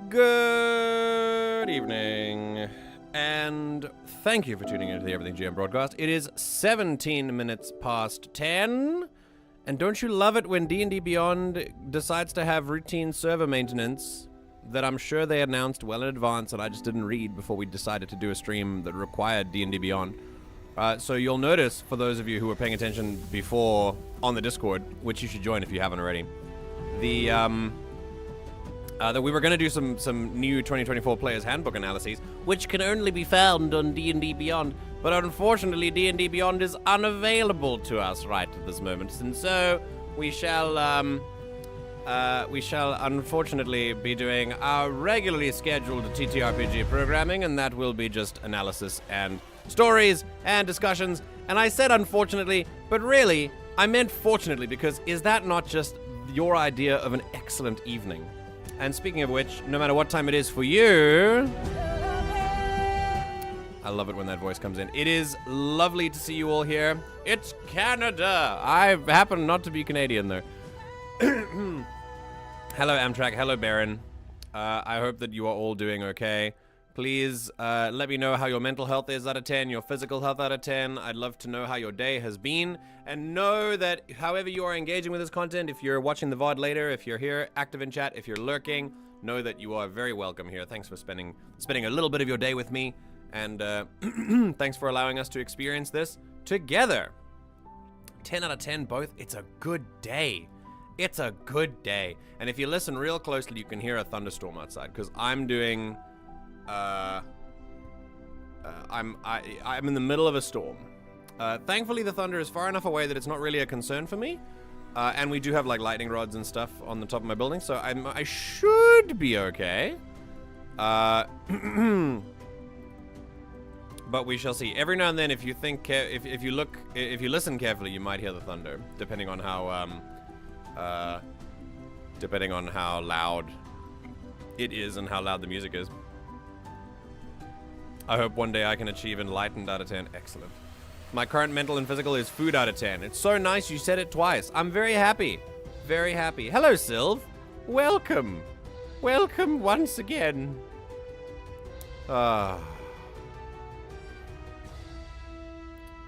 Good evening, and thank you for tuning into the Everything GM broadcast. It is 17 minutes past 10, and don't you love it when D&D Beyond decides to have routine server maintenance that I'm sure they announced well in advance and I just didn't read before we decided to do a stream that required D&D Beyond. So you'll notice, for those of you who were paying attention before on the Discord, which you should join if you haven't already, that we were going to do some new 2024 Players Handbook analyses, which can only be found on D&D Beyond. But unfortunately, D&D Beyond is unavailable to us right at this moment, and so we shall unfortunately be doing our regularly scheduled TTRPG programming, and that will be just analysis and stories and discussions. And I said unfortunately, but really, I meant fortunately, because is that not just your idea of an excellent evening? And speaking of which, no matter what time it is for you, I love it when that voice comes in. It is lovely to see you all here. It's Canada. I happen not to be Canadian, though. Hello, Amtrak. Hello, Baron. I hope that you are all doing okay. Please let me know how your mental health is out of 10, your physical health out of 10. I'd love to know how your day has been. And know that however you are engaging with this content, if you're watching the VOD later, if you're here active in chat, if you're lurking, know that you are very welcome here. Thanks for spending a little bit of your day with me. And thanks for allowing us to experience this together. 10 out of 10 both. It's a good day. It's a good day. And if you listen real closely, you can hear a thunderstorm outside, because I'm doing... I'm in the middle of a storm. Thankfully, the thunder is far enough away that it's not really a concern for me. And we do have like lightning rods and stuff on the top of my building, so I should be okay. But we shall see. Every now and then, if you think, if you listen carefully, you might hear the thunder, depending on how loud it is and how loud the music is. I hope one day I can achieve enlightened out of 10. Excellent. My current mental and physical is food out of 10. It's so nice you said it twice. I'm very happy. Very happy. Hello, Sylv. Welcome. Welcome once again. And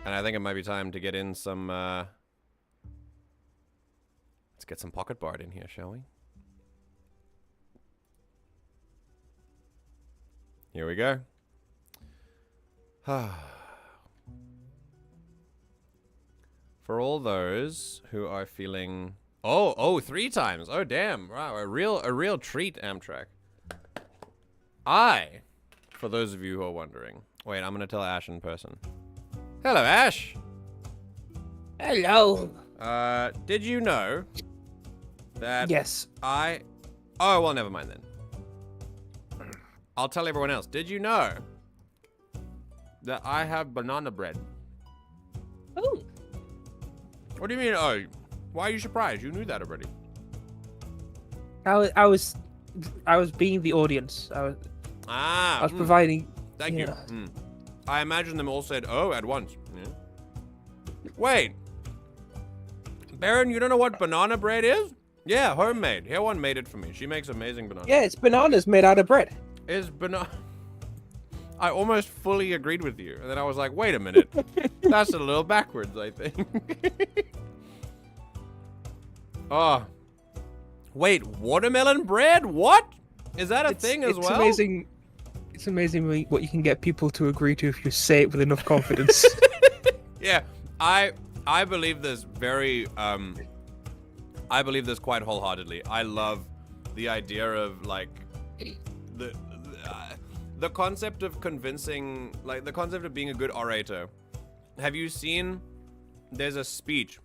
I think it might be time to get in some, let's get some Pocket Bard in here, shall we? Here we go. For all those who are feeling... Oh, 3 times. Oh, damn. Wow, a real treat, Amtrak. For those of you who are wondering... Wait, I'm going to tell Ash in person. Hello, Ash. Hello. Did you know that... Yes. Oh, well, never mind then. I'll tell everyone else. Did you know that I have banana bread? Oh. What do you mean, oh? Why are you surprised? You knew that already. I was being the audience. I was providing. Thank you. I imagine them all said, oh, at once. Yeah. Wait. Baron, you don't know what banana bread is? Yeah, homemade. Here one made it for me. She makes amazing banana. Yeah, it's bananas made out of bread. I almost fully agreed with you. And then I was like, wait a minute. That's a little backwards, I think. Oh. Wait, watermelon bread? What? Is that a thing as well? It's amazing what you can get people to agree to if you say it with enough confidence. Yeah, I believe this very, I believe this quite wholeheartedly. I love the idea of, like, the concept of convincing, like, the concept of being a good orator. Have you seen, there's a speech.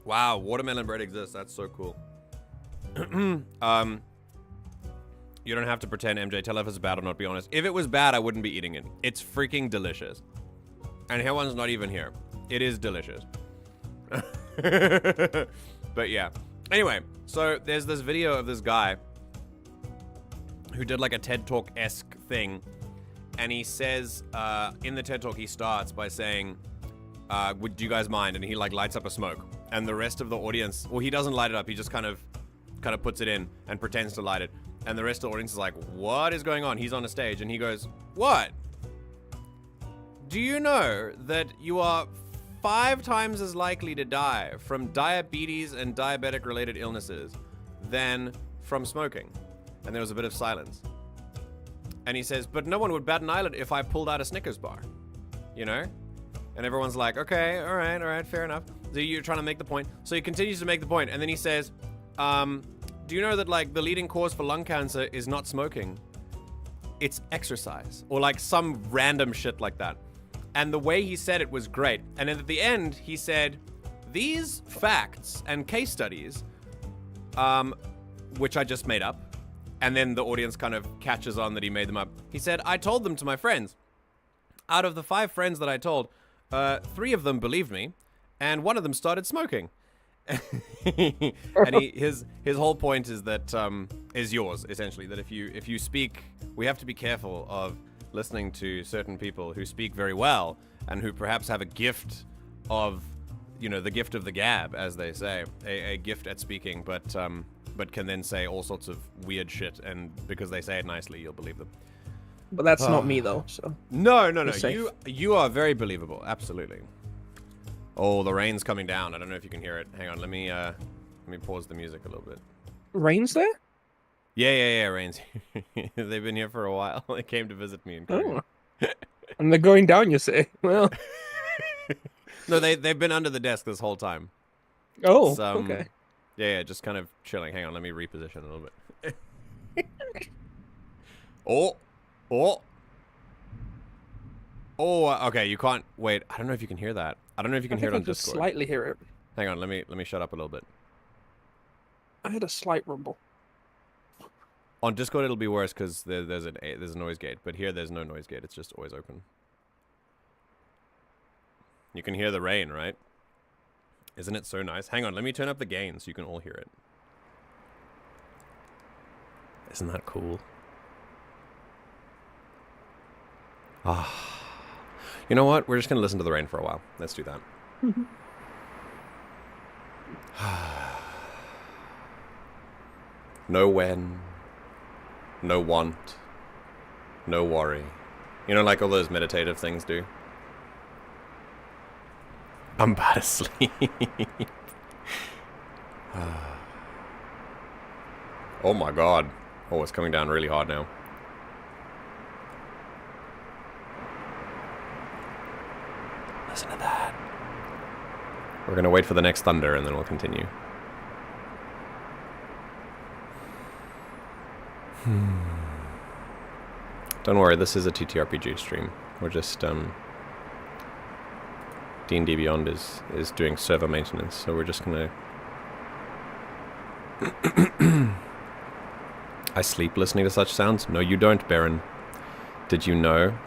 Wow, watermelon bread exists. That's so cool. You don't have to pretend, MJ. Tell if it's bad or not, be honest. If it was bad, I wouldn't be eating it. It's freaking delicious. And here one's not even here. It is delicious. But yeah. Anyway, so there's this video of this guy who did like a TED Talk-esque thing. And he says, in the TED Talk, he starts by saying, would you guys mind? And he like lights up a smoke. And the rest of the audience, well, he doesn't light it up. He just kind of puts it in and pretends to light it. And the rest of the audience is like, what is going on? He's on a stage, and he goes, what? Do you know that you are 5 times as likely to die from diabetes and diabetic-related illnesses than from smoking? And there was a bit of silence. And he says, but no one would bat an eyelid if I pulled out a Snickers bar, you know? And everyone's like, okay, all right, fair enough. So you're trying to make the point. So he continues to make the point, and then he says, do you know that, like, the leading cause for lung cancer is not smoking? It's exercise. Or, like, some random shit like that. And the way he said it was great. And then at the end, he said, these facts and case studies, which I just made up, and then the audience kind of catches on that he made them up. He said, I told them to my friends. Out of the 5 friends that I told, 3 of them believed me, and 1 of them started smoking. And his whole point is that is yours, essentially, that if you speak, we have to be careful of listening to certain people who speak very well and who perhaps have a gift of, you know, the gift of the gab, as they say, a gift at speaking, but can then say all sorts of weird shit, and because they say it nicely, you'll believe them. But that's not me, though. So no. You are very believable, absolutely. Oh, the rain's coming down. I don't know if you can hear it. Hang on, let me pause the music a little bit. Rain's there? Yeah, rain's. They've been here for a while. They came to visit me in Korea. Oh. And they're going down, you say? Well. No, they've been under the desk this whole time. Oh, okay. Yeah, just kind of chilling. Hang on, let me reposition a little bit. Oh, okay, you can't, wait, I don't know if you can hear that. I don't know if you can hear it on Discord. I slightly hear it. Hang on, let me shut up a little bit. I had a slight rumble. On Discord it'll be worse because there's a noise gate, but here there's no noise gate, it's just always open. You can hear the rain, right? Isn't it so nice? Hang on, let me turn up the gain so you can all hear it. Isn't that cool? Ah. You know what? We're just going to listen to the rain for a while. Let's do that. No when, no want, no worry. You know, like all those meditative things do? I'm bad asleep. Oh my god. Oh, it's coming down really hard now. Listen to that. We're gonna wait for the next thunder and then we'll continue. Don't worry, this is a TTRPG stream. We're just, D&D Beyond is doing server maintenance, so we're just gonna... I sleep listening to such sounds? No, you don't, Baron. Did you know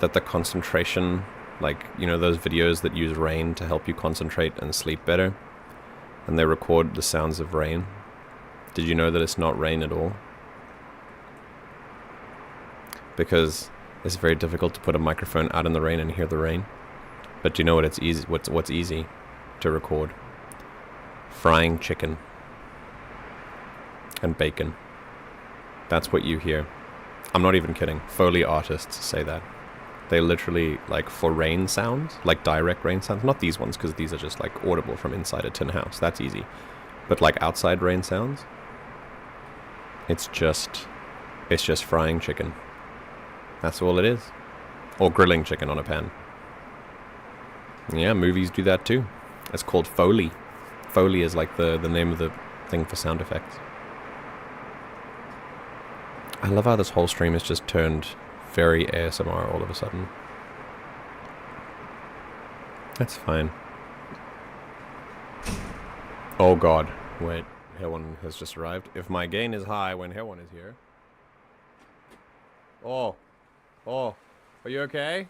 that the concentration, like, you know those videos that use rain to help you concentrate and sleep better? And they record the sounds of rain? Did you know that it's not rain at all? Because it's very difficult to put a microphone out in the rain and hear the rain. But do you know what it's easy? What's easy to record? Frying chicken and bacon. That's what you hear. I'm not even kidding. Foley artists say that. They literally, like, for rain sounds, like direct rain sounds, not these ones, because these are just like audible from inside a tin house. That's easy. But like outside rain sounds, it's just frying chicken. That's all it is. Or grilling chicken on a pan. Yeah, movies do that too. It's called Foley. Foley is like the name of the thing for sound effects. I love how this whole stream has just turned very ASMR all of a sudden. That's fine. Oh god. Wait, Hewan has just arrived. If my gain is high when Hewan is here... Oh. Oh. Are you okay?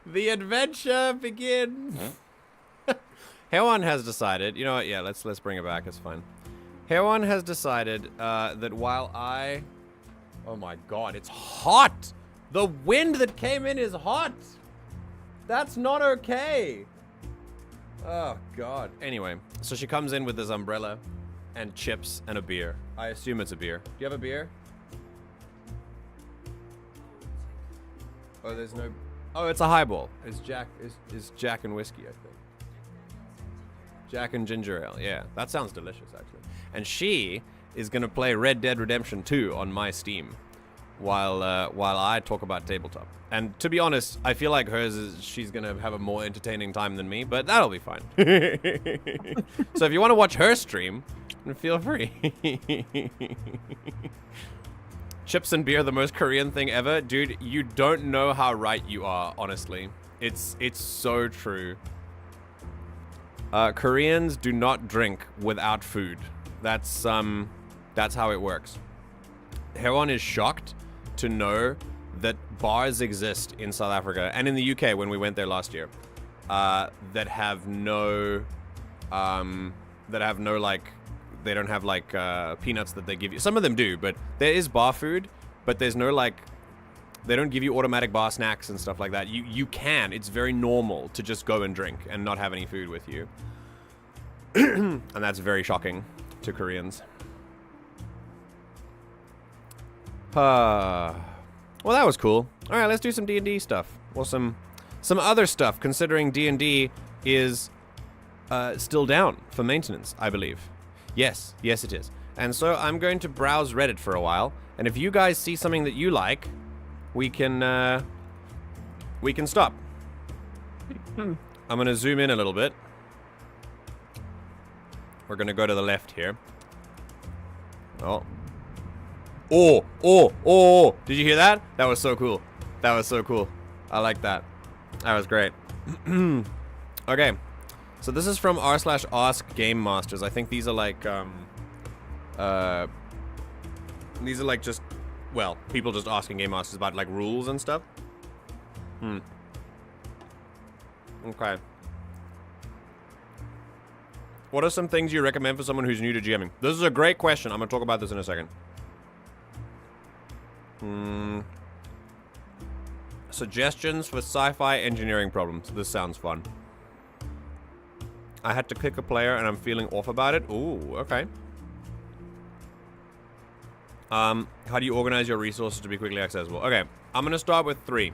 The adventure begins. Hewan has decided, you know what, yeah, let's bring it back, it's fine. Hewan has decided that while I... Oh my god, it's hot! The wind that came in is hot! That's not okay! Oh, God. Anyway, so she comes in with this umbrella and chips and a beer. I assume it's a beer. Do you have a beer? Oh, there's no... Oh, it's a highball. It's Jack and whiskey, I think. Jack and ginger ale. Yeah, that sounds delicious, actually. And she is going to play Red Dead Redemption 2 on my Steam while I talk about tabletop. And to be honest, I feel like she's going to have a more entertaining time than me, but that'll be fine. So if you want to watch her stream, feel free. Chips and beer, the most Korean thing ever. Dude, you don't know how right you are, honestly. It's so true. Koreans do not drink without food. That's how it works. Heron is shocked to know that bars exist in South Africa and in the UK when we went there last year, that have no like, they don't have like peanuts that they give you. Some of them do, but there is bar food, but there's no like, they don't give you automatic bar snacks and stuff like that. You can, it's very normal to just go and drink and not have any food with you. And that's very shocking to Koreans. Well, that was cool. All right, let's do some D&D stuff. Well, some other stuff, considering D&D is still down for maintenance, I believe. Yes, it is. And so I'm going to browse Reddit for a while, and if you guys see something that you like, we can stop. I'm going to zoom in a little bit. We're going to go to the left here. Oh. Oh. Did you hear that? That was so cool. That was so cool. I like that. That was great. Okay. So this is from r/ask Game Masters. I think these are like, just, well, people just asking Game Masters about like rules and stuff. Okay. What are some things you recommend for someone who's new to GMing? This is a great question. I'm going to talk about this in a second. Suggestions for sci-fi engineering problems. This sounds fun. I had to kick a player and I'm feeling off about it. Ooh, okay. How do you organize your resources to be quickly accessible? Okay, I'm going to start with 3.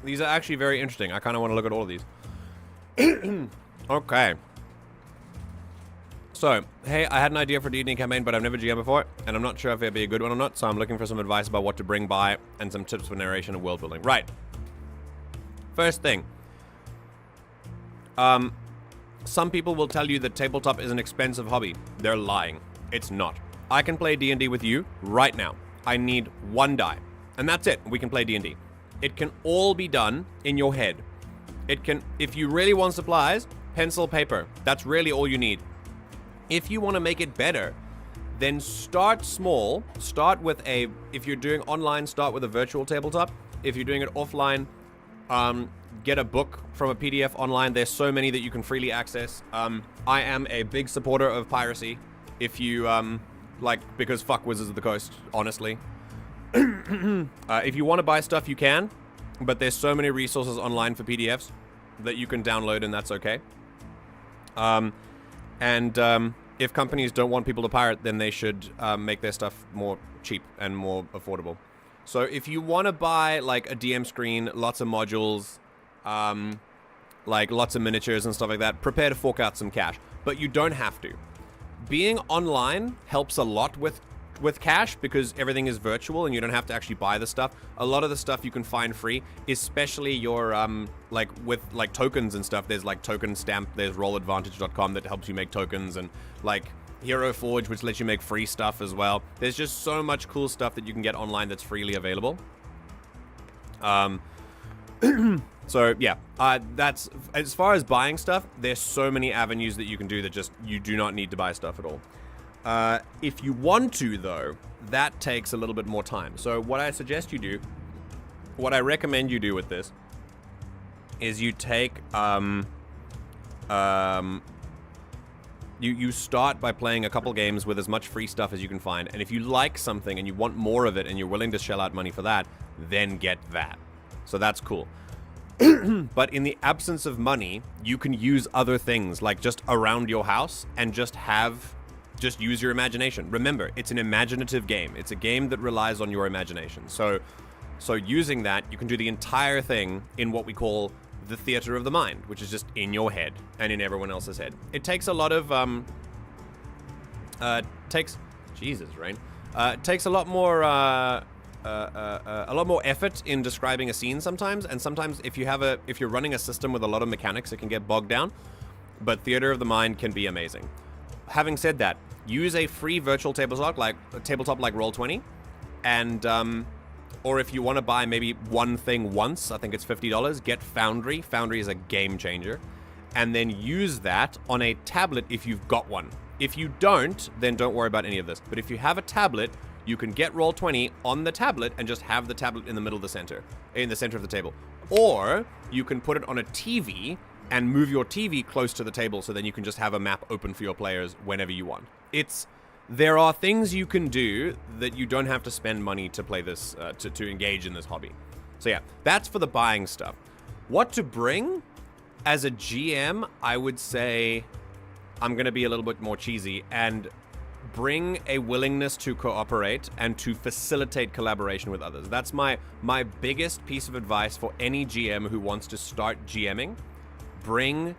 These are actually very interesting. I kind of want to look at all of these. Okay. So, hey, I had an idea for a D&D campaign, but I've never GM before, and I'm not sure if it'd be a good one or not, so I'm looking for some advice about what to bring by and some tips for narration and world building. Right. First thing. Some people will tell you that tabletop is an expensive hobby. They're lying. It's not. I can play D&D with you right now. I need 1 die, and that's it. We can play D&D. It can all be done in your head. It can, if you really want supplies, pencil, paper. That's really all you need. If you want to make it better, then start small. Start with if you're doing online, start with a virtual tabletop. If you're doing it offline, get a book from a PDF online. There's so many that you can freely access. I am a big supporter of piracy. If you, because fuck Wizards of the Coast, honestly. If you want to buy stuff, you can. But there's so many resources online for PDFs that you can download, and that's okay. If companies don't want people to pirate, then they should make their stuff more cheap and more affordable. So if you want to buy like a DM screen, lots of modules, like lots of miniatures and stuff like that, prepare to fork out some cash. But you don't have to. Being online helps a lot with cash because everything is virtual and you don't have to actually buy the stuff. A lot of the stuff you can find free, especially your with like tokens and stuff. There's like token stamp, there's rolladvantage.com that helps you make tokens, and like Hero Forge, which lets you make free stuff as well. There's just so much cool stuff that you can get online that's freely available. So yeah, that's, as far as buying stuff, there's so many avenues that you can do that just, you do not need to buy stuff at all. If you want to, though, that takes a little bit more time. So what I suggest you do, what I recommend you do with this, is you take, you start by playing a couple games with as much free stuff as you can find. And if you like something and you want more of it and you're willing to shell out money for that, then get that. So that's cool. But in the absence of money, you can use other things, like just around your house, and just use your imagination. Remember, it's an imaginative game. It's a game that relies on your imagination. So using that, you can do the entire thing in what we call the theater of the mind, which is just in your head and in everyone else's head. It takes a lot of takes a lot more effort in describing a scene sometimes, and sometimes if you're running a system with a lot of mechanics, it can get bogged down. But theater of the mind can be amazing. Having said that, use a free virtual tabletop like Roll20, and or if you want to buy maybe one thing once, I think it's $50, get Foundry. Foundry is a game changer. And then use that on a tablet if you've got one. If you don't, then don't worry about any of this. But if you have a tablet, you can get Roll20 on the tablet and just have the tablet in the middle of the center of the table. Or you can put it on a TV and move your TV close to the table, so then you can just have a map open for your players whenever you want. There are things you can do that you don't have to spend money to play this, to engage in this hobby. So yeah, that's for the buying stuff. What to bring? As a GM, I would say, I'm going to be a little bit more cheesy, and bring a willingness to cooperate and to facilitate collaboration with others. That's my biggest piece of advice for any GM who wants to start GMing. Bring,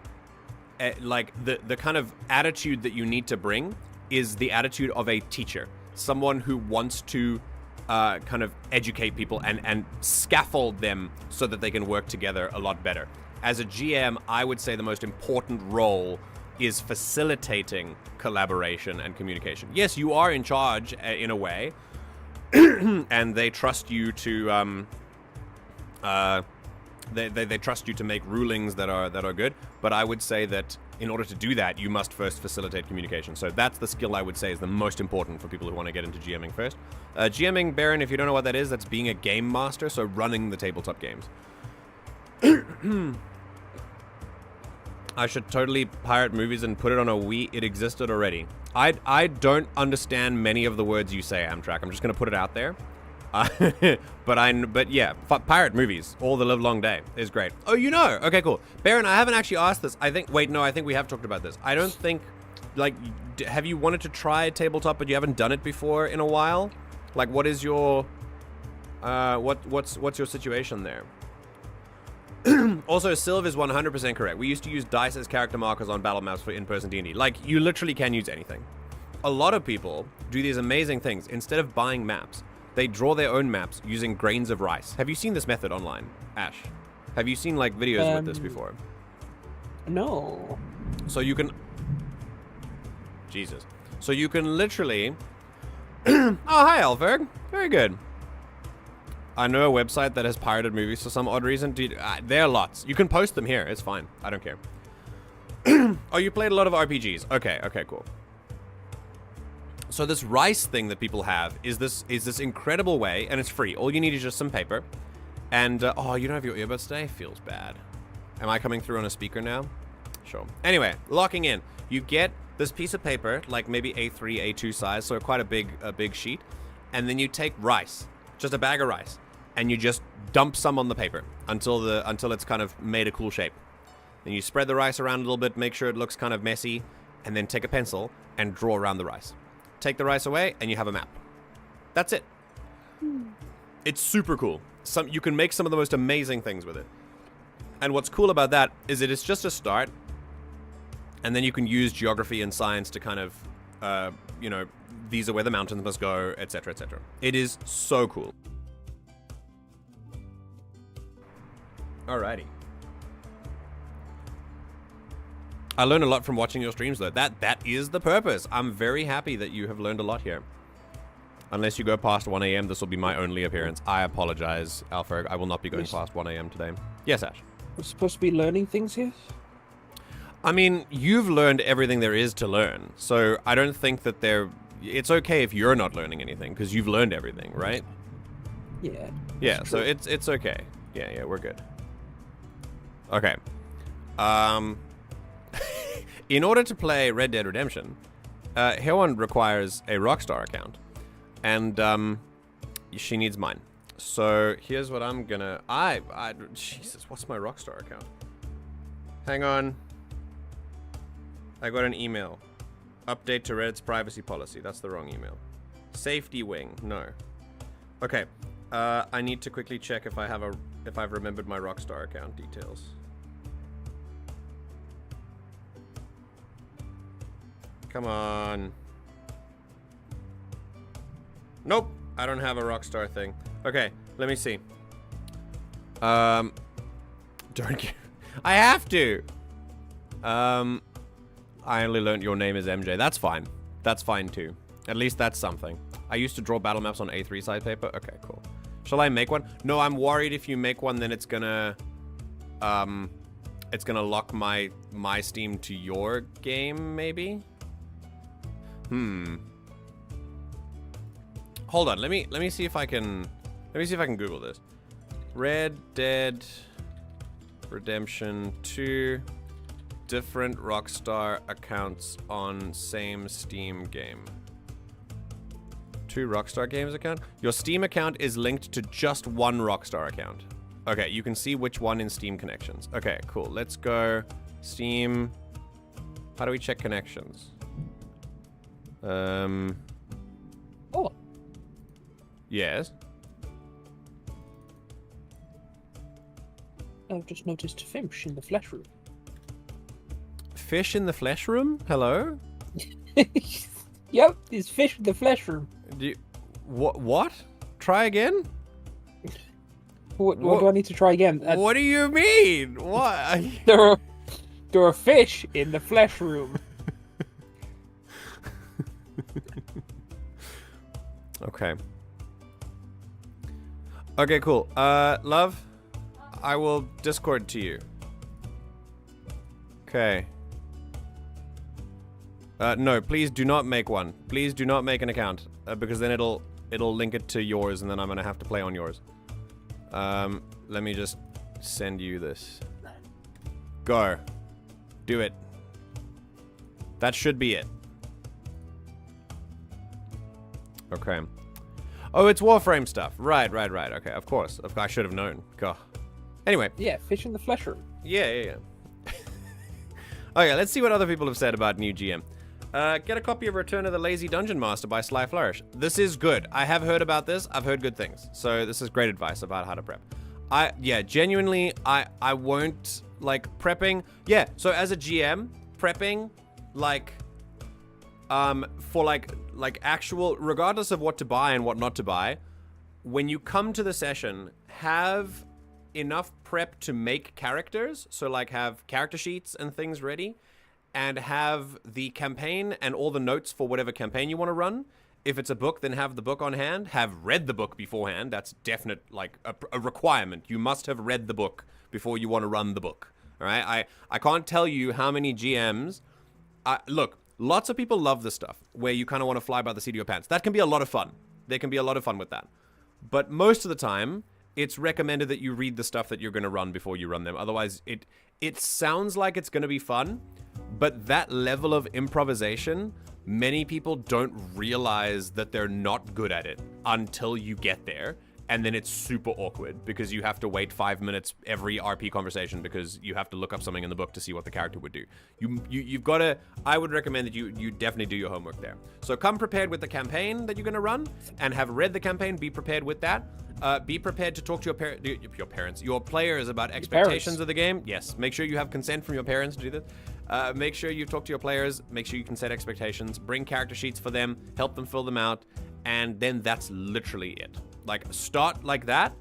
the kind of attitude that you need to bring is the attitude of a teacher, someone who wants to kind of educate people and scaffold them so that they can work together a lot better. As a GM, I would say the most important role is facilitating collaboration and communication. Yes, you are in charge in a way, and they trust you to they trust you to make rulings that are good. But I would say that in order to do that, you must first facilitate communication. So that's the skill I would say is the most important for people who want to get into GMing first. GMing, Baron, if you don't know what that is, that's being a game master, so running the tabletop games. I should totally pirate movies and put it on a Wii. It existed already. I don't understand many of the words you say, Amtrak. I'm just going to put it out there. But yeah, pirate movies all the live long day is great. Oh, you know. Okay, cool. Baron, I haven't actually asked this. I think we have talked about this. I don't think, like, have you wanted to try tabletop, but you haven't done it before in a while? Like, what is your, what's your situation there? Also, Sylv is 100% correct. We used to use dice as character markers on battle maps for in-person D&D. Like, you literally can use anything. A lot of people do these amazing things. Instead of buying maps, they draw their own maps using grains of rice. Have you seen this method online, Ash? Have you seen, like, videos with this before? No. So you can... Jesus. So you can literally... Oh, hi, Alberg. Very good. I know a website that has pirated movies for some odd reason. Dude, there are lots. You can post them here. It's fine. I don't care. Oh, you played a lot of RPGs. Okay, cool. So this rice thing that people have is this incredible way, and it's free. All you need is just some paper. And, oh, you don't have your earbuds today? Feels bad. Am I coming through on a speaker now? Sure. Anyway, locking in. You get this piece of paper, like maybe A3, A2 size, so quite a big sheet. And then you take rice, just a bag of rice. And you just dump some on the paper until it's kind of made a cool shape. Then you spread the rice around a little bit, make sure it looks kind of messy, and then take a pencil and draw around the rice. Take the rice away, and you have a map. That's it. It's super cool. You can make some of the most amazing things with it. And what's cool about that is it's just a start, and then you can use geography and science to kind of, these are where the mountains must go, etc., etc. It is so cool. Alrighty. I learned a lot from watching your streams, though. That is the purpose. I'm very happy that you have learned a lot here. Unless you go past 1 a.m., this will be my only appearance. I apologize, Alferg. I will not be going past 1 a.m. today. Yes, Ash? We're supposed to be learning things here? I mean, you've learned everything there is to learn. So I don't think that it's okay if you're not learning anything, because you've learned everything, right? Yeah. Yeah, so it's okay. Yeah, we're good. Okay. In order to play Red Dead Redemption, Hewan requires a Rockstar account, and she needs mine. So here's what I'm gonna. Jesus, what's my Rockstar account? Hang on. I got an email. Update to Reddit's privacy policy. That's the wrong email. Safety wing. No. Okay. I need to quickly check if I've remembered my Rockstar account details. Come on. Nope. I don't have a Rockstar thing. Okay, let me see. Don't you? I have to. I only learned your name is MJ. That's fine. That's fine too. At least that's something. I used to draw battle maps on A3 side paper. Okay, cool. Shall I make one? No, I'm worried if you make one, then it's gonna lock my Steam to your game, maybe. Hold on. Let me see if I can. Let me see if I can Google this. Red Dead Redemption 2 different Rockstar accounts on same Steam game. 2 Rockstar games account? Your Steam account is linked to just one Rockstar account. Okay, you can see which one in Steam connections. Okay, cool. Let's go Steam. How do we check connections? Oh. Yes. I've just noticed fish in the flesh room. Fish in the flesh room? Hello? Yep, there's fish in the flesh room. What? Try again? What do I need to try again? What do you mean? What? There are fish in the flesh room. Okay. Okay, cool. Love, I will Discord to you. Okay. No, please do not make one. Please do not make an account, because then it'll link it to yours, and then I'm gonna have to play on yours. Let me just send you this. Go. Do it. That should be it. Okay. Oh, it's Warframe stuff. Right. Okay, of course. I should have known. God. Anyway. Yeah, fish in the flesh room. Yeah. Okay, let's see what other people have said about new GM. Get a copy of Return of the Lazy Dungeon Master by Sly Flourish. This is good. I have heard about this. I've heard good things. So this is great advice about how to prep. Genuinely, I won't, like, prepping. Yeah, so as a GM, prepping, like, for, like actual, regardless of what to buy and what not to buy, when you come to the session, have enough prep to make characters. So, like, have character sheets and things ready, and have the campaign and all the notes for whatever campaign you want to run. If it's a book, then have the book on hand. Have read the book beforehand. That's definite, like, a requirement. You must have read the book before you want to run the book. All right? I can't tell you how many GMs... look, lots of people love this stuff, where you kind of want to fly by the seat of your pants. That can be a lot of fun. There can be a lot of fun with that. But most of the time, it's recommended that you read the stuff that you're going to run before you run them. Otherwise, it sounds like it's going to be fun, but that level of improvisation, many people don't realize that they're not good at it until you get there. And then it's super awkward because you have to wait 5 minutes every RP conversation because you have to look up something in the book to see what the character would do. You've got to, I would recommend that you definitely do your homework there. So come prepared with the campaign that you're going to run and have read the campaign, be prepared with that. Be prepared to talk to your players about expectations of the game. Yes, make sure you have consent from your parents to do this. Make sure you talk to your players, make sure you can set expectations, bring character sheets for them, help them fill them out, and then that's literally it. Like, start like that,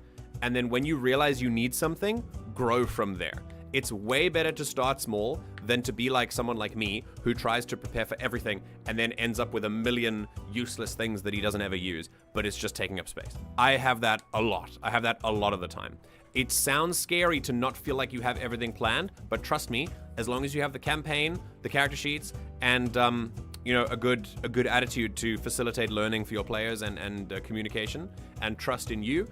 and then when you realize you need something, grow from there. It's way better to start small than to be like someone like me who tries to prepare for everything and then ends up with a million useless things that he doesn't ever use, but it's just taking up space. I have that a lot. I have that a lot of the time. It sounds scary to not feel like you have everything planned, but trust me, as long as you have the campaign, the character sheets, and a good attitude to facilitate learning for your players and communication and trust in you,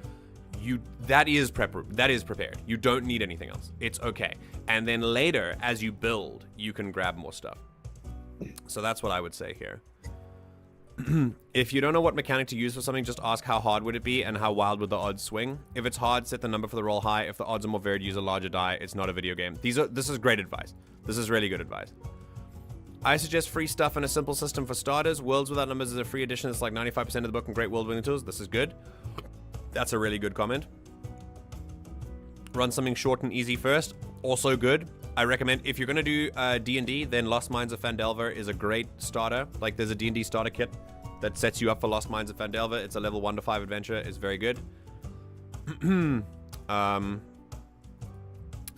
that is prepared. You don't need anything else. It's okay. And then later, as you build, you can grab more stuff. So that's what I would say here. If you don't know what mechanic to use for something, just ask how hard would it be and how wild would the odds swing. If it's hard, set the number for the roll high. If the odds are more varied, use a larger die. It's not a video game. This is great advice. This is really good advice. I suggest free stuff and a simple system for starters. Worlds Without Numbers is a free edition that's like 95% of the book and great world building tools. This is good. That's a really good comment. Run something short and easy first. Also good. I recommend, if you're going to do D&D, then Lost Mines of Phandelver is a great starter. Like, there's a D&D starter kit that sets you up for Lost Mines of Phandelver. It's a level 1 to 5 adventure. It's very good. And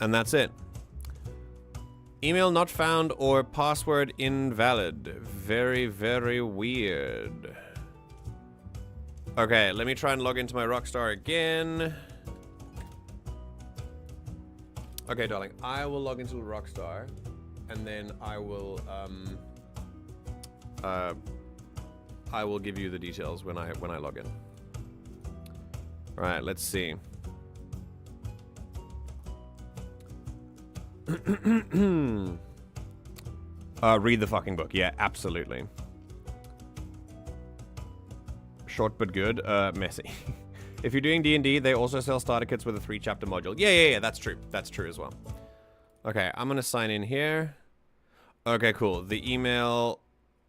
that's it. Email not found or password invalid. Very, very weird. Okay, let me try and log into my Rockstar again. Okay, darling, I will log into Rockstar, and then I will give you the details when I log in. All right, let's see. Read the fucking book. Yeah, absolutely. Short but good. Messy. If you're doing D&D, they also sell starter kits with a 3-chapter module. Yeah, that's true. That's true as well. Okay, I'm gonna sign in here. Okay, cool. The email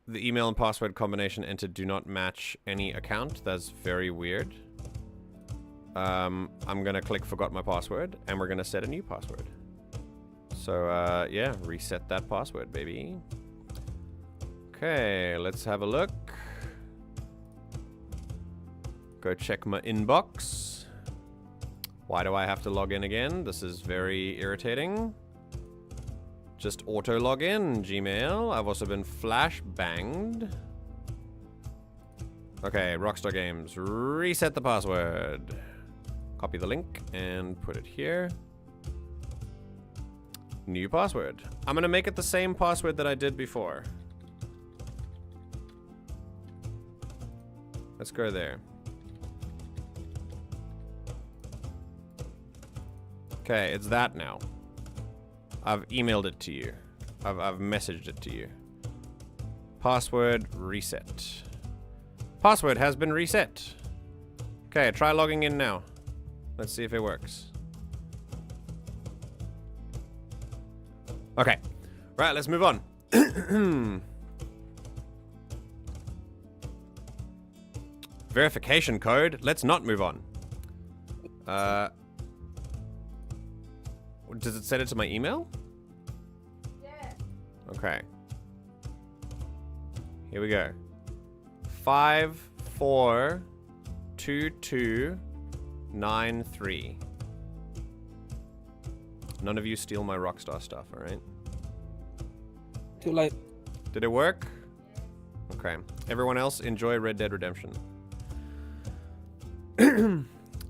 and password combination entered do not match any account. That's very weird. I'm gonna click forgot my password, and we're gonna set a new password. So, yeah, reset that password, baby. Okay, let's have a look. Go check my inbox. Why do I have to log in again? This is very irritating. Just auto log in, Gmail. I've also been flash banged. Okay, Rockstar Games. Reset the password. Copy the link and put it here. New password. I'm gonna make it the same password that I did before. Let's go there. Okay, it's that now. I've emailed it to you. I've messaged it to you. Password reset. Password has been reset. Okay, try logging in now. Let's see if it works. Okay. Right, let's move on. Verification code. Let's not move on. Does it set it to my email? Yeah. Okay. Here we go. 542293. None of you steal my Rockstar stuff, all right? Too late. Did it work? Okay. Everyone else, enjoy Red Dead Redemption.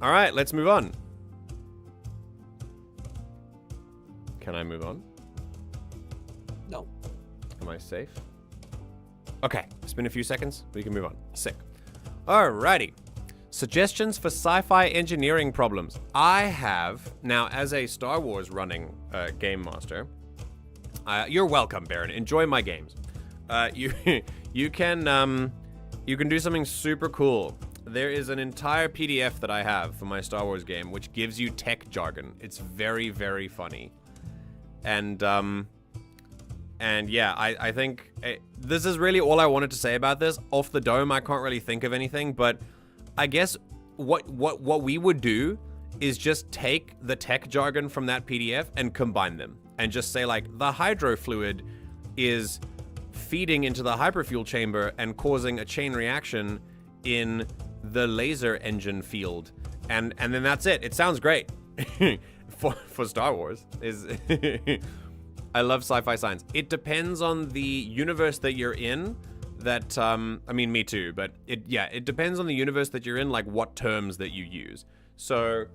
All right, let's move on. Can I move on? No. Am I safe? Okay, it's been a few seconds. We can move on. Sick. Alrighty. Suggestions for sci-fi engineering problems. I have, now as a Star Wars running game master, you're welcome, Baron. Enjoy my games. You can do something super cool. There is an entire PDF that I have for my Star Wars game, which gives you tech jargon. It's very, very funny. And yeah, I think this is really all I wanted to say about this. Off the dome, I can't really think of anything, but I guess what we would do is just take the tech jargon from that PDF and combine them and just say, like, the hydro fluid is feeding into the hyperfuel chamber and causing a chain reaction in the laser engine field, and then that's it. It sounds great. For Star Wars is I love sci-fi science. It depends on the universe that you're in. That I mean, me too, but it depends on the universe that you're in, like what terms that you use. So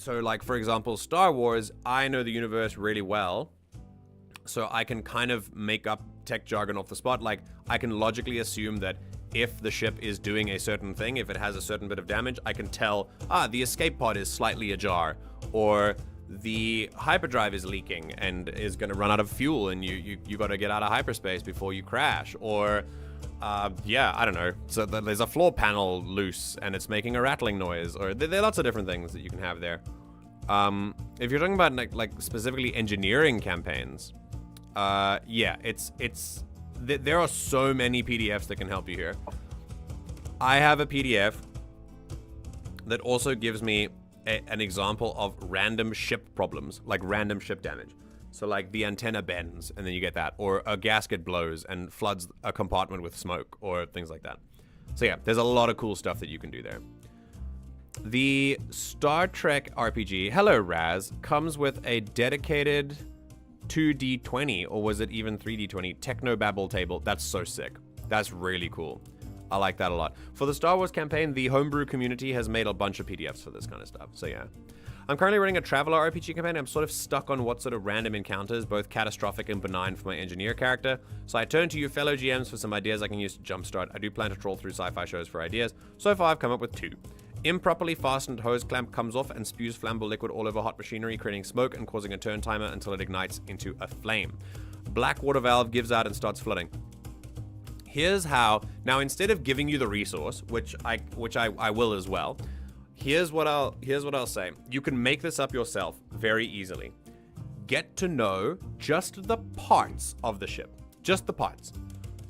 like, for example, Star Wars, I know the universe really well, so I can kind of make up tech jargon off the spot. Like, I can logically assume that if the ship is doing a certain thing, if it has a certain bit of damage, I can tell, the escape pod is slightly ajar, or the hyperdrive is leaking and is going to run out of fuel, and you got to get out of hyperspace before you crash, or Yeah, I don't know. So there's a floor panel loose and it's making a rattling noise, or there are lots of different things that you can have there. If you're talking about like specifically engineering campaigns, yeah, there are so many PDFs that can help you here. I have a PDF that also gives me an example of random ship problems, like random ship damage. So like the antenna bends and then you get that, or a gasket blows and floods a compartment with smoke, or things like that. So yeah, there's a lot of cool stuff that you can do there. The Star Trek RPG, hello Raz, comes with a dedicated 2D20, or was it even 3D20, Technobabble table. That's so sick. That's really cool. I like that a lot. For the Star Wars campaign, the homebrew community has made a bunch of PDFs for this kind of stuff. So yeah. I'm currently running a Traveler RPG campaign. I'm sort of stuck on what sort of random encounters, both catastrophic and benign, for my engineer character. So I turn to you fellow GMs for some ideas I can use to jumpstart. I do plan to troll through sci-fi shows for ideas. So far I've come up with 2. Improperly fastened hose clamp comes off and spews flammable liquid all over hot machinery, creating smoke and causing a turn timer until it ignites into a flame. Black water valve gives out and starts flooding. Here's how. Now, instead of giving you the resource, which I will as well, here's what I'll say. You can make this up yourself very easily. Get to know just the parts of the ship, just the parts.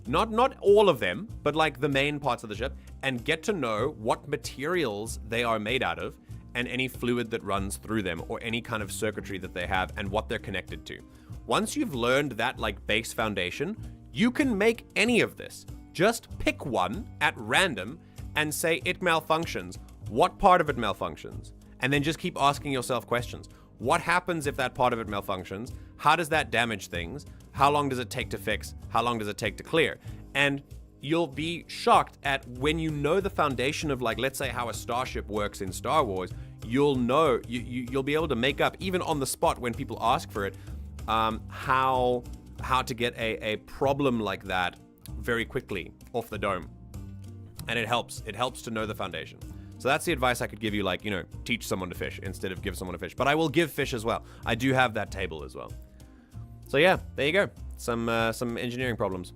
Not all of them, but like the main parts of the ship, and get to know what materials they are made out of and any fluid that runs through them, or any kind of circuitry that they have and what they're connected to. Once you've learned that like base foundation, you can make any of this. Just pick one at random and say it malfunctions. What part of it malfunctions? And then just keep asking yourself questions. What happens if that part of it malfunctions? How does that damage things? How long does it take to fix? How long does it take to clear? And you'll be shocked at when you know the foundation of, like, let's say how a starship works in Star Wars, you'll know, you'll be able to make up, even on the spot when people ask for it, how to get a problem like that very quickly off the dome. And it helps to know the foundation. So that's the advice I could give you, like, you know, teach someone to fish instead of give someone a fish. But I will give fish as well. I do have that table as well. So yeah, there you go. Some engineering problems.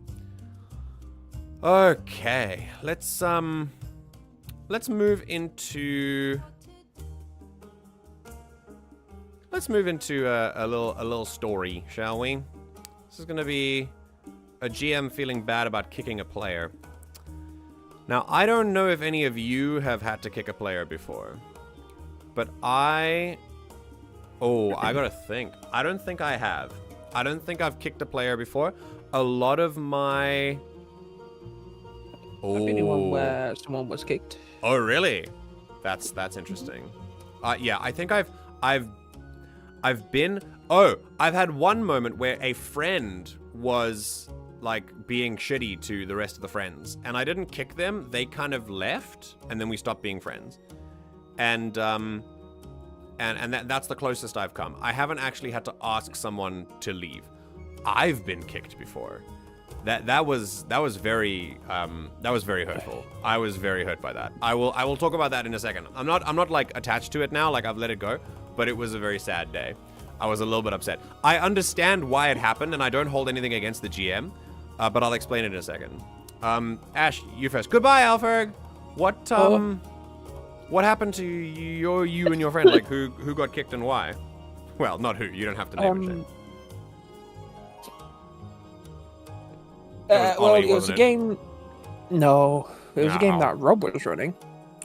Okay, let's move into a little story, shall we? This is gonna be a GM feeling bad about kicking a player. Now, I don't know if any of you have had to kick a player before, but I gotta think. I don't think I have. I don't think I've kicked a player before. A lot of my... Anyone where someone was kicked. Oh, really? That's interesting. Yeah, I think I've been... Oh, I've had one moment where a friend was, like, being shitty to the rest of the friends, and I didn't kick them. They kind of left, and then we stopped being friends. And that's the closest I've come. I haven't actually had to ask someone to leave. I've been kicked before. That was very hurtful. I was very hurt by that. I will talk about that in a second. I'm not like attached to it now, like I've let it go, but it was a very sad day. I was a little bit upset. I understand why it happened, and I don't hold anything against the GM, but I'll explain it in a second. Ash, you first. Goodbye, Alferg. What happened to you and your friend? Like, who got kicked and why? Well, not who. You don't have to name it. Well, it was a game... No, it was a game that Rob was running.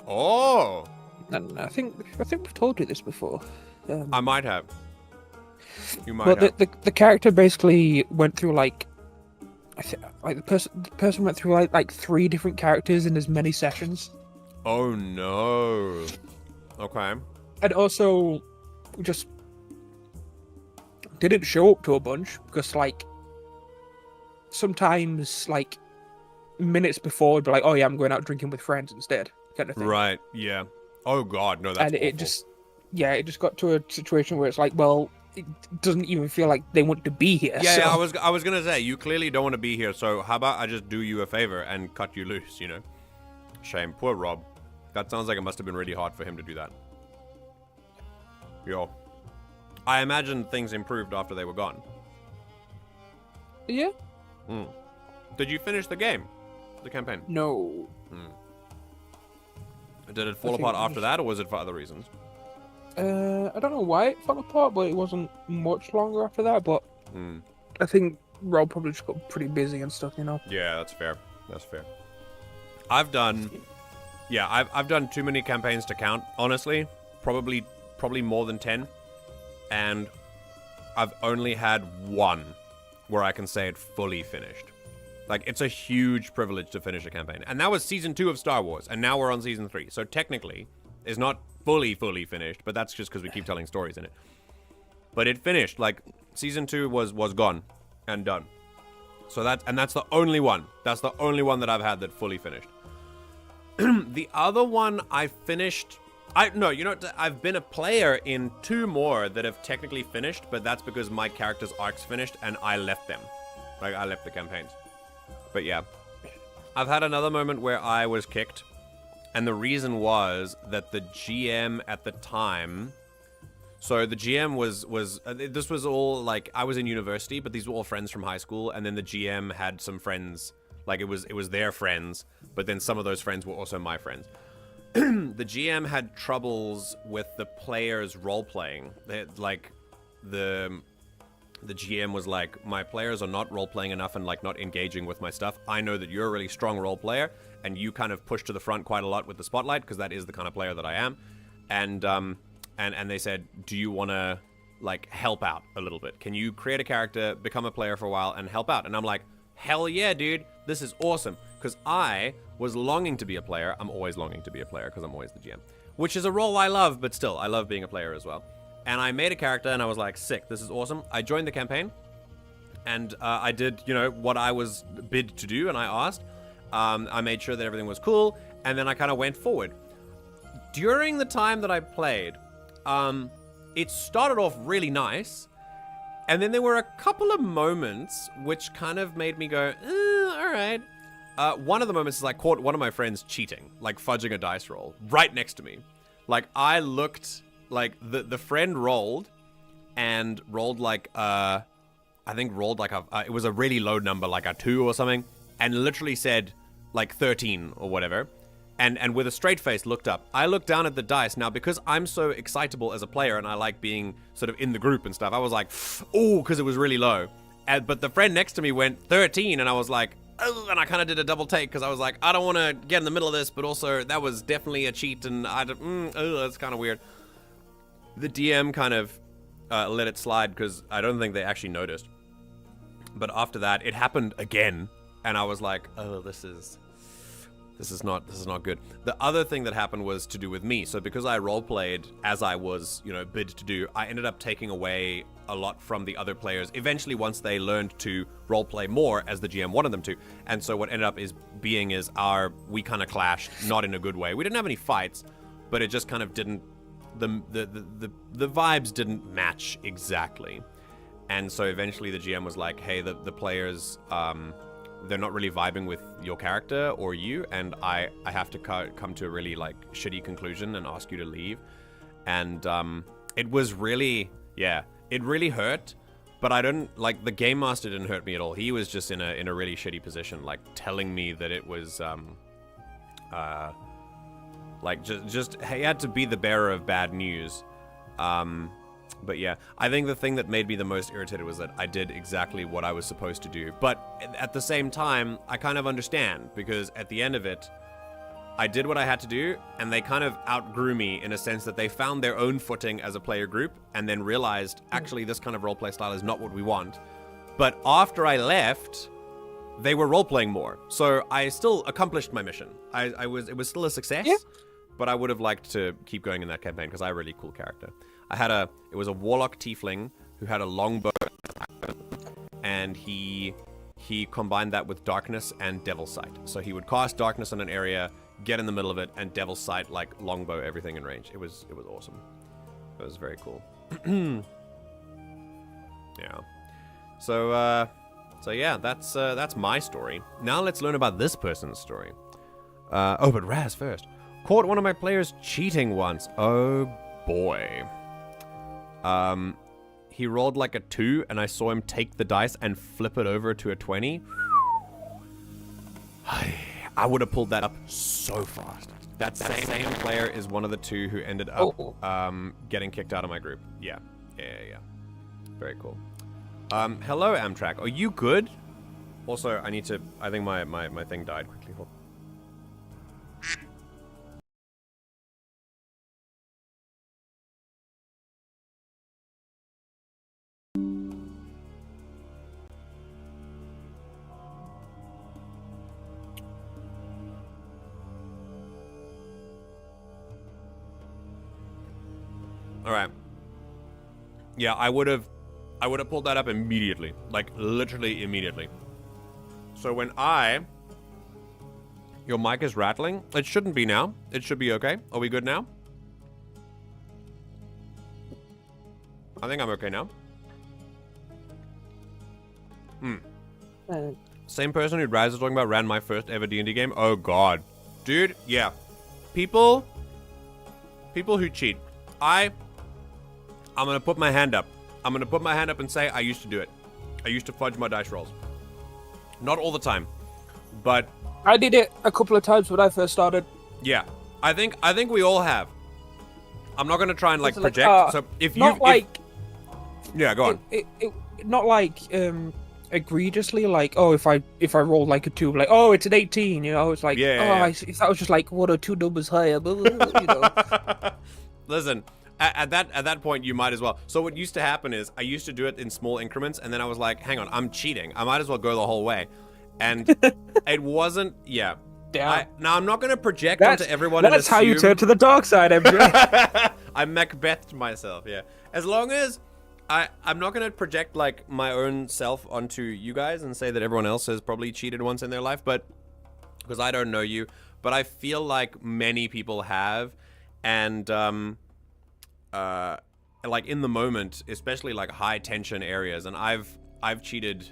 Oh! And I think we've told you this before. I might have. You might have. The character basically went through, like... the person went through, like 3 different characters in as many sessions. Oh, no. Okay. And also, just... didn't show up to a bunch, because, like... sometimes, like, minutes before, it'd be like, oh yeah, I'm going out drinking with friends instead, kind of thing. Right, yeah. Oh god, no, that's awful. It just got to a situation where it's like, well, it doesn't even feel like they want to be here. Yeah, I was gonna say, you clearly don't want to be here, so how about I just do you a favor and cut you loose, you know? Shame. Poor Rob. That sounds like it must have been really hard for him to do that. Yo. I imagine things improved after they were gone. Yeah. Did you finish the game? the campaign? No. Did it fall apart after that, or was it for other reasons? I don't know why it fell apart, but it wasn't much longer after that. But I think Rob probably just got pretty busy and stuff, you know. Yeah, that's fair. That's fair. I've done too many campaigns to count, honestly. Probably more than 10. And I've only had one where I can say it fully finished. Like, it's a huge privilege to finish a campaign. And that was Season 2 of Star Wars, and now we're on Season 3. So technically, it's not fully finished, but that's just because we keep telling stories in it. But it finished. Like, Season 2 was gone and done. So that's the only one. That's the only one that I've had that fully finished. The other one I finished... I've been a player in 2 more that have technically finished, but that's because my character's arcs finished and I left them. Like, I left the campaigns. But yeah. I've had another moment where I was kicked, and the reason was that the GM at the time... So the GM was this was all, like, I was in university, but these were all friends from high school, and then the GM had some friends, like, it was their friends, but then some of those friends were also my friends. The GM had troubles with the players role-playing. Like, the GM was like, my players are not role-playing enough and, like, not engaging with my stuff. I know that you're a really strong role player, and you kind of push to the front quite a lot with the spotlight, because that is the kind of player that I am. And they said, do you want to, like, help out a little bit? Can you create a character, become a player for a while, and help out? And I'm like, hell yeah, dude. This is awesome. Because I was longing to be a player. I'm always longing to be a player because I'm always the GM. Which is a role I love, but still, I love being a player as well. And I made a character, and I was like, sick. This is awesome. I joined the campaign, and I did, what I was bid to do, and I asked. I made sure that everything was cool, and then I kind of went forward. During the time that I played... it started off really nice, and then there were a couple of moments which kind of made me go, alright. One of the moments is I caught one of my friends cheating, like fudging a dice roll, right next to me. Like, I looked, like, the friend rolled, and rolled like, I think rolled like it was a really low number, like a 2 or something, and literally said, like, 13 or whatever. And with a straight face looked up. I looked down at the dice. Now, because I'm so excitable as a player and I like being sort of in the group and stuff, I was like, oh, because it was really low. But the friend next to me went 13, and I was like, oh, and I kind of did a double take because I was like, I don't want to get in the middle of this, but also that was definitely a cheat, and that's kind of weird. The DM kind of let it slide because I don't think they actually noticed. But after that, it happened again, and I was like, oh, this is not good. The other thing that happened was to do with me. So because I roleplayed as I was, bid to do, I ended up taking away a lot from the other players. Eventually, once they learned to roleplay more as the GM wanted them to. And so what ended up being we kind of clashed, not in a good way. We didn't have any fights, but it just kind of didn't, the vibes didn't match exactly. And so eventually the GM was like, hey, the players, they're not really vibing with your character or you, and I have to come to a really, like, shitty conclusion and ask you to leave. And it was really, it really hurt, but I don't, like, the game master didn't hurt me at all. He was just in a really shitty position, like, telling me that it was like, just he had to be the bearer of bad news. But yeah, I think the thing that made me the most irritated was that I did exactly what I was supposed to do. But at the same time, I kind of understand, because at the end of it, I did what I had to do, and they kind of outgrew me in a sense that they found their own footing as a player group, and then realized, actually, this kind of roleplay style is not what we want. But after I left, they were roleplaying more. So I still accomplished my mission. It was still a success, but I would have liked to keep going in that campaign, because I had a really cool character. It was a warlock tiefling who had a longbow, and he combined that with darkness and devil sight. So he would cast darkness on an area, get in the middle of it, and devil sight, like, longbow everything in range. It was awesome. It was very cool. Yeah. So yeah, that's my story. Now let's learn about this person's story. But Raz first. Caught one of my players cheating once. Oh boy. He rolled like a 2, and I saw him take the dice and flip it over to a 20. I would have pulled that up so fast. That same player is one of the two who ended up getting kicked out of my group. Yeah. Very cool. Hello, Amtrak. Are you good? Also, I think my thing died quickly. Hold. All right. Yeah, I would have pulled that up immediately, like literally immediately. So when your mic is rattling, it shouldn't be now. It should be okay. Are we good now? I think I'm okay now. Same person who Raz is talking about ran my first ever D&D game. Oh god, dude, yeah. People who cheat. I'm gonna put my hand up. I'm gonna put my hand up and say I used to do it. I used to fudge my dice rolls. Not all the time, but I did it a couple of times when I first started. Yeah, I think we all have. I'm not gonna try and like project. So if you yeah, go on. Not like egregiously like, oh, if I roll like a 2, like, oh, it's an 18, you know, it's like, if that was just like 1 or 2 numbers higher, you know. Listen, at that point you might as well. So what used to happen is I used to do it in small increments, and then I was like, hang on, I'm cheating. I might as well go the whole way, and it wasn't. Yeah. Now I'm not going to project onto everyone. That's how you turn to the dark side, MJ. I Macbethed myself. Yeah. As long as I'm not going to project like my own self onto you guys and say that everyone else has probably cheated once in their life, but because I don't know you, but I feel like many people have, and like in the moment, especially like high tension areas, and I've cheated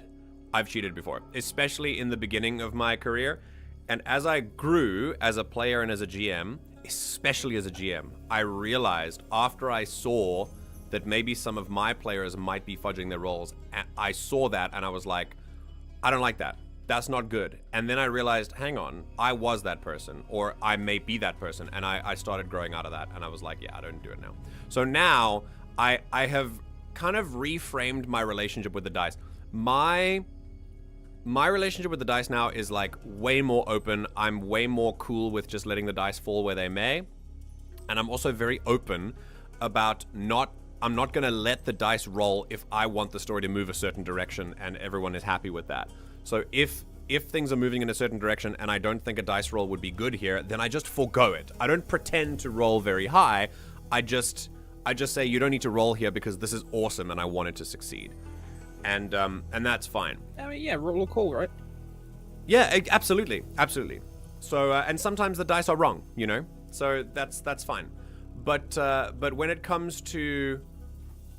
before, especially in the beginning of my career, and as I grew as a player and as a GM, especially as a GM, I realized after I saw that maybe some of my players might be fudging their rolls. I saw that and I was like, I don't like that. That's not good. And then I realized, hang on, I was that person, or I may be that person. And I started growing out of that, and I was like, yeah, I don't do it now. So now I have kind of reframed my relationship with the dice. My relationship with the dice now is like way more open. I'm way more cool with just letting the dice fall where they may. And I'm also very open about I'm not going to let the dice roll if I want the story to move a certain direction and everyone is happy with that. So if things are moving in a certain direction and I don't think a dice roll would be good here, then I just forego it. I don't pretend to roll very high. I just say you don't need to roll here because this is awesome and I want it to succeed. And that's fine. I mean, yeah, roll a call, right? Yeah, absolutely. So and sometimes the dice are wrong, you know? So that's fine. But when it comes to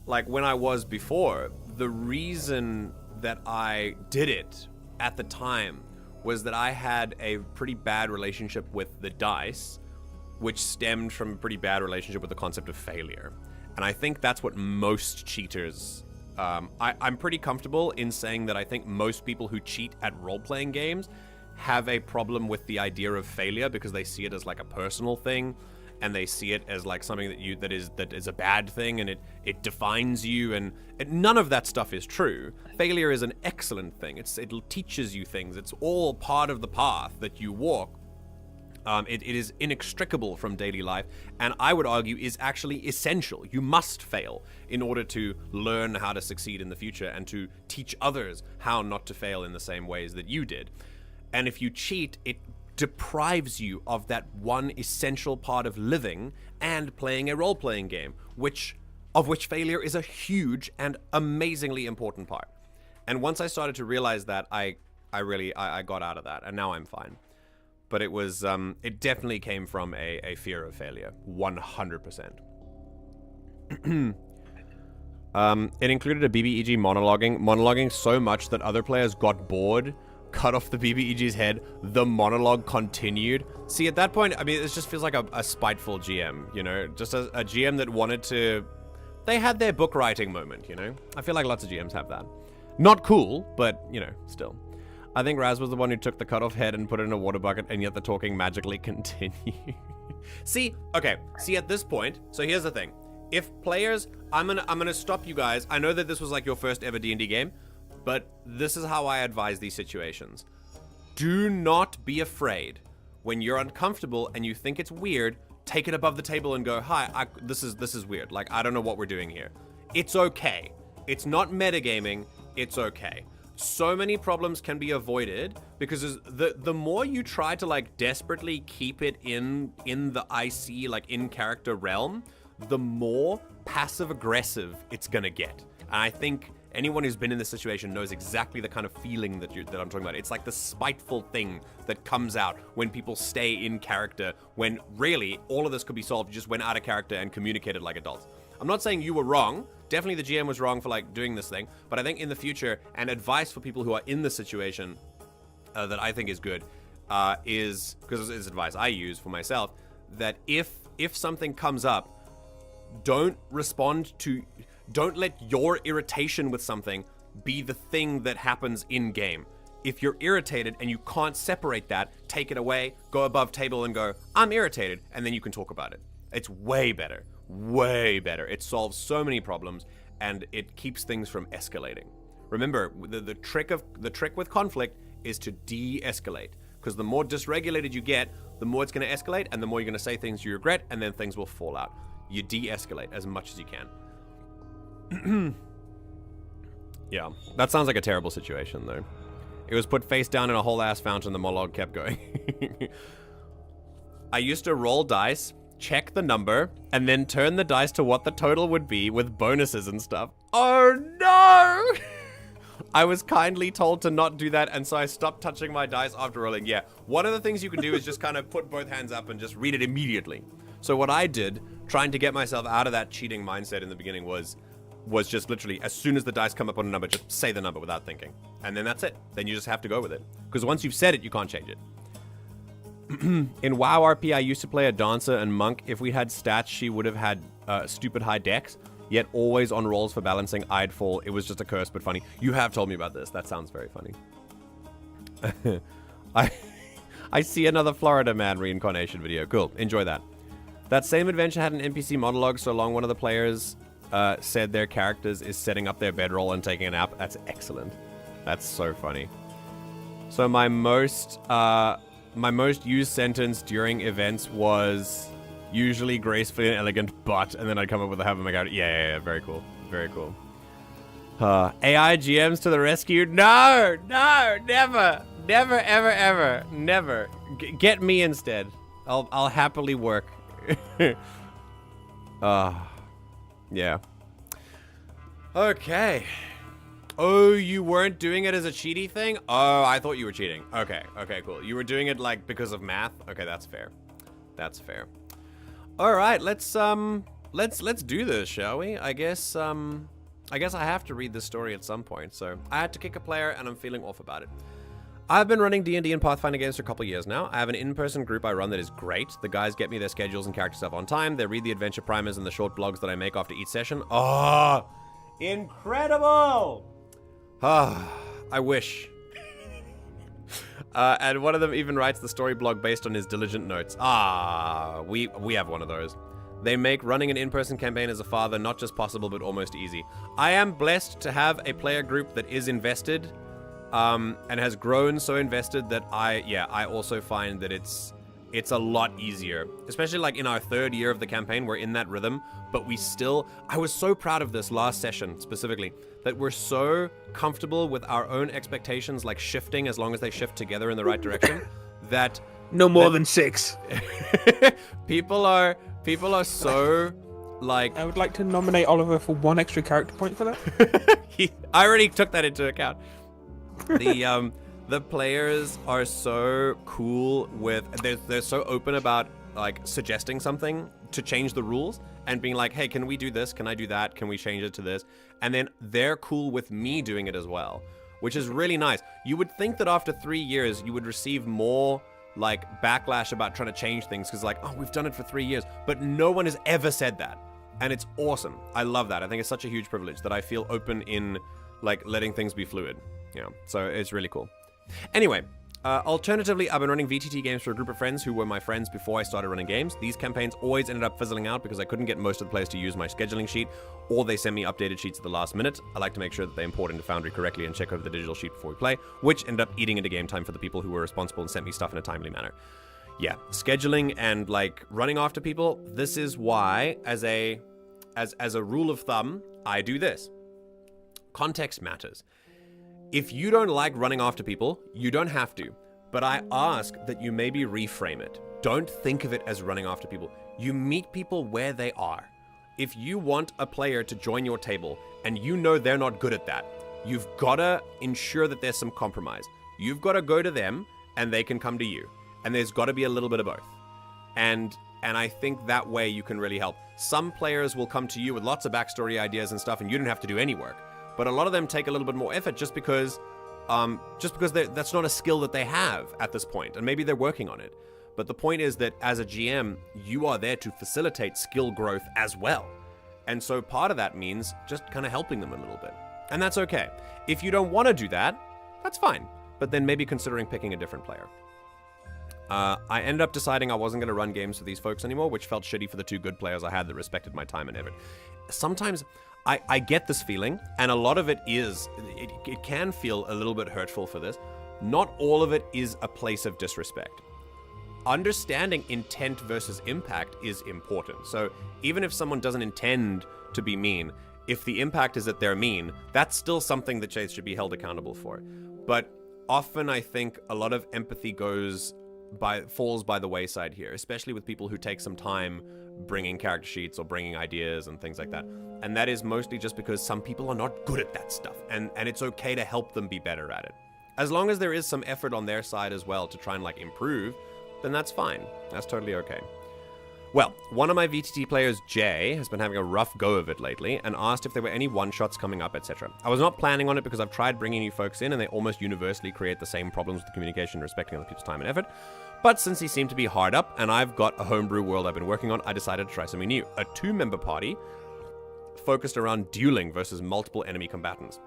like when I was before, the reason that I did it at the time was that I had a pretty bad relationship with the dice, which stemmed from a pretty bad relationship with the concept of failure. And I think that's what most cheaters, I'm pretty comfortable in saying that I think most people who cheat at role-playing games have a problem with the idea of failure because they see it as like a personal thing. And they see it as like something that is a bad thing, and it defines you, and none of that stuff is true. Failure is an excellent thing. It teaches you things. It's all part of the path that you walk. It is inextricable from daily life, and I would argue is actually essential. You must fail in order to learn how to succeed in the future and to teach others how not to fail in the same ways that you did. And if you cheat, it deprives you of that one essential part of living and playing a role-playing game, of which failure is a huge and amazingly important part. And once I started to realize that, I got out of that, and now I'm fine. But it was it definitely came from a fear of failure, 100%. It included a BBEG monologuing so much that other players got bored, cut off the BBEG's head, the monologue continued. See, at that point, I mean, it just feels like a spiteful GM, you know? Just a GM that wanted to... They had their book writing moment, you know? I feel like lots of GMs have that. Not cool, but, you know, still. I think Raz was the one who took the cut off head and put it in a water bucket, and yet the talking magically continued. See, at this point, so here's the thing. If players, I'm gonna stop you guys. I know that this was like your first ever D&D game, but this is how I advise these situations. Do not be afraid. When you're uncomfortable and you think it's weird, take it above the table and go, hi, this is weird. Like, I don't know what we're doing here. It's okay. It's not metagaming. It's okay. So many problems can be avoided because the more you try to like desperately keep it in the IC, like in character realm, the more passive aggressive it's gonna get. And I think anyone who's been in this situation knows exactly the kind of feeling that I'm talking about. It's like the spiteful thing that comes out when people stay in character, when really all of this could be solved. You just went out of character and communicated like adults. I'm not saying you were wrong. Definitely the GM was wrong for like doing this thing. But I think in the future, and advice for people who are in this situation that I think is good, is, because it's advice I use for myself, that if something comes up, don't let your irritation with something be the thing that happens in game. If you're irritated and you can't separate that, take it away, go above table and go, I'm irritated, and then you can talk about it. It's way better. Way better. It solves so many problems and it keeps things from escalating. Remember, the trick with conflict is to de-escalate, because the more dysregulated you get, the more it's going to escalate, and the more you're going to say things you regret, and then things will fall out. You de-escalate as much as you can. Yeah, that sounds like a terrible situation, though. It was put face down in a whole ass fountain. The monologue kept going. I used to roll dice, check the number, and then turn the dice to what the total would be with bonuses and stuff. Oh no! I was kindly told to not do that, and so I stopped touching my dice after rolling. Yeah, one of the things you can do is just kind of put both hands up and just read it immediately. So what I did, trying to get myself out of that cheating mindset in the beginning, was just literally, as soon as the dice come up on a number, just say the number without thinking. And then that's it. Then you just have to go with it. Because once you've said it, you can't change it. In WoW RP, I used to play a dancer and monk. If we had stats, she would have had stupid high dex, yet always on rolls for balancing, I'd fall. It was just a curse, but funny. You have told me about this. That sounds very funny. I see another Florida Man reincarnation video. Cool. Enjoy that. That same adventure had an NPC monologue so long one of the players said their characters is setting up their bedroll and taking a nap. That's excellent. That's so funny. So my most used sentence during events was usually gracefully and elegant, but, and then I'd come up with a have my character. Yeah, very cool. Very cool. AI GMs to the rescue. No, never, ever, never. Get me instead. I'll happily work. Yeah. Okay. Oh, you weren't doing it as a cheaty thing? Oh, I thought you were cheating. Okay, cool. You were doing it like because of math? Okay, that's fair. That's fair. All right, let's do this, shall we? I guess I have to read this story at some point. So I had to kick a player and I'm feeling off about it. I've been running D&D and Pathfinder games for a couple of years now. I have an in-person group I run that is great. The guys get me their schedules and character stuff on time. They read the adventure primers and the short blogs that I make after each session. Oh, incredible! I wish. And one of them even writes the story blog based on his diligent notes. We have one of those. They make running an in-person campaign as a father not just possible, but almost easy. I am blessed to have a player group that is invested, and has grown so invested that I also find that it's a lot easier. Especially like in our third year of the campaign, we're in that rhythm, but I was so proud of this last session specifically, that we're so comfortable with our own expectations, like shifting as long as they shift together in the right direction, that... No more than 6. People are so... Like, I would like to nominate Oliver for 1 extra character point for that. I already took that into account. The players are so cool with, they're so open about like suggesting something to change the rules and being like, hey, can we do this? Can I do that? Can we change it to this? And then they're cool with me doing it as well, which is really nice. You would think that after 3 years, you would receive more like backlash about trying to change things because like, oh, we've done it for 3 years, but no one has ever said that. And it's awesome. I love that. I think it's such a huge privilege that I feel open in like letting things be fluid. Yeah, so it's really cool. Anyway, alternatively, I've been running VTT games for a group of friends who were my friends before I started running games. These campaigns always ended up fizzling out because I couldn't get most of the players to use my scheduling sheet, or they send me updated sheets at the last minute. I like to make sure that they import into Foundry correctly and check over the digital sheet before we play, which ended up eating into game time for the people who were responsible and sent me stuff in a timely manner. Yeah, scheduling and like running after people, this is why, as a rule of thumb, I do this. Context matters. If you don't like running after people, you don't have to. But I ask that you maybe reframe it. Don't think of it as running after people. You meet people where they are. If you want a player to join your table and you know they're not good at that, you've got to ensure that there's some compromise. You've got to go to them and they can come to you. And there's got to be a little bit of both. And I think that way you can really help. Some players will come to you with lots of backstory ideas and stuff and you don't have to do any work. But a lot of them take a little bit more effort just because that's not a skill that they have at this point, and maybe they're working on it. But the point is that as a GM, you are there to facilitate skill growth as well. And so part of that means just kind of helping them a little bit. And that's okay. If you don't want to do that, that's fine. But then maybe considering picking a different player. I ended up deciding I wasn't going to run games for these folks anymore, which felt shitty for the 2 good players I had that respected my time and effort. Sometimes I get this feeling, and a lot of it can feel a little bit hurtful for this. Not all of it is a place of disrespect. Understanding intent versus impact is important. So even if someone doesn't intend to be mean, if the impact is that they're mean, that's still something that Chase should be held accountable for. But often I think a lot of empathy falls by the wayside here, especially with people who take some time bringing character sheets or bringing ideas and things like that. And that is mostly just because some people are not good at that stuff, and it's okay to help them be better at it. As long as there is some effort on their side as well to try and improve, then that's fine. That's totally okay. Well, one of my VTT players, Jay, has been having a rough go of it lately and asked if there were any one-shots coming up, etc. I was not planning on it because I've tried bringing new folks in and they almost universally create the same problems with the communication and respecting other people's time and effort. But since he seemed to be hard up and I've got a homebrew world I've been working on, I decided to try something new. A 2-member party focused around dueling versus multiple enemy combats,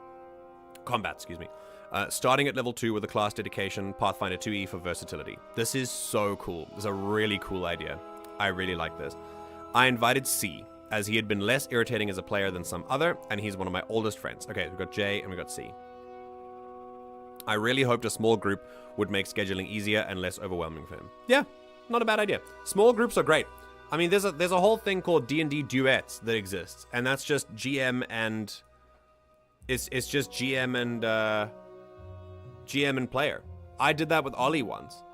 starting at level 2 with a class dedication, Pathfinder 2E for versatility. This is so cool. It's a really cool idea. I really like this. I invited C, as he had been less irritating as a player than some other, and he's one of my oldest friends. Okay, we've got J and we've got C. I really hoped a small group would make scheduling easier and less overwhelming for him. Yeah, not a bad idea. Small groups are great. I mean, there's a whole thing called D&D duets that exists, and that's just GM and it's just GM and player. I did that with Ollie once,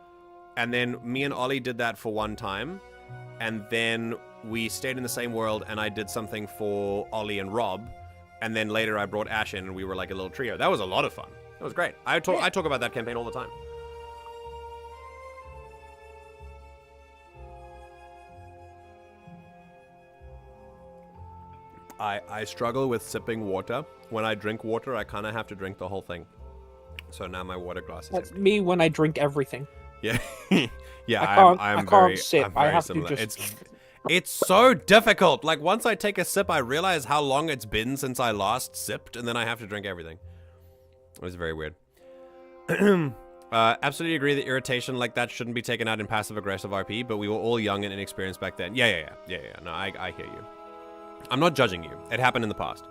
and then me and Ollie did that for one time, and then we stayed in the same world, and I did something for Ollie and Rob, and then later I brought Ash in, and we were like a little trio. That was a lot of fun. It was great. I talk about that campaign all the time. I struggle with sipping water. When I drink water, I kind of have to drink the whole thing. So now my water glass is That's empty. me when I drink everything. Yeah. Yeah, I can't sip. I have similar. to just... It's so difficult. Like, once I take a sip, I realize how long it's been since I last sipped, and then I have to drink everything. It was very weird. Absolutely agree that irritation like that shouldn't be taken out in passive-aggressive RP, but we were all young and inexperienced back then. Yeah. No, I hear you. I'm not judging you. It happened in the past.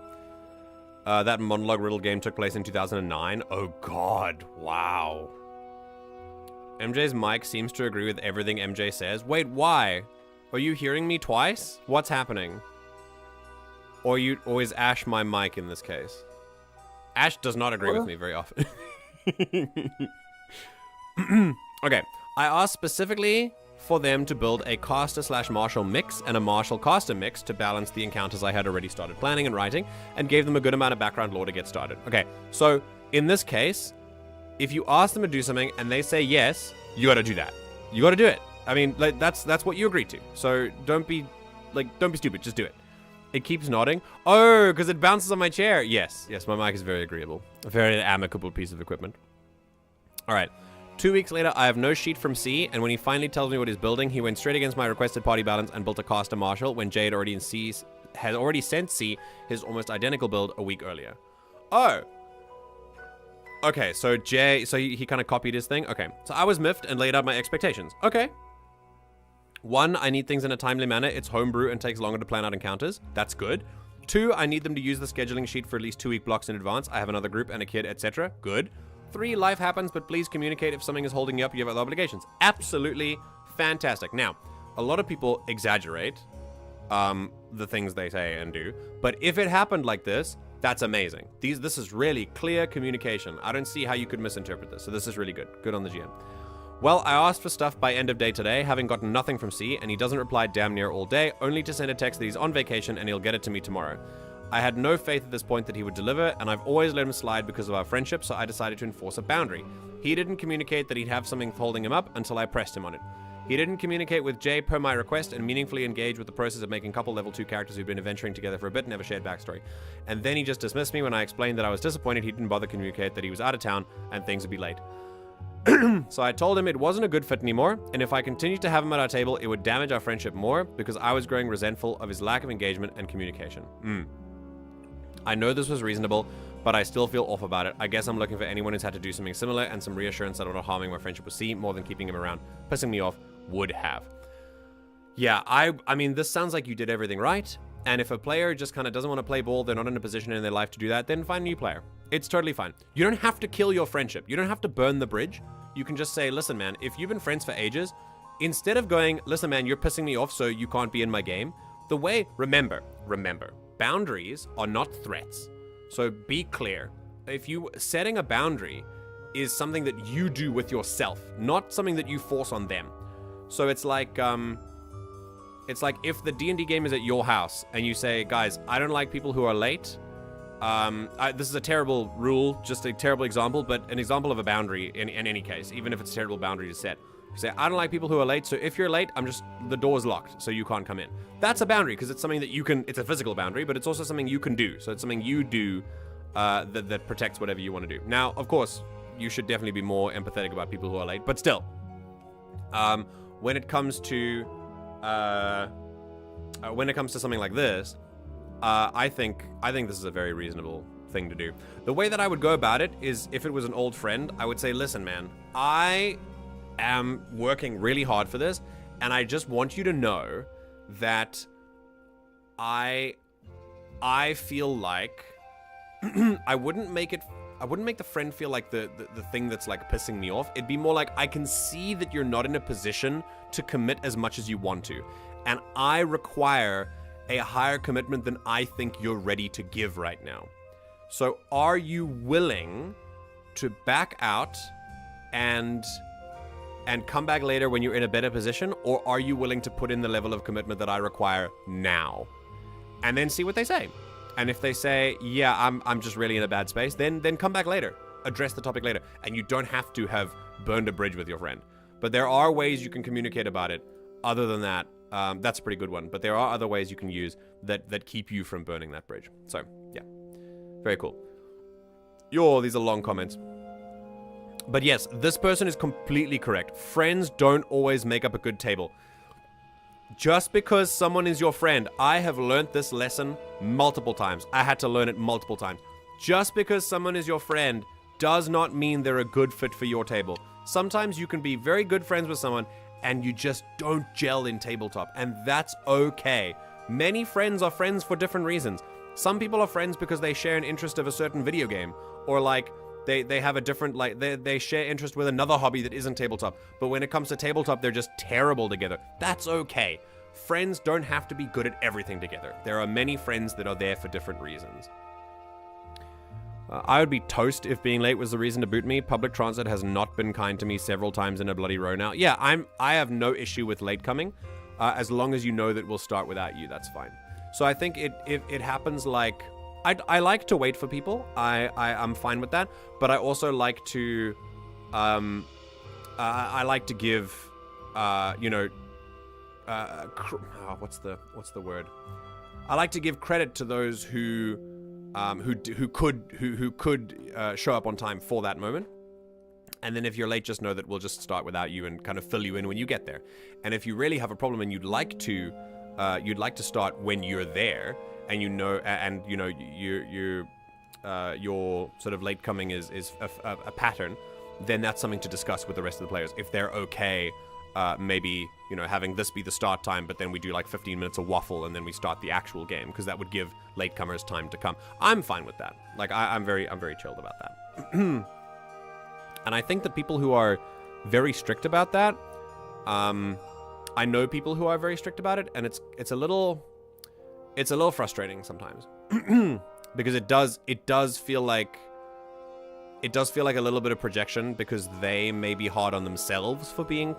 That monologue riddle game took place in 2009. Oh, God. Wow. MJ's mic seems to agree with everything MJ says. Wait, why? Are you hearing me twice? What's happening? Or is Ash my mic in this case? Ash does not agree with me very often. Okay, I asked specifically for them to build a caster/martial mix and a martial-caster mix to balance the encounters I had already started planning and writing, and gave them a good amount of background lore to get started. Okay, so in this case, if you ask them to do something and they say yes, you gotta do that. You gotta do it. I mean, like, that's what you agreed to. So don't be stupid, just do it. It keeps nodding. Oh, because it bounces on my chair. Yes, my mic is very agreeable. A very amicable piece of equipment. All right. 2 weeks later, I have no sheet from C, and when he finally tells me what he's building, he went straight against my requested party balance and built a caster martial when Jay had already sent C his almost identical build a week earlier. Oh. Okay, so Jay, he kind of copied his thing. Okay, so I was miffed and laid out my expectations. Okay. 1, I need things in a timely manner. It's homebrew and takes longer to plan out encounters. That's good. 2, I need them to use the scheduling sheet for at least 2-week blocks in advance. I have another group and a kid, etc. Good. 3, life happens, but please communicate if something is holding you up. You have other obligations. Absolutely fantastic. Now, a lot of people exaggerate the things they say and do, but if it happened like this, that's amazing. This is really clear communication. I don't see how you could misinterpret this, so this is really good. Good on the GM. Well, I asked for stuff by end of day today, having gotten nothing from C, and he doesn't reply damn near all day, only to send a text that he's on vacation and he'll get it to me tomorrow. I had no faith at this point that he would deliver, and I've always let him slide because of our friendship, so I decided to enforce a boundary. He didn't communicate that he'd have something holding him up until I pressed him on it. He didn't communicate with Jay per my request and meaningfully engage with the process of making couple level 2 characters who'd been adventuring together for a bit and never shared backstory. And then he just dismissed me when I explained that I was disappointed he didn't bother to communicate that he was out of town and things would be late. So I told him it wasn't a good fit anymore, and if I continued to have him at our table, it would damage our friendship more because I was growing resentful of his lack of engagement and communication. I know this was reasonable, but I still feel off about it. I guess I'm looking for anyone who's had to do something similar and some reassurance that I'm not harming my friendship with C more than keeping him around. Pissing me off would have. Yeah, I mean, this sounds like you did everything right. And if a player just kind of doesn't want to play ball, they're not in a position in their life to do that, then find a new player. It's totally fine. You don't have to kill your friendship. You don't have to burn the bridge. You can just say, listen, man, if you've been friends for ages, instead of going, listen, man, you're pissing me off, so you can't be in my game. Remember, boundaries are not threats. So be clear. Setting a boundary is something that you do with yourself, not something that you force on them. So it's like if the D&D game is at your house and you say, guys, I don't like people who are late. This is a terrible rule, just a terrible example, but an example of a boundary in any case, even if it's a terrible boundary to set. You say, I don't like people who are late, so if you're late, the door's locked, so you can't come in. That's a boundary, because it's something that it's a physical boundary, but it's also something you can do. So it's something you do that protects whatever you want to do. Now, of course, you should definitely be more empathetic about people who are late, but still, when it comes to something like this, I think this is a very reasonable thing to do. The way that I would go about it is, if it was an old friend, I would say, listen, man, I am working really hard for this, and I just want you to know that I feel like I wouldn't make the friend feel like the thing that's like pissing me off. It'd be more like, I can see that you're not in a position to commit as much as you want to, and I require a higher commitment than I think you're ready to give right now. So are you willing to back out and come back later when you're in a better position, or are you willing to put in the level of commitment that I require now? And then see what they say. And if they say, yeah, I'm just really in a bad space, then come back later. Address the topic later. And you don't have to have burned a bridge with your friend. But there are ways you can communicate about it. Other than that, that's a pretty good one. But there are other ways you can use that keep you from burning that bridge. So, yeah. Very cool. These are long comments. But yes, this person is completely correct. Friends don't always make up a good table. Just because someone is your friend, I have learned this lesson multiple times. I had to learn it multiple times. Just because someone is your friend does not mean they're a good fit for your table. Sometimes you can be very good friends with someone and you just don't gel in tabletop, and that's okay. Many friends are friends for different reasons. Some people are friends because they share an interest of a certain video game, or like they have a different, like they share interest with another hobby that isn't tabletop. But when it comes to tabletop, they're just terrible together. That's okay. Friends don't have to be good at everything together. There are many friends that are there for different reasons. I would be toast if being late was the reason to boot me. Public transit has not been kind to me several times in a bloody row now. Yeah, I have no issue with late coming, as long as you know that we'll start without you. That's fine. So I think it happens like I like to wait for people. I'm fine with that, but I also like to I like to give what's the word? I like to give credit to those who could show up on time for that moment. And then if you're late, just know that we'll just start without you and kind of fill you in when you get there. And if you really have a problem and you'd like to start when you're there, and you your sort of late coming is a pattern, then that's something to discuss with the rest of the players. If they're okay, maybe, you know, having this be the start time, but then we do like 15 minutes of waffle and then we start the actual game, because that would give latecomers time to come. I'm fine with that. Like, I'm very chilled about that. And I think that people who are very strict about that, I know people who are very strict about it, and it's a little frustrating sometimes. Because it does feel like a little bit of projection, because they may be hard on themselves for being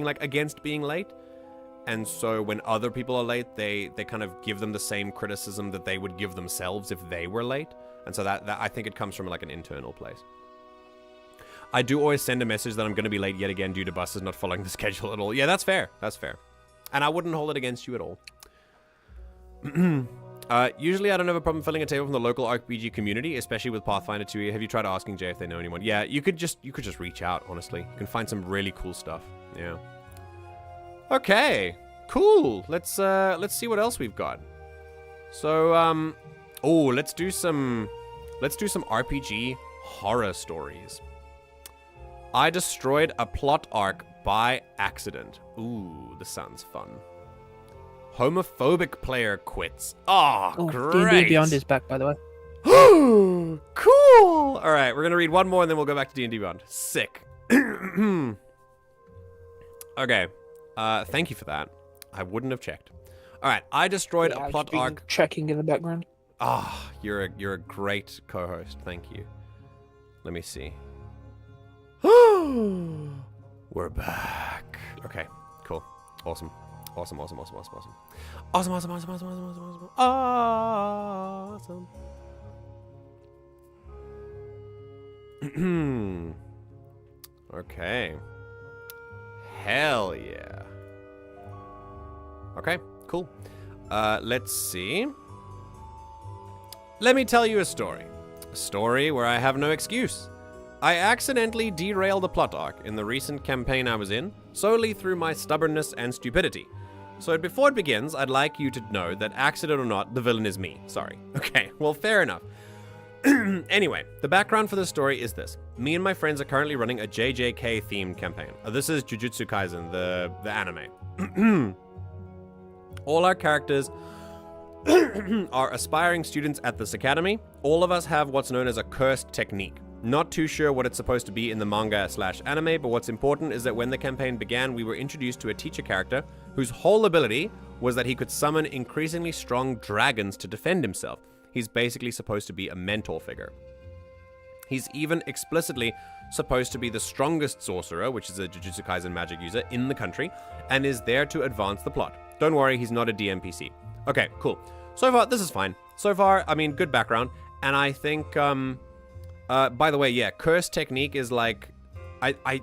like against being late. And so when other people are late, they kind of give them the same criticism that they would give themselves if they were late. And so that I think it comes from like an internal place. I do always send a message that I'm going to be late yet again due to buses not following the schedule at all. Yeah, that's fair. That's fair. And I wouldn't hold it against you at all. Usually I don't have a problem filling a table from the local RPG community, especially with Pathfinder 2. Have you tried asking Jay if they know anyone? Yeah, you could just reach out, honestly. You can find some really cool stuff. Yeah. Okay. Cool. Let's see what else we've got. So, let's do some RPG horror stories. I destroyed a plot arc by accident. Ooh, this sounds fun. Homophobic player quits. Oh, great. D&D Beyond is back, by the way. Cool. All right, we're going to read one more and then we'll go back to D&D Beyond. Sick. Okay. Thank you for that. I wouldn't have checked. All right, I destroyed a plot arc. Checking in the background. Ah, you're a great co-host. Thank you. Let me see. We're back. Okay, cool. Awesome. Awesome. Okay. Hell yeah. Okay, cool. Let's see. Let me tell you a story. A story where I have no excuse. I accidentally derailed a plot arc in the recent campaign I was in, solely through my stubbornness and stupidity. So before it begins, I'd like you to know that, accident or not, the villain is me. Sorry. Okay, well, fair enough. Anyway, the background for this story is this. Me and my friends are currently running a JJK-themed campaign. This is Jujutsu Kaisen, the anime. All our characters are aspiring students at this academy. All of us have what's known as a cursed technique. Not too sure what it's supposed to be in the manga/anime, but what's important is that when the campaign began, we were introduced to a teacher character whose whole ability was that he could summon increasingly strong dragons to defend himself. He's basically supposed to be a mentor figure. He's even explicitly supposed to be the strongest sorcerer, which is a Jujutsu Kaisen magic user, in the country, and is there to advance the plot. Don't worry, he's not a DMPC. Okay, cool. So far, this is fine. So far, I mean, good background, and I think, by the way, yeah, curse technique is like,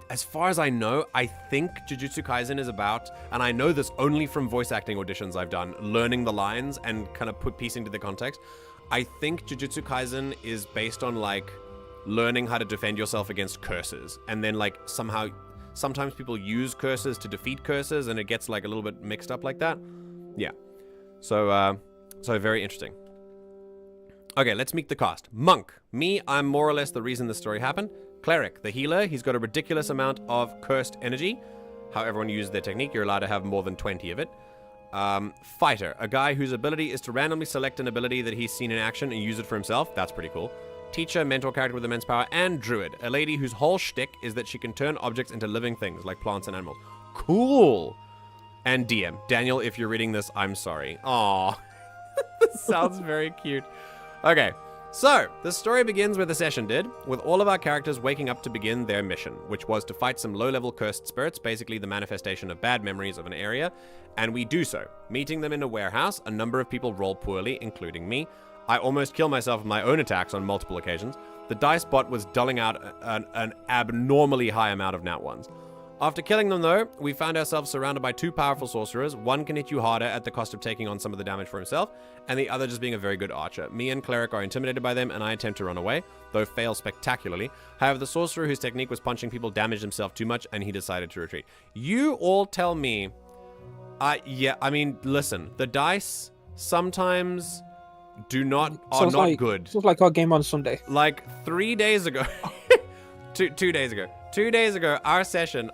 as far as I know, I think Jujutsu Kaisen is about, and I know this only from voice acting auditions I've done, learning the lines and kind of piecing to the context. I think Jujutsu Kaisen is based on, like, learning how to defend yourself against curses. And then, like, sometimes people use curses to defeat curses, and it gets, like, a little bit mixed up like that. Yeah. So very interesting. Okay, let's meet the cast. Monk. Me, I'm more or less the reason this story happened. Cleric, the healer. He's got a ridiculous amount of cursed energy. How everyone uses their technique, you're allowed to have more than 20 of it. Fighter, a guy whose ability is to randomly select an ability that he's seen in action and use it for himself. That's pretty cool. Teacher, mentor character with immense power. And druid, a lady whose whole shtick is that she can turn objects into living things, like plants and animals. Cool. And DM. Daniel, if you're reading this, I'm sorry. Aww. This sounds very cute. Okay, so the story begins where the session did, with all of our characters waking up to begin their mission, which was to fight some low-level cursed spirits, basically the manifestation of bad memories of an area, and we do so. Meeting them in a warehouse, a number of people roll poorly, including me. I almost kill myself with my own attacks on multiple occasions. The dice bot was dulling out an abnormally high amount of nat ones. After killing them, though, we found ourselves surrounded by two powerful sorcerers. One can hit you harder at the cost of taking on some of the damage for himself, and the other just being a very good archer. Me and Cleric are intimidated by them, and I attempt to run away, though fail spectacularly. However, the sorcerer whose technique was punching people damaged himself too much, and he decided to retreat. You all tell me... yeah, I mean, listen, the dice sometimes are not good. Sounds like our game on Sunday. Like 3 days ago, 2 days ago. 2 days ago, our session,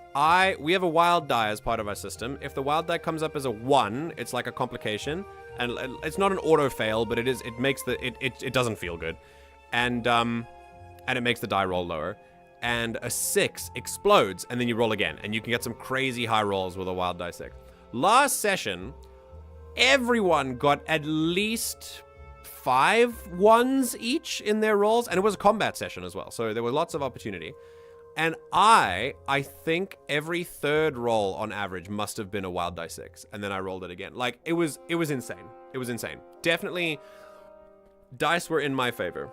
we have a wild die as part of our system. If the wild die comes up as a 1, it's like a complication, and it's not an auto fail, but it makes it doesn't feel good, and it makes the die roll lower. And a 6 explodes, and then you roll again, and you can get some crazy high rolls with a wild die 6. Last session, everyone got at least 5 1s each in their rolls, and it was a combat session as well, so there was lots of opportunity. And I think every third roll on average must have been a wild die 6, and then I rolled it again. Like, it was insane. It was insane. Definitely, dice were in my favor.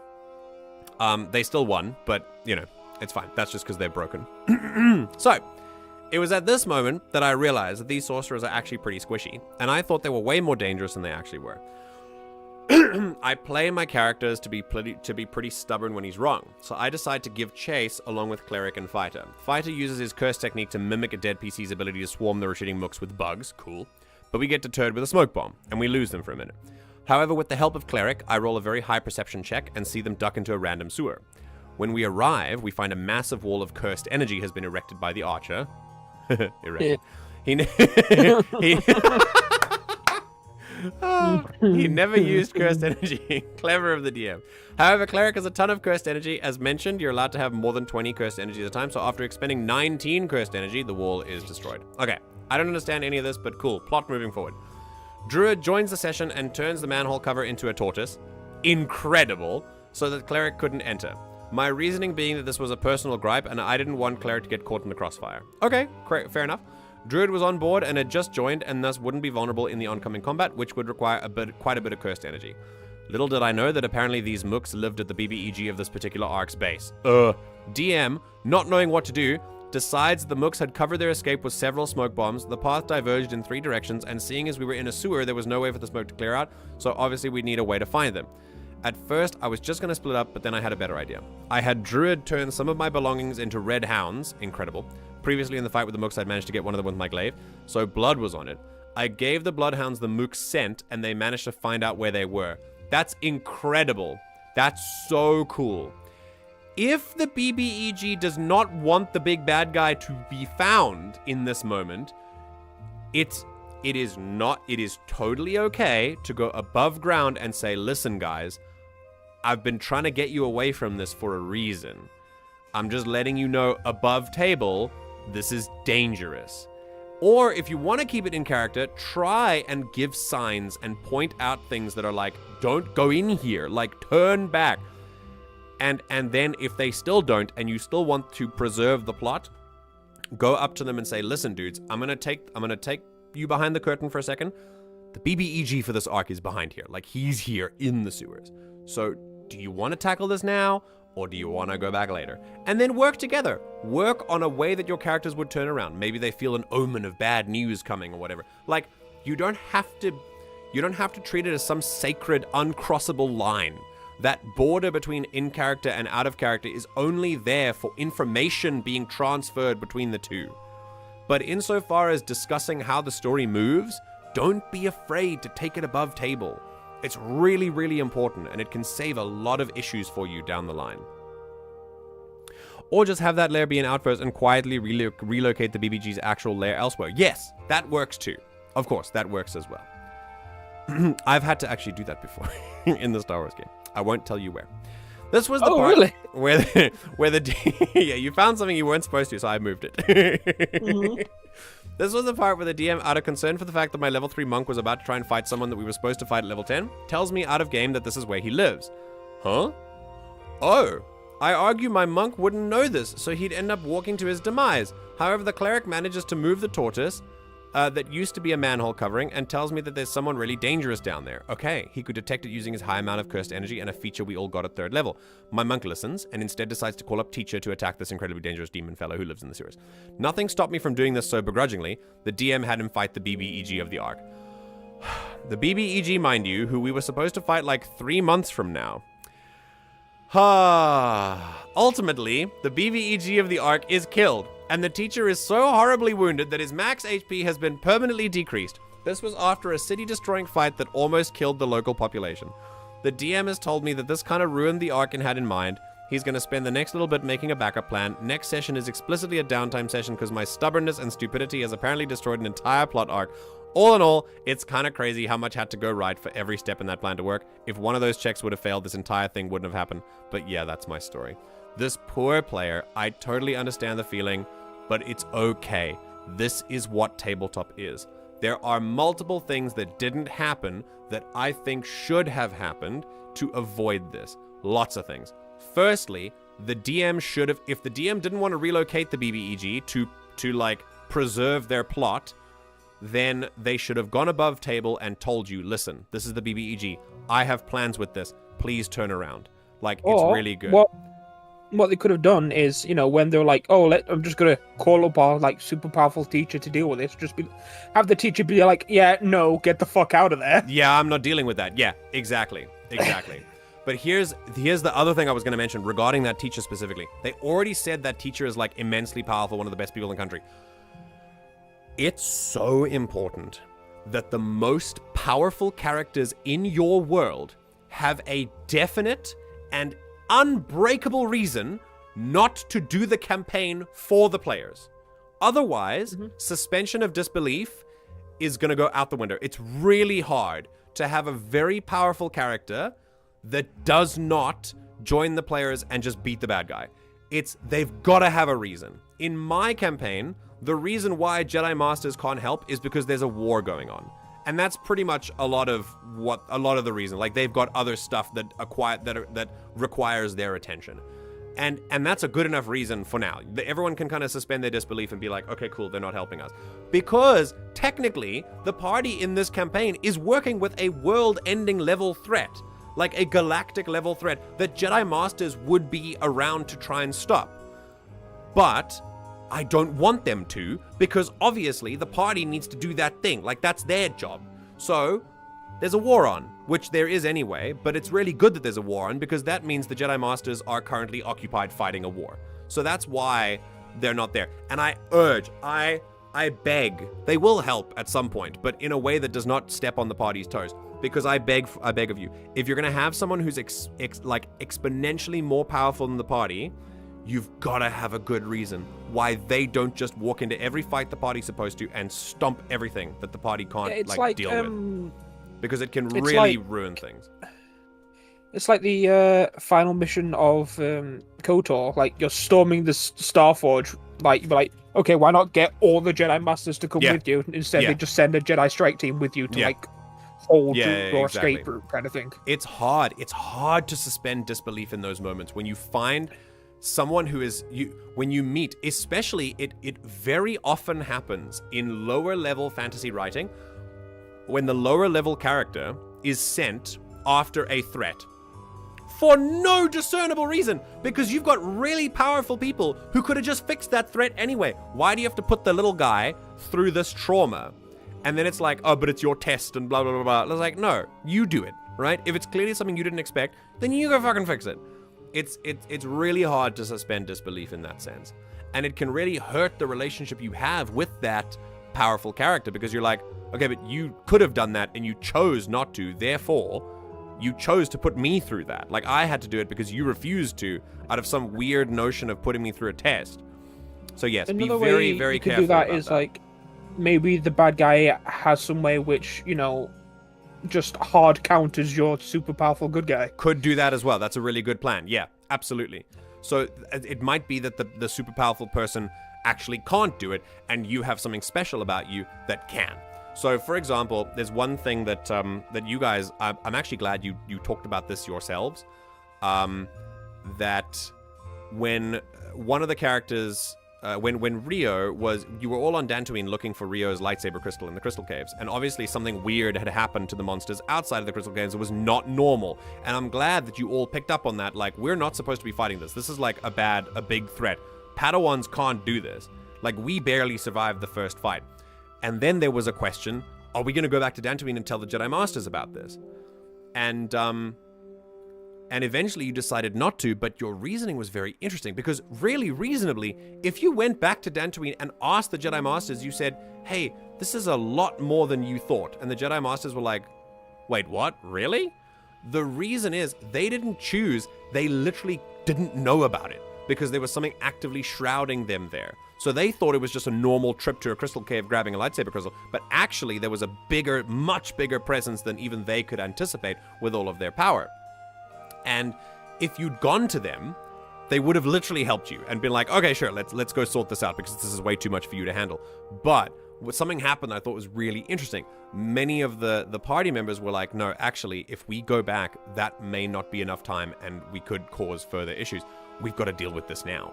They still won, but, you know, it's fine. That's just because they're broken. So, it was at this moment that I realized that these sorcerers are actually pretty squishy, and I thought they were way more dangerous than they actually were. I play my characters to be pretty stubborn when he's wrong, so I decide to give chase along with Cleric and Fighter. Fighter uses his curse technique to mimic a dead PC's ability to swarm the retreating mooks with bugs, cool, but we get deterred with a smoke bomb, and we lose them for a minute. However, with the help of Cleric, I roll a very high perception check and see them duck into a random sewer. When we arrive, we find a massive wall of cursed energy has been erected by the archer. Erected. He never used cursed energy. Clever of the DM. However, Cleric has a ton of cursed energy. As mentioned, you're allowed to have more than 20 cursed energy at a time, so after expending 19 cursed energy, the wall is destroyed. Okay, I don't understand any of this, but cool. Plot moving forward. Druid joins the session and turns the manhole cover into a tortoise. Incredible. So that Cleric couldn't enter. My reasoning being that this was a personal gripe and I didn't want Cleric to get caught in the crossfire. Okay, fair enough. Druid was on board and had just joined and thus wouldn't be vulnerable in the oncoming combat, which would require quite a bit of cursed energy. Little did I know that apparently these mooks lived at the BBEG of this particular arc's base. DM, not knowing what to do, decides the mooks had covered their escape with several smoke bombs, the path diverged in 3 directions, and seeing as we were in a sewer, there was no way for the smoke to clear out, so obviously we'd need a way to find them. At first, I was just going to split up, but then I had a better idea. I had Druid turn some of my belongings into red hounds, incredible. Previously in the fight with the mooks, I'd managed to get one of them with my glaive, so blood was on it. I gave the bloodhounds the mook's scent, and they managed to find out where they were. That's incredible. That's so cool. If the BBEG does not want the big bad guy to be found in this moment, it is totally okay to go above ground and say, listen guys, I've been trying to get you away from this for a reason. I'm just letting you know above table, this is dangerous. Or if you want to keep it in character, try and give signs and point out things that are like, don't go in here, like turn back. And then if they still don't and you still want to preserve the plot, go up to them and say, listen dudes, I'm gonna take you behind the curtain for a second. The BBEG for this arc is behind here. Like, he's here in the sewers. So do you want to tackle this now, or do you want to go back later? And then work together. Work on a way that your characters would turn around. Maybe they feel an omen of bad news coming or whatever. Like, you don't have to treat it as some sacred, uncrossable line. That border between in character and out of character is only there for information being transferred between the two. But insofar as discussing how the story moves, don't be afraid to take it above table. It's really, really important, and it can save a lot of issues for you down the line. Or just have that lair be an outpost and quietly relocate the BBG's actual lair elsewhere. Yes, that works too. Of course, that works as well. I've had to actually do that before in the Star Wars game. I won't tell you where. This was the part really? where the yeah, you found something you weren't supposed to, so I moved it. Mm-hmm. This was the part where the DM, out of concern for the fact that my level 3 monk was about to try and fight someone that we were supposed to fight at level 10, tells me out of game that this is where he lives. Huh? Oh. I argue my monk wouldn't know this, so he'd end up walking to his demise. However, the cleric manages to move the tortoise that used to be a manhole covering and tells me that there's someone really dangerous down there. Okay, he could detect it using his high amount of cursed energy and a feature we all got at 3rd level. My monk listens and instead decides to call up Teacher to attack this incredibly dangerous demon fellow who lives in the sewers. Nothing stopped me from doing this so begrudgingly. The DM had him fight the BBEG of the Ark. The BBEG, mind you, who we were supposed to fight like 3 months from now. Ultimately, the BBEG of the Ark is killed, and the teacher is so horribly wounded that his max HP has been permanently decreased. This was after a city-destroying fight that almost killed the local population. The DM has told me that this kind of ruined the arc and had in mind. He's going to spend the next little bit making a backup plan. Next session is explicitly a downtime session because my stubbornness and stupidity has apparently destroyed an entire plot arc. All in all, it's kind of crazy how much had to go right for every step in that plan to work. If one of those checks would have failed, this entire thing wouldn't have happened. But yeah, that's my story. This poor player, I totally understand the feeling, but it's okay. This is what tabletop is. There are multiple things that didn't happen that I think should have happened to avoid this. Lots of things. Firstly, the DM should have, if the DM didn't want to relocate the BBEG to like preserve their plot, then they should have gone above table and told you, listen, this is the BBEG. I have plans with this. Please turn around. Like, it's really good. What they could have done is, you know, when they're like, oh, I'm just going to call up our, like, super powerful teacher to deal with this, have the teacher be like, yeah, no, get the fuck out of there. Yeah, I'm not dealing with that. Yeah, exactly. But here's the other thing I was going to mention regarding that teacher specifically. They already said that teacher is, like, immensely powerful, one of the best people in the country. It's so important that the most powerful characters in your world have a definite and unbreakable reason not to do the campaign for the players. Otherwise, suspension of disbelief is going to go out the window. It's really hard to have a very powerful character that does not join the players and just beat the bad guy. They've got to have a reason. In my campaign, the reason why Jedi Masters can't help is because there's a war going on. And that's pretty much a lot of the reason. Like, they've got other stuff that requires their attention. And that's a good enough reason for now. Everyone can kind of suspend their disbelief and be like, okay, cool, they're not helping us. Because technically, the party in this campaign is working with a world-ending level threat. Like a galactic level threat that Jedi Masters would be around to try and stop. But I don't want them to, because obviously the party needs to do that thing. Like, that's their job. So there's a war on, which there is anyway, but it's really good that there's a war on, because that means the Jedi Masters are currently occupied fighting a war. So that's why they're not there. And I urge, I beg, they will help at some point, but in a way that does not step on the party's toes. Because I beg of you, if you're going to have someone who's exponentially more powerful than the party, you've got to have a good reason why they don't just walk into every fight the party's supposed to and stomp everything that the party can't deal with. Because it can really ruin things. It's like the final mission of KOTOR. Like, you're storming the Starforge. Like, you're like, okay, why not get all the Jedi Masters to come with you? Instead, they just send a Jedi strike team with you to hold your escape route kind of thing. It's hard. It's hard to suspend disbelief in those moments when you find someone who is when you meet, especially it very often happens in lower level fantasy writing when the lower level character is sent after a threat for no discernible reason, because you've got really powerful people who could have just fixed that threat anyway. Why do you have to put the little guy through this trauma? And then it's like, oh, but it's your test and blah, blah, blah, blah. It's like, no, you do it, right? If it's clearly something you didn't expect, then you go fucking fix it. It's really hard to suspend disbelief in that sense. And it can really hurt the relationship you have with that powerful character, because you're like, okay, but you could have done that and you chose not to. Therefore, you chose to put me through that. Like, I had to do it because you refused to, out of some weird notion of putting me through a test. So yes, another be very, very careful about that. Another way you could do that is like, maybe the bad guy has some way which, you know, just hard counters your super powerful good guy. Could do that as well. That's a really good plan. Yeah, absolutely. So it might be that the super powerful person actually can't do it, and you have something special about you that can. So, for example, there's one thing that that you guys, I'm actually glad you talked about this yourselves, that when one of the characters... when Rio was... You were all on Dantooine looking for Rio's lightsaber crystal in the Crystal Caves, and obviously something weird had happened to the monsters outside of the Crystal Caves. It was not normal, and I'm glad that you all picked up on that. Like, we're not supposed to be fighting this. This is like a big threat. Padawans can't do this. Like, we barely survived the first fight. And then there was a question, are we going to go back to Dantooine and tell the Jedi Masters about this? And eventually you decided not to, but your reasoning was very interesting, because really reasonably, if you went back to Dantooine and asked the Jedi Masters, you said, hey, this is a lot more than you thought. And the Jedi Masters were like, wait, what? Really? The reason is they didn't choose, they literally didn't know about it because there was something actively shrouding them there. So they thought it was just a normal trip to a crystal cave grabbing a lightsaber crystal, but actually there was a bigger, much bigger presence than even they could anticipate with all of their power. And if you'd gone to them, they would have literally helped you and been like, okay, sure, let's go sort this out because this is way too much for you to handle. But something happened I thought was really interesting. Many of the party members were like, no, actually, if we go back, that may not be enough time and we could cause further issues. We've got to deal with this now.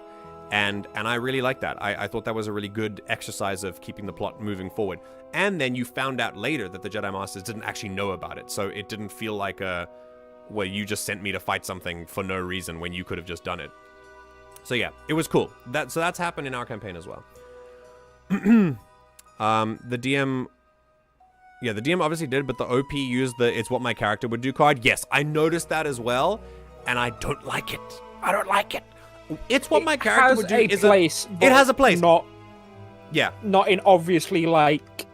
And I really like that. I thought that was a really good exercise of keeping the plot moving forward. And then you found out later that the Jedi Masters didn't actually know about it. So it didn't feel like well, you just sent me to fight something for no reason when you could have just done it. So yeah, it was cool. So that's happened in our campaign as well. The DM obviously did, but the OP used the "it's what my character would do" card. Yes, I noticed that as well, and I don't like it. I don't like it. It's what my character would do. It has a place. Not in obviously like,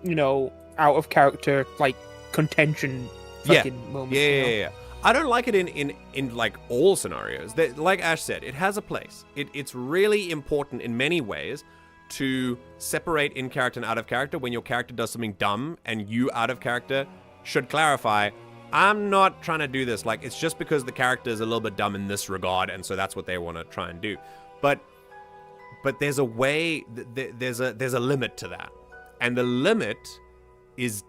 out of character like contention fucking moments. Yeah. I don't like it in like all scenarios. Like Ash said, it has a place. It's really important in many ways to separate in character and out of character when your character does something dumb and you out of character should clarify, I'm not trying to do this. Like, it's just because the character is a little bit dumb in this regard, and so that's what they want to try and do. But there's a way, there's a limit to that. And the limit is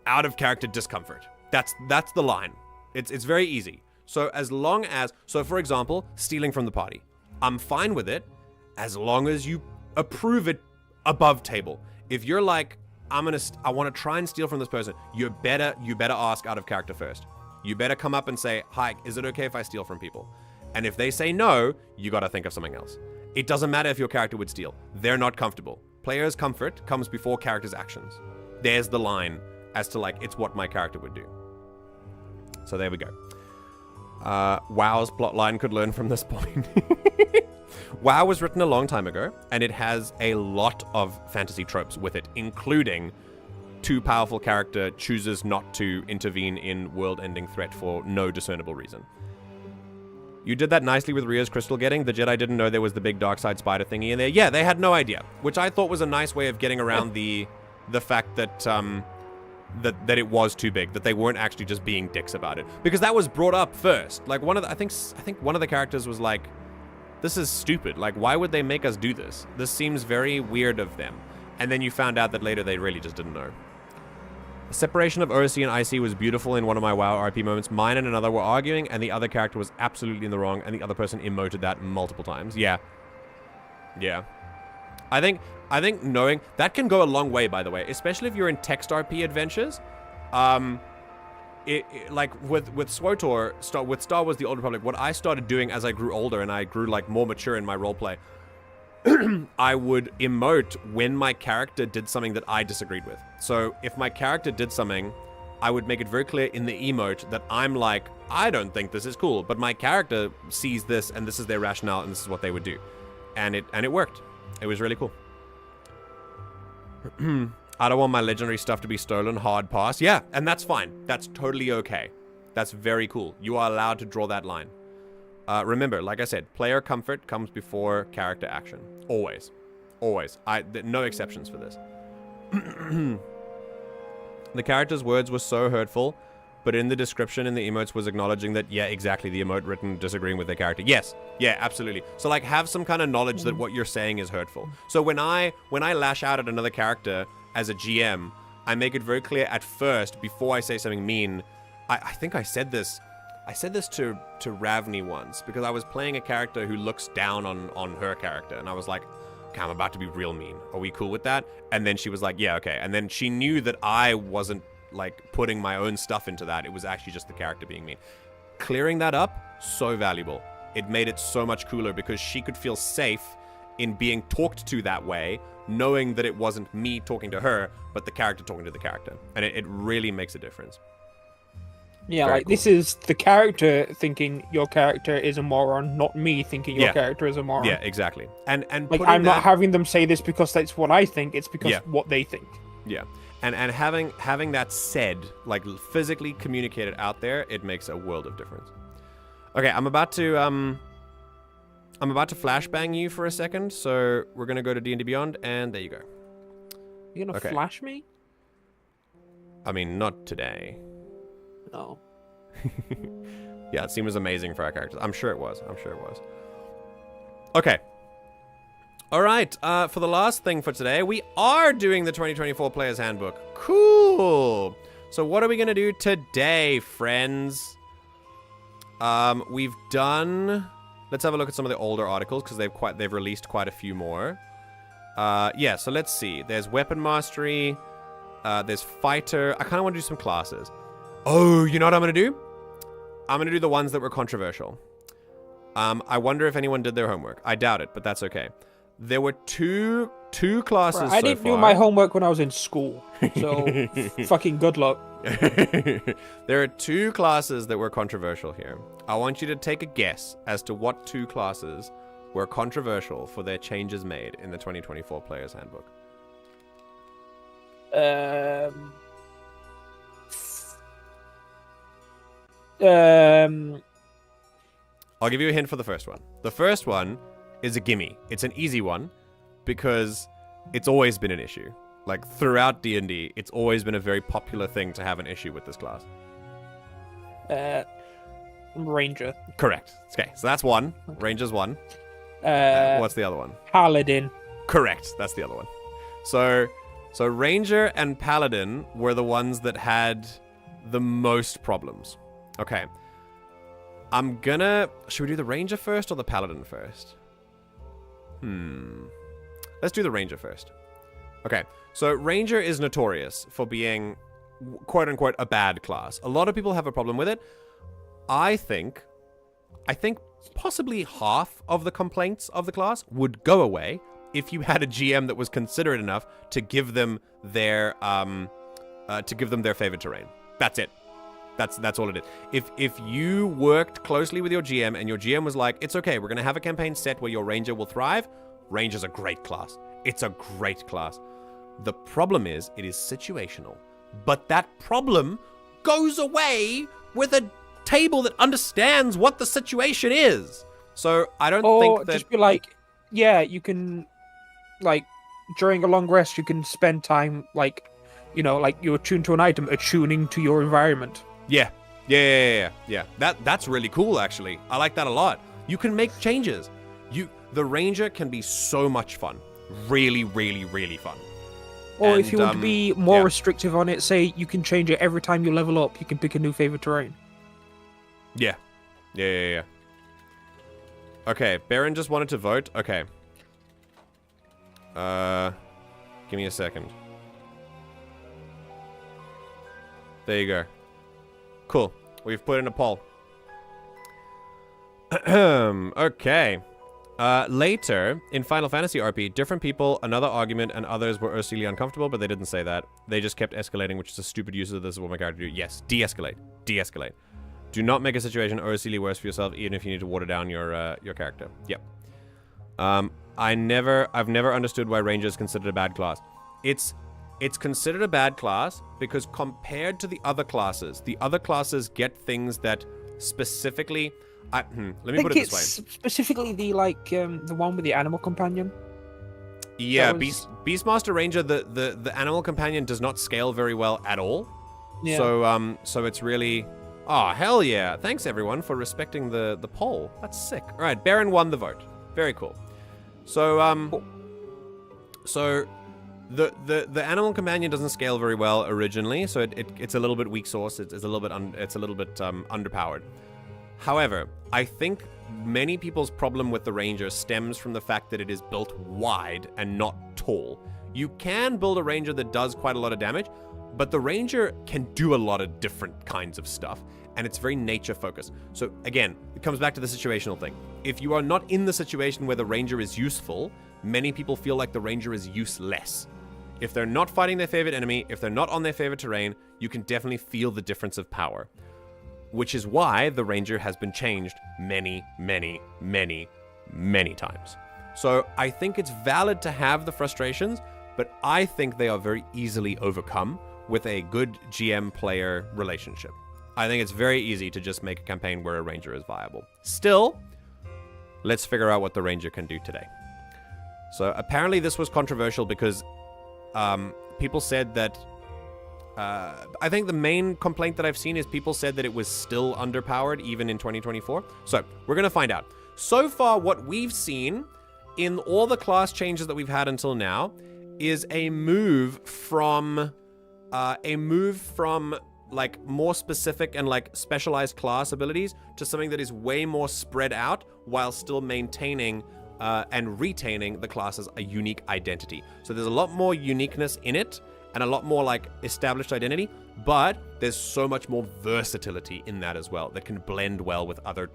out of character discomfort. That's the line. It's very easy. So as long as, for example, stealing from the party, I'm fine with it as long as you approve it above table. If you're like, I want to try and steal from this person, you better ask out of character first. You better come up and say, hi, is it okay if I steal from people? And if they say no, you got to think of something else. It doesn't matter if your character would steal. They're not comfortable. Players' comfort comes before characters' actions. There's the line as to like, it's what my character would do. So there we go. WoW's plotline could learn from this point. WoW was written a long time ago, and it has a lot of fantasy tropes with it, including too powerful character chooses not to intervene in world-ending threat for no discernible reason. You did that nicely with Rhea's crystal getting. The Jedi didn't know there was the big dark side spider thingy in there. Yeah, they had no idea, which I thought was a nice way of getting around the fact that that it was too big, that they weren't actually just being dicks about it, because that was brought up first. Like I think one of the characters was like, this is stupid. Like, why would they make us do this? This seems very weird of them. And then you found out that later they really just didn't know. The separation of OC and IC was beautiful in one of my WoW RP moments. Mine and another were arguing, and the other character was absolutely in the wrong, and the other person emoted that multiple times. Yeah. I think knowing that can go a long way, by the way, especially if you're in text RP adventures. Like with SWTOR, with Star Wars: The Old Republic, what I started doing as I grew older and I grew like more mature in my roleplay, I would emote when my character did something that I disagreed with. So if my character did something, I would make it very clear in the emote that I'm like, I don't think this is cool, but my character sees this and this is their rationale and this is what they would do, and it worked. It was really cool. I don't want my legendary stuff to be stolen. Hard pass. Yeah, and that's fine. That's totally okay. That's very cool. You are allowed to draw that line. Remember, like I said, player comfort comes before character action. Always. Always. No exceptions for this. The character's words were so hurtful, but in the description in the emotes was acknowledging that, yeah, exactly, the emote written disagreeing with the character. Yes. Yeah, absolutely. So, like, have some kind of knowledge that what you're saying is hurtful. So when I lash out at another character as a GM, I make it very clear at first, before I say something mean. I think I said this to Ravni once, because I was playing a character who looks down on her character, and I was like, okay, I'm about to be real mean. Are we cool with that? And then she was like, yeah, okay. And then she knew that I wasn't like putting my own stuff into that. It was actually just the character being mean. Clearing that up, so valuable. It made it so much cooler because she could feel safe in being talked to that way, knowing that it wasn't me talking to her, but the character talking to the character. And it really makes a difference. Yeah, Very like, cool. This is the character thinking your character is a moron, not me thinking your character is a moron. Yeah, exactly. And like, I'm not having them say this because that's what I think, it's because what they think. Yeah. And having that said, like physically communicated out there, it makes a world of difference. Okay, I'm about to flashbang you for a second, so we're gonna go to D&D Beyond, and there you go. You're gonna flash me? I mean, not today. No. Yeah, it seems amazing for our characters. I'm sure it was. Okay. All right, for the last thing for today, we are doing the 2024 Player's Handbook. Cool. So what are we going to do today, friends? We've done... Let's have a look at some of the older articles, because they've released quite a few more. Yeah, so let's see. There's Weapon Mastery. There's Fighter. I kind of want to do some classes. Oh, you know what I'm going to do? I'm going to do the ones that were controversial. I wonder if anyone did their homework. I doubt it, but that's okay. There were two classes so far. I didn't do my homework when I was in school, so fucking good luck. There are 2 classes that were controversial here. I want you to take a guess as to what 2 classes were controversial for their changes made in the 2024 Player's Handbook. I'll give you a hint for the first one. The first one is a gimme. It's an easy one because it's always been an issue. Like, throughout D&D, it's always been a very popular thing to have an issue with this class. Ranger. Correct. Okay, so that's one. Okay. Ranger's one. What's the other one? Paladin. Correct. That's the other one. So Ranger and Paladin were the ones that had the most problems. Okay. Should we do the Ranger first or the Paladin first? Let's do the Ranger first. Okay, so Ranger is notorious for being, quote-unquote, a bad class. A lot of people have a problem with it. I think possibly half of the complaints of the class would go away if you had a GM that was considerate enough to give them their favorite terrain. That's it. That's all it is. If you worked closely with your GM and your GM was like, it's okay, we're going to have a campaign set where your Ranger will thrive, Ranger's a great class. It's a great class. The problem is, it is situational. But that problem goes away with a table that understands what the situation is. So I don't think that... just be like, yeah, you can, like, during a long rest, you can spend time, like, you know, like you're attuned to an item, attuning to your environment. Yeah. That's really cool, actually. I like that a lot. You can make changes. The Ranger can be so much fun. Really, really, really fun. Or if you want to be more restrictive on it, say you can change it every time you level up. You can pick a new favorite terrain. Yeah. Okay, Baron just wanted to vote. Okay. Give me a second. There you go. Cool. We've put in a poll. Okay. Later, in Final Fantasy RP, different people, another argument, and others were urgently uncomfortable, but they didn't say that. They just kept escalating, which is a stupid use of this is what my character do. Yes, de-escalate. De-escalate. Do not make a situation urgently worse for yourself, even if you need to water down your character. Yep. I've never understood why Ranger is considered a bad class. It's considered a bad class because compared to the other classes get things that specifically... let me put it this way. Specifically the one with the animal companion. Yeah, Beastmaster Ranger, the animal companion does not scale very well at all. Yeah. So it's really... Oh, hell yeah. Thanks, everyone, for respecting the poll. That's sick. All right, Baron won the vote. Very cool. So, So, the animal companion doesn't scale very well originally, so it's a little bit weak source. It's a little bit underpowered. However, I think many people's problem with the Ranger stems from the fact that it is built wide and not tall. You can build a Ranger that does quite a lot of damage, but the Ranger can do a lot of different kinds of stuff, and it's very nature-focused. So, again, it comes back to the situational thing. If you are not in the situation where the Ranger is useful, many people feel like the Ranger is useless. If they're not fighting their favorite enemy, if they're not on their favorite terrain, you can definitely feel the difference of power. Which is why the Ranger has been changed many, many, many, many times. So I think it's valid to have the frustrations, but I think they are very easily overcome with a good GM-player relationship. I think it's very easy to just make a campaign where a ranger is viable. Still, let's figure out what the ranger can do today. So apparently this was controversial because people said that... I think the main complaint that I've seen is people said that it was still underpowered even in 2024. So we're going to find out. So far, what we've seen in all the class changes that we've had until now is a move from like more specific and like specialized class abilities to something that is way more spread out while still maintaining and retaining the class's a unique identity. So there's a lot more uniqueness in it and a lot more like established identity, but there's so much more versatility in that as well that can blend well with other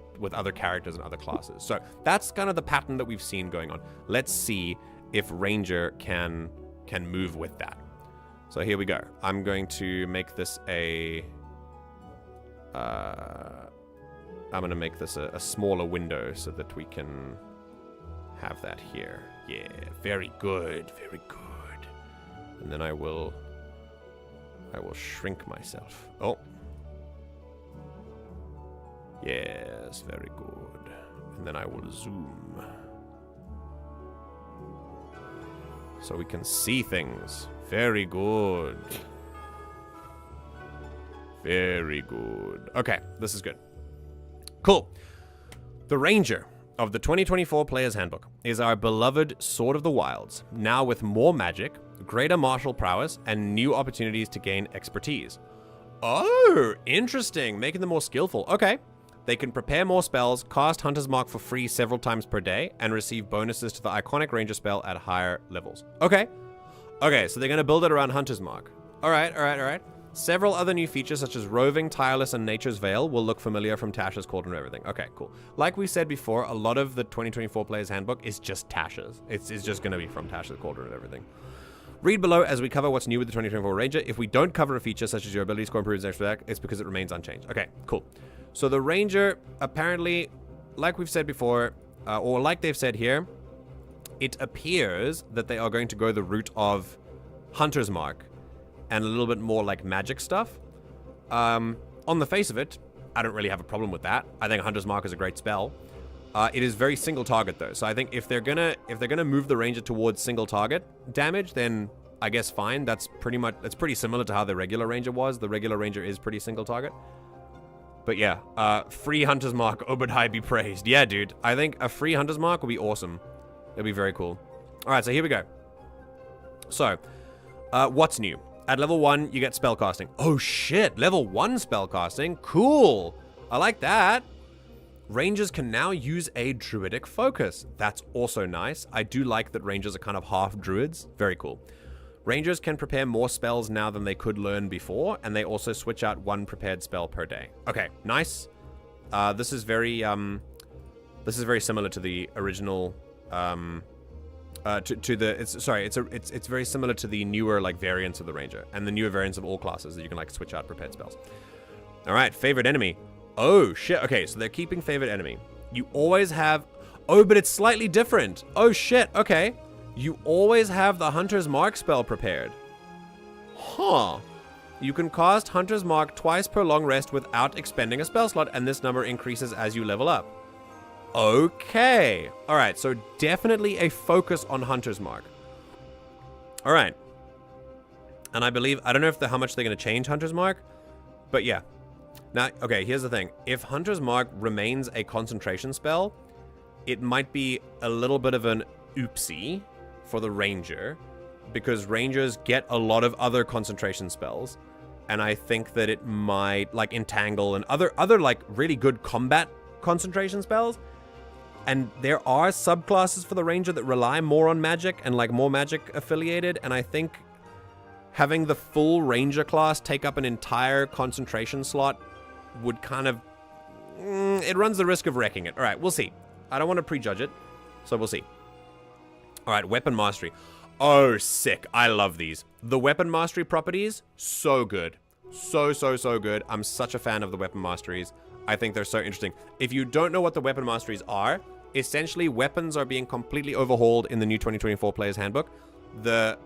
characters and other classes. So that's kind of the pattern that we've seen going on. Let's see if Ranger can move with that. So here we go. I'm going to make this a smaller window so that we can have that here. Yeah, very good, very good. And then I will shrink myself. Oh. Yes, very good. And then I will zoom. So we can see things. Very good. Very good. Okay, this is good. Cool. The Ranger of the 2024 Player's Handbook is our beloved Sword of the Wilds, now with more magic, greater martial prowess, and new opportunities to gain expertise. Oh, interesting. Making them more skillful. Okay. They can prepare more spells, cast Hunter's Mark for free several times per day, and receive bonuses to the iconic Ranger spell at higher levels. Okay. Okay, so they're going to build it around Hunter's Mark. All right. Several other new features such as Roving, Tireless, and Nature's Veil will look familiar from Tasha's Cauldron and everything. Okay, cool. Like we said before, a lot of the 2024 Player's Handbook is just Tasha's. It's just going to be from Tasha's Cauldron and everything. Read below as we cover what's new with the 2024 Ranger. If we don't cover a feature such as your ability score improves next attack, it's because it remains unchanged. Okay, cool. So the Ranger, apparently, like we've said before, or like they've said here, it appears that they are going to go the route of Hunter's Mark and a little bit more like magic stuff. On the face of it, I don't really have a problem with that. I think Hunter's Mark is a great spell. It is very single target though, so I think if they're gonna move the Ranger towards single target damage, then I guess fine. That's pretty similar to how the regular Ranger was. The regular Ranger is pretty single target. But yeah, free Hunter's Mark, Obadiah be praised. Yeah, dude, I think a free Hunter's Mark would be awesome. It'd be very cool. All right, so here we go. So, what's new? At level 1, you get spellcasting. Oh shit, level 1 spellcasting? Cool. I like that. Rangers can now use a druidic focus. That's also nice. I do like that Rangers are kind of half druids. Very cool. Rangers can prepare more spells now than they could learn before, and they also switch out 1 prepared spell per day. Okay, nice. This is very similar to the original. It's very similar to the newer like variants of the Ranger and the newer variants of all classes that you can like switch out prepared spells. All right, favorite enemy. Oh shit. Okay, so they're keeping favorite enemy. You always have. Oh, but it's slightly different. Oh shit. Okay. You always have the Hunter's Mark spell prepared. Huh. You can cast Hunter's Mark twice per long rest without expending a spell slot, and this number increases as you level up. Okay. All right, so definitely a focus on Hunter's Mark. All right. And I believe, I don't know how much they're going to change Hunter's Mark, but yeah. Now, okay, here's the thing. If Hunter's Mark remains a concentration spell, it might be a little bit of an oopsie for the Ranger, because Rangers get a lot of other concentration spells, and I think that it might, like Entangle and other like really good combat concentration spells. And there are subclasses for the Ranger that rely more on magic and like more magic affiliated, and I think having the full Ranger class take up an entire concentration slot would kind of... it runs the risk of wrecking it. All right, we'll see. I don't want to prejudge it, so we'll see. All right, Weapon Mastery. Oh, sick. I love these. The Weapon Mastery properties, so good. So good. I'm such a fan of the Weapon Masteries. I think they're so interesting. If you don't know what the Weapon Masteries are, essentially weapons are being completely overhauled in the new 2024 Player's Handbook.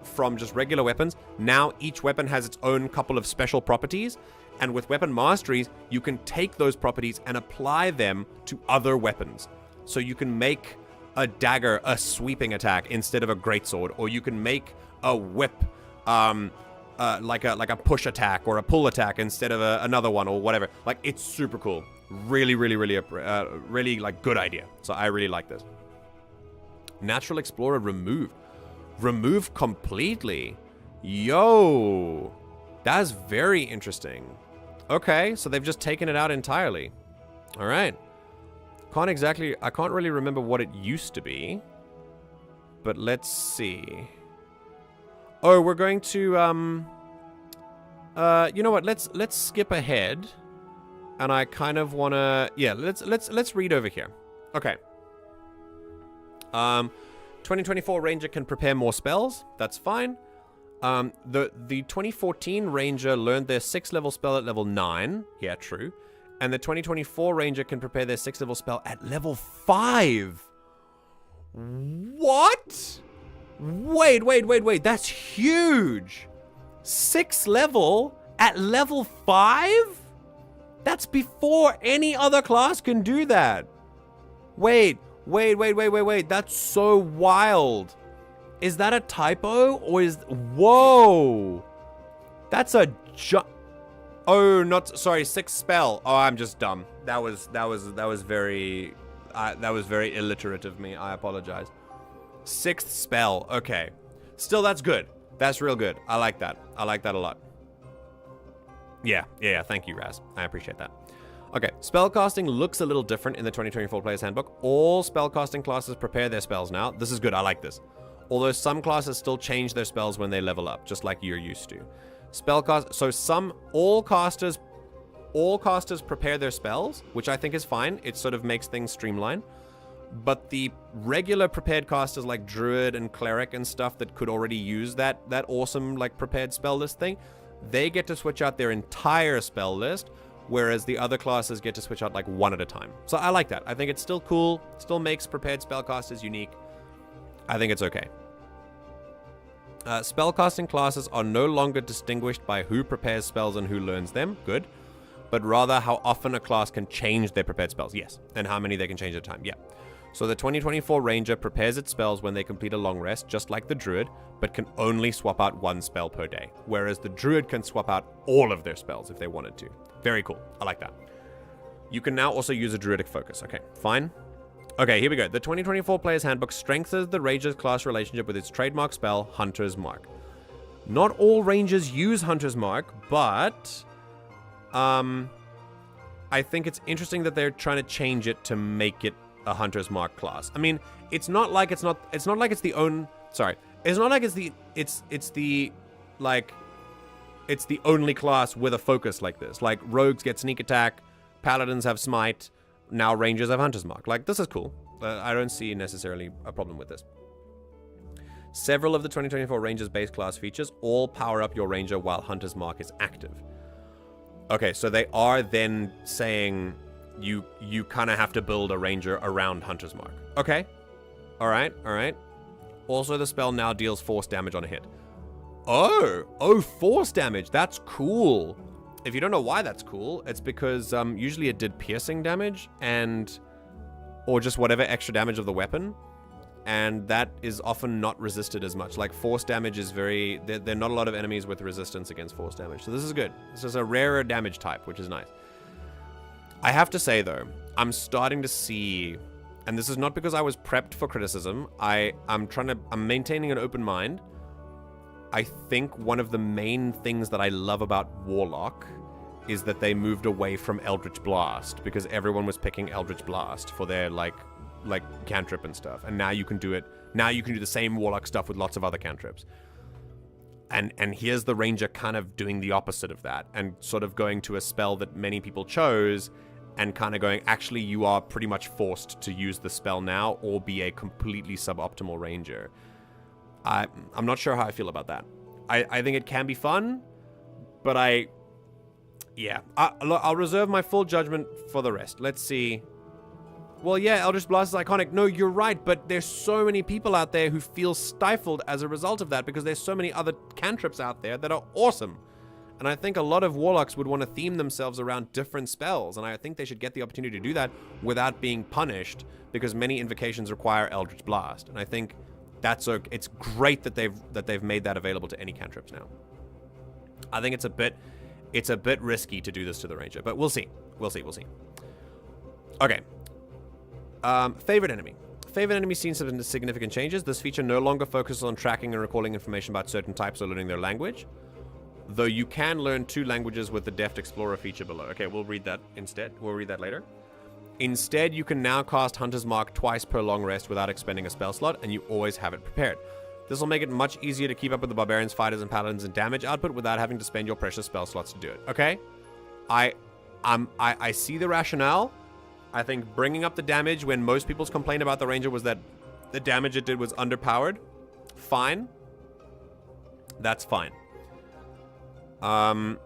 from just regular weapons. Now each weapon has its own couple of special properties, and with weapon masteries, you can take those properties and apply them to other weapons. So you can make a dagger a sweeping attack instead of a greatsword, or you can make a whip like a push attack or a pull attack instead of another one or whatever. Like, it's super cool. Really, really, really, really like good idea. So I really like this. Natural Explorer removed. Removed completely. Yo, that's very interesting. Okay, so they've just taken it out entirely. All right. I can't really remember what it used to be. But let's see. Oh, we're going to, you know what? Let's skip ahead. And I kind of want to, yeah, let's read over here. Okay. 2024 Ranger can prepare more spells. That's fine. The 2014 Ranger learned their 6th level spell at level 9. Yeah, true. And the 2024 Ranger can prepare their 6th level spell at level 5. What? Wait. That's huge. 6th level at level 5? That's before any other class can do that. Wait. That's so wild. Is that a typo or is... Whoa. That's a Oh, not... Sorry, 6th spell. Oh, I'm just dumb. That was very... that was very illiterate of me. I apologize. 6th spell. Okay. Still, that's good. That's real good. I like that. I like that a lot. Yeah. Thank you, Raz. I appreciate that. Okay. Spellcasting looks a little different in the 2024 Player's Handbook. All spellcasting classes prepare their spells now. This is good. I like this. Although some classes still change their spells when they level up, just like you're used to. All casters prepare their spells, which I think is fine. It sort of makes things streamline. But the regular prepared casters like Druid and Cleric and stuff that could already use that awesome like prepared spell list thing, they get to switch out their entire spell list, whereas the other classes get to switch out like one at a time. So I like that. I think it's still cool. Still makes prepared spellcasters unique. I think it's okay. Spellcasting classes are no longer distinguished by who prepares spells and who learns them. Good. But rather how often a class can change their prepared spells. Yes. And how many they can change at a time. Yeah. So the 2024 Ranger prepares its spells when they complete a long rest, just like the Druid, but can only swap out one spell per day. Whereas the Druid can swap out all of their spells if they wanted to. Very cool. I like that. You can now also use a Druidic focus. Okay, fine. Okay, here we go. The 2024 Player's Handbook strengthens the Ranger's class relationship with its trademark spell, Hunter's Mark. Not all Rangers use Hunter's Mark, but I think it's interesting that they're trying to change it to make it a Hunter's Mark class. I mean, it's not like it's the only class with a focus like this. Like Rogues get sneak attack, Paladins have smite, now Rangers have Hunter's Mark. Like, this is cool. I don't see necessarily a problem with this. Several of the 2024 Rangers base class features all power up your Ranger while Hunter's Mark is active. Okay, so they are then saying you kind of have to build a Ranger around Hunter's Mark. Okay. All right. Also, the spell now deals force damage on a hit. Oh, force damage. That's cool. If you don't know why that's cool, it's because usually it did piercing damage or just whatever extra damage of the weapon. And that is often not resisted as much. Like, force damage is there are not a lot of enemies with resistance against force damage. So this is good. This is a rarer damage type, which is nice. I have to say, though, I'm starting to see, and this is not because I was prepped for criticism. I'm maintaining an open mind. I think one of the main things that I love about Warlock is that they moved away from Eldritch Blast, because everyone was picking Eldritch Blast for their like cantrip and stuff, and now you can do it. Now you can do the same Warlock stuff with lots of other cantrips. And here's the Ranger kind of doing the opposite of that, and sort of going to a spell that many people chose, and kind of going, actually, you are pretty much forced to use the spell now, or be a completely suboptimal Ranger. I'm not sure how I feel about that. I think it can be fun, but I'll reserve my full judgment for the rest. Let's see well, yeah, Eldritch Blast is iconic. No, you're right, but there's so many people out there who feel stifled as a result of that because there's so many other cantrips out there that are awesome. And I think a lot of warlocks would want to theme themselves around different spells, and I think they should get the opportunity to do that without being punished because many invocations require Eldritch Blast. And I think that's okay. It's great that they've made that available to any cantrips now. I think it's a bit risky to do this to the ranger, but we'll see. We'll see. Okay. Favorite enemy. Favorite enemy seen some significant changes. This feature no longer focuses on tracking and recalling information about certain types or learning their language, though you can learn 2 languages with the Deft Explorer feature below. Okay, we'll read that instead. We'll read that later. Instead, you can now cast Hunter's Mark twice per long rest without expending a spell slot, and you always have it prepared. This will make it much easier to keep up with the barbarians, fighters, and paladins in damage output without having to spend your precious spell slots to do it. Okay? I see the rationale. I think bringing up the damage when most people's complaint about the ranger was that the damage it did was underpowered. Fine. That's fine. And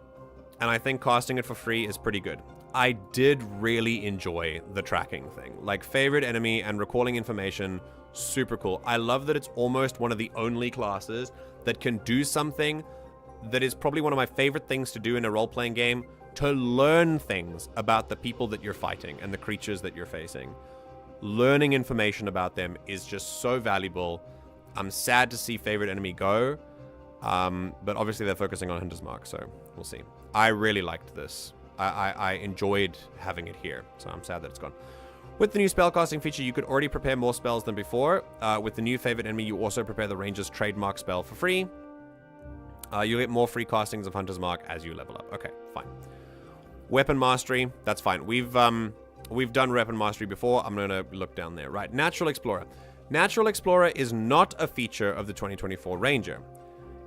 I think casting it for free is pretty good. I did really enjoy the tracking thing. Like, favorite enemy and recalling information, super cool. I love that it's almost one of the only classes that can do something that is probably one of my favorite things to do in a role-playing game, to learn things about the people that you're fighting and the creatures that you're facing. Learning information about them is just so valuable. I'm sad to see favorite enemy go, but obviously they're focusing on Hunter's Mark, so we'll see. I really liked this. I enjoyed having it here, so I'm sad that it's gone. With the new spellcasting feature, you could already prepare more spells than before. With the new favorite enemy, you also prepare the ranger's trademark spell for free. You'll get more free castings of Hunter's Mark as you level up. Okay, fine. Weapon mastery, that's fine. We've done weapon mastery before. I'm going to look down there. Right, Natural Explorer. Natural Explorer is not a feature of the 2024 Ranger.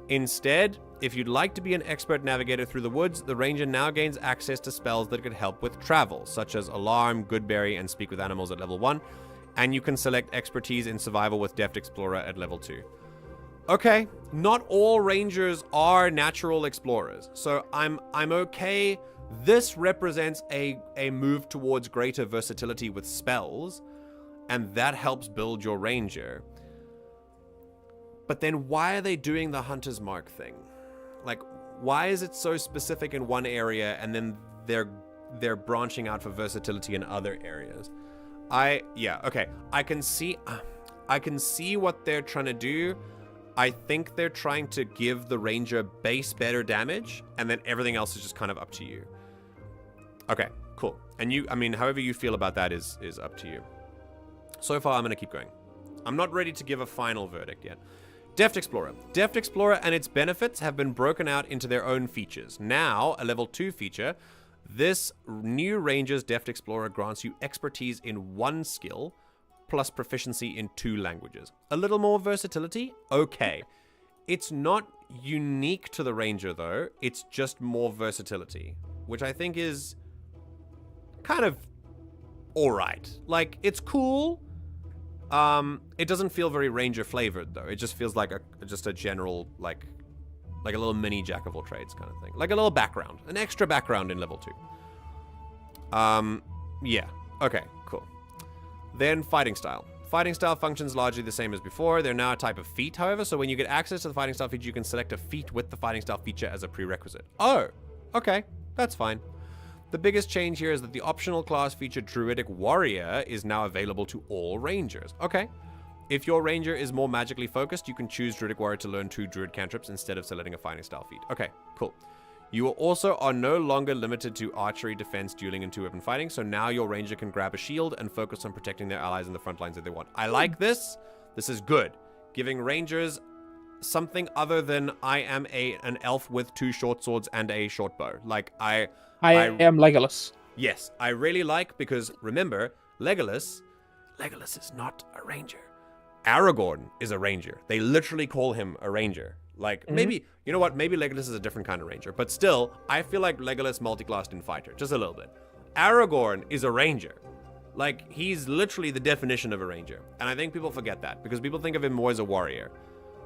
Instead, if you'd like to be an expert navigator through the woods, the Ranger now gains access to spells that could help with travel, such as Alarm, Goodberry, and Speak with Animals at level 1, and you can select expertise in survival with Deft Explorer at level 2. Okay, not all Rangers are natural explorers, so I'm okay. This represents a move towards greater versatility with spells, and that helps build your Ranger. But then why are they doing the Hunter's Mark thing? Like, why is it so specific in one area and then they're branching out for versatility in other areas? Okay. I can see what they're trying to do. I think they're trying to give the Ranger base better damage, and then everything else is just kind of up to you. Okay, cool. And however you feel about that is up to you. So far, I'm going to keep going. I'm not ready to give a final verdict yet. Deft Explorer. Deft Explorer and its benefits have been broken out into their own features. Now, a level 2 feature, this new Ranger's Deft Explorer grants you expertise in 1 skill, plus proficiency in 2 languages. A little more versatility? Okay. It's not unique to the Ranger, though. It's just more versatility, which I think is kind of alright. Like, it's cool. It doesn't feel very Ranger flavored, though. It just feels like just a general, like a little mini jack of all trades kind of thing. Like a little background, an extra background in level 2. Yeah. Okay, cool. Then fighting style. Fighting style functions largely the same as before. They're now a type of feat, however, so when you get access to the fighting style feature, you can select a feat with the fighting style feature as a prerequisite. Oh, okay. That's fine. The biggest change here is that the optional class feature Druidic Warrior is now available to all Rangers. Okay. If your Ranger is more magically focused, you can choose Druidic Warrior to learn 2 Druid cantrips instead of selecting a fighting style feat. Okay, cool. You also are no longer limited to archery, defense, dueling, and 2-weapon fighting, so now your Ranger can grab a shield and focus on protecting their allies in the front lines if they want. I like this. This is good. Giving Rangers something other than I am an elf with 2 short swords and a short bow. Like, I am Legolas. Yes, I really like, because remember, Legolas is not a Ranger. Aragorn is a Ranger. They literally call him a Ranger. Like, maybe, you know what, maybe Legolas is a different kind of Ranger, but still, I feel like Legolas multiclassed in Fighter, just a little bit. Aragorn is a Ranger. Like, he's literally the definition of a Ranger, and I think people forget that, because people think of him more as a warrior.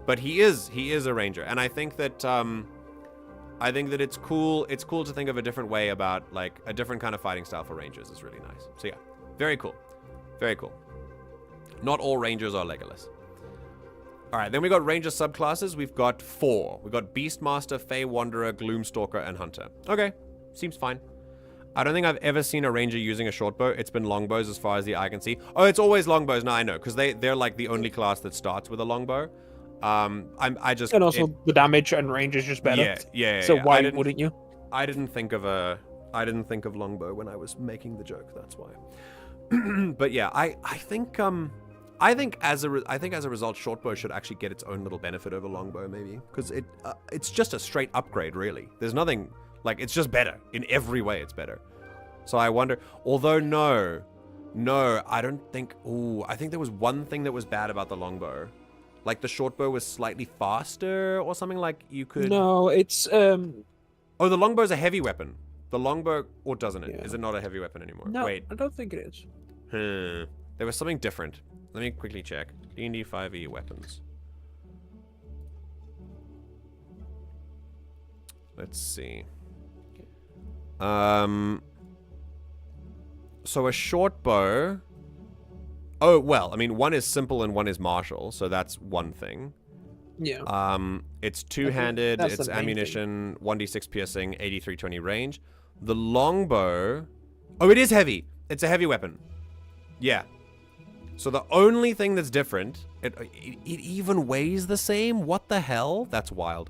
But he is a Ranger, and I think that it's cool to think of a different way about, like, a different kind of fighting style for Rangers is really nice. So yeah, very cool. Very cool. Not all rangers are Legolas. All right, then we got ranger subclasses. We've got 4. We've got Beastmaster, Fey Wanderer, Gloomstalker, and Hunter. Okay, seems fine. I don't think I've ever seen a ranger using a shortbow. It's been longbows as far as the eye can see. Oh, it's always longbows. No, I know, because they're like the only class that starts with a longbow. And also the damage and range is just better. Yeah. So why wouldn't you? I didn't think of longbow when I was making the joke. That's why. But yeah, I think as a result, shortbow should actually get its own little benefit over longbow, maybe, because it's just a straight upgrade, really. There's nothing like, it's just better in every way. It's better. So I wonder. Although no, I don't think. Ooh, I think there was one thing that was bad about the longbow. Like the shortbow was slightly faster or something. Like you could. No, it's Oh, the longbow's a heavy weapon. The longbow, or doesn't it? Yeah. Is it not a heavy weapon anymore? No, Wait. I don't think it is. There was something different. Let me quickly check. D&D 5e weapons. Let's see. So a short bow. Oh, well, I mean, one is simple and one is martial, so that's one thing. Yeah. It's two-handed, it's ammunition, 1d6 piercing, 8320 range. The longbow... Oh, it is heavy. It's a heavy weapon. Yeah. So the only thing that's different, it even weighs the same? What the hell? That's wild.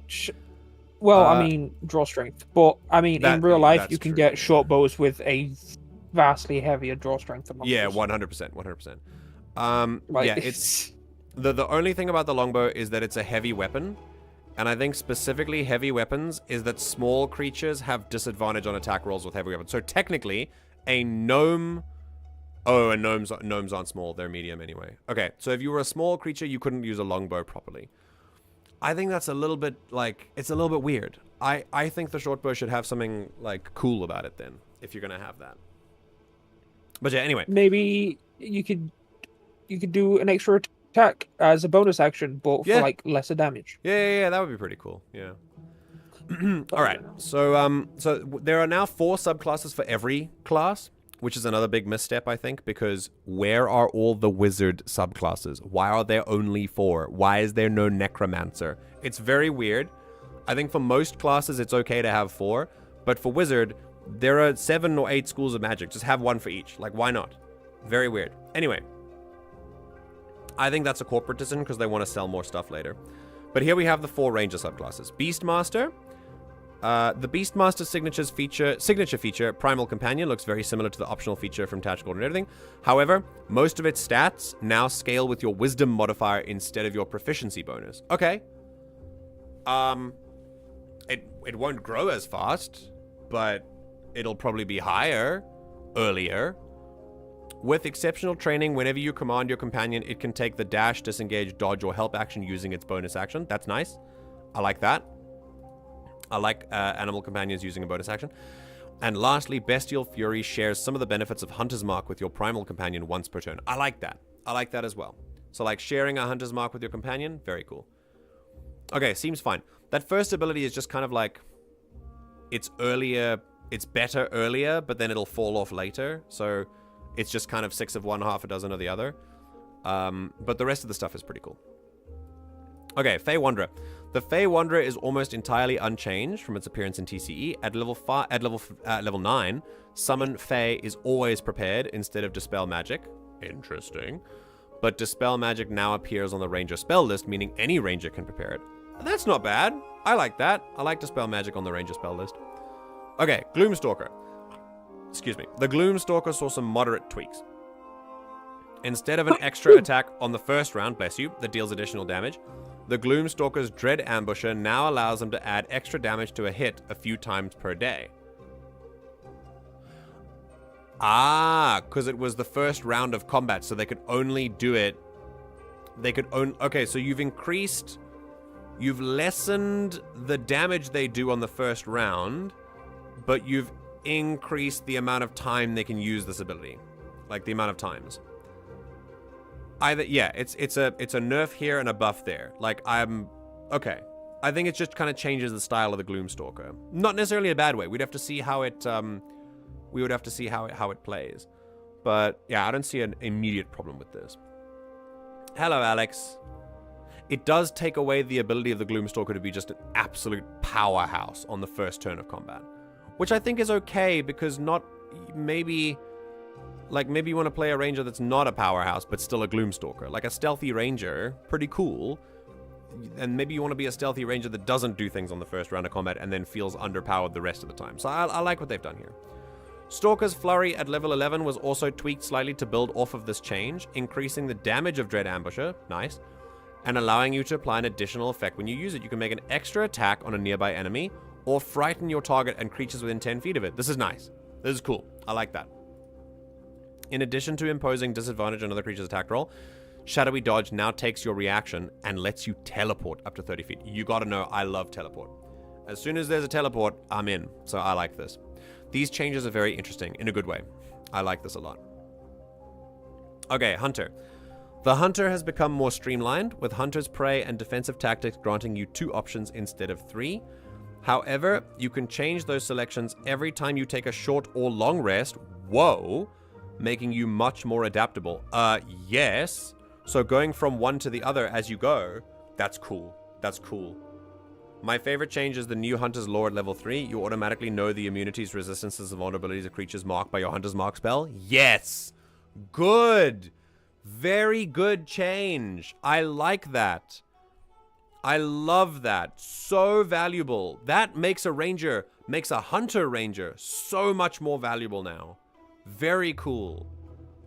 Well, I mean, draw strength. But, I mean, in real life, you can get short bows with a vastly heavier draw strength than yeah, 100%. 100%. Yeah, it's... The only thing about the longbow is that it's a heavy weapon. And I think specifically heavy weapons is that small creatures have disadvantage on attack rolls with heavy weapons. So technically, a gnome... Oh, and gnomes aren't small. They're medium anyway. Okay, so if you were a small creature, you couldn't use a longbow properly. I think that's a little bit, like... It's a little bit weird. I think the short bow should have something, like, cool about it then, if you're going to have that. But yeah, anyway. Maybe you could do an extra attack as a bonus action, but for like lesser damage. Yeah, that would be pretty cool. Yeah. All right. So there are now 4 subclasses for every class, which is another big misstep, I think, because where are all the wizard subclasses? Why are there only 4? Why is there no necromancer? It's very weird. I think for most classes it's okay to have 4, but for wizard there are 7 or 8 schools of magic. Just have 1 for each. Like, why not? Very weird. Anyway. I think that's a corporate decision because they want to sell more stuff later. But here we have the 4 ranger subclasses. Beastmaster. The Beastmaster signature feature, Primal Companion, looks very similar to the optional feature from Tactical and everything. However, most of its stats now scale with your Wisdom modifier instead of your Proficiency bonus. Okay. It won't grow as fast, but it'll probably be higher earlier. With exceptional training, whenever you command your companion, it can take the dash, disengage, dodge, or help action using its bonus action. That's nice. I like that. I like animal companions using a bonus action. And lastly, Bestial Fury shares some of the benefits of Hunter's Mark with your primal companion once per turn. I like that. I like that as well. So like sharing a Hunter's Mark with your companion, very cool. Okay, seems fine. That first ability is just kind of like, it's earlier, it's better earlier, but then it'll fall off later. So it's just kind of 6 of one, half a dozen of the other. But the rest of the stuff is pretty cool. Okay, Fey Wanderer. The Fey Wanderer is almost entirely unchanged from its appearance in TCE. At level 9, Summon Fey is always prepared instead of Dispel Magic. Interesting. But Dispel Magic now appears on the Ranger spell list, meaning any Ranger can prepare it. That's not bad. I like that. I like Dispel Magic on the Ranger spell list. Okay, Gloomstalker. Excuse me. The Gloomstalker saw some moderate tweaks. Instead of an extra attack on the first round, bless you, that deals additional damage, the Gloomstalker's Dread Ambusher now allows them to add extra damage to a hit a few times per day. Ah, because it was the first round of combat, so they could only do it... Okay, so you've lessened the damage they do on the first round, but you've increased the amount of time they can use this ability. Like, the amount of times. Yeah, it's a nerf here and a buff there. Like, okay. I think it just kind of changes the style of the Gloomstalker. Not necessarily a bad way. We'd have to see how it how it plays. But yeah, I don't see an immediate problem with this. Hello, Alex. It does take away the ability of the Gloomstalker to be just an absolute powerhouse on the first turn of combat. Which I think is okay, because maybe you want to play a ranger that's not a powerhouse, but still a Gloomstalker. Like a stealthy ranger, pretty cool. And maybe you want to be a stealthy ranger that doesn't do things on the first round of combat and then feels underpowered the rest of the time. So I like what they've done here. Stalker's Flurry at level 11 was also tweaked slightly to build off of this change, increasing the damage of Dread Ambusher, nice, and allowing you to apply an additional effect when you use it. You can make an extra attack on a nearby enemy, or frighten your target and creatures within 10 feet of it. This is nice. This is cool. I like that. In addition to imposing disadvantage on other creatures' attack roll, Shadowy Dodge now takes your reaction and lets you teleport up to 30 feet. You gotta know, I love teleport. As soon as there's a teleport, I'm in. So I like this. These changes are very interesting, in a good way. I like this a lot. Okay, Hunter. The Hunter has become more streamlined, with Hunter's Prey and Defensive Tactics granting you 2 options instead of 3. However, you can change those selections every time you take a short or long rest. Whoa! Making you much more adaptable. Yes. So going from one to the other as you go, that's cool. That's cool. My favorite change is the new Hunter's Lore at level 3. You automatically know the immunities, resistances, and vulnerabilities of creatures marked by your Hunter's Mark spell. Yes! Good! Very good change. I like that. I love that. So valuable. That makes a Hunter Ranger so much more valuable now. Very cool.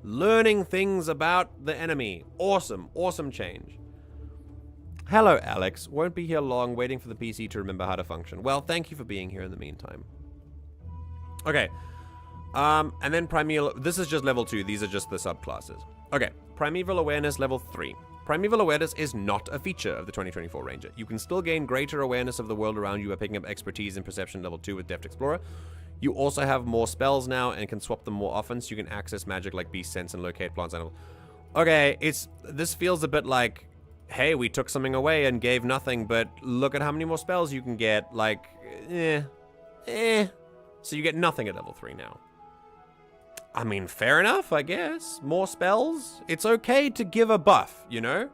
Learning things about the enemy. Awesome. Awesome change. Hello, Alex. Won't be here long, waiting for the PC to remember how to function. Well, thank you for being here in the meantime. Okay. And then Primeval... This is just level 2. These are just the subclasses. Okay. Primeval Awareness level 3. Primeval Awareness is not a feature of the 2024 Ranger. You can still gain greater awareness of the world around you by picking up expertise in Perception level 2 with Deft Explorer. You also have more spells now and can swap them more often, so you can access magic like Beast Sense and locate plants and animals. Okay, this feels a bit like, hey, we took something away and gave nothing, but look at how many more spells you can get. Like, So you get nothing at level 3 now. I mean, fair enough, I guess. More spells. It's okay to give a buff, you know?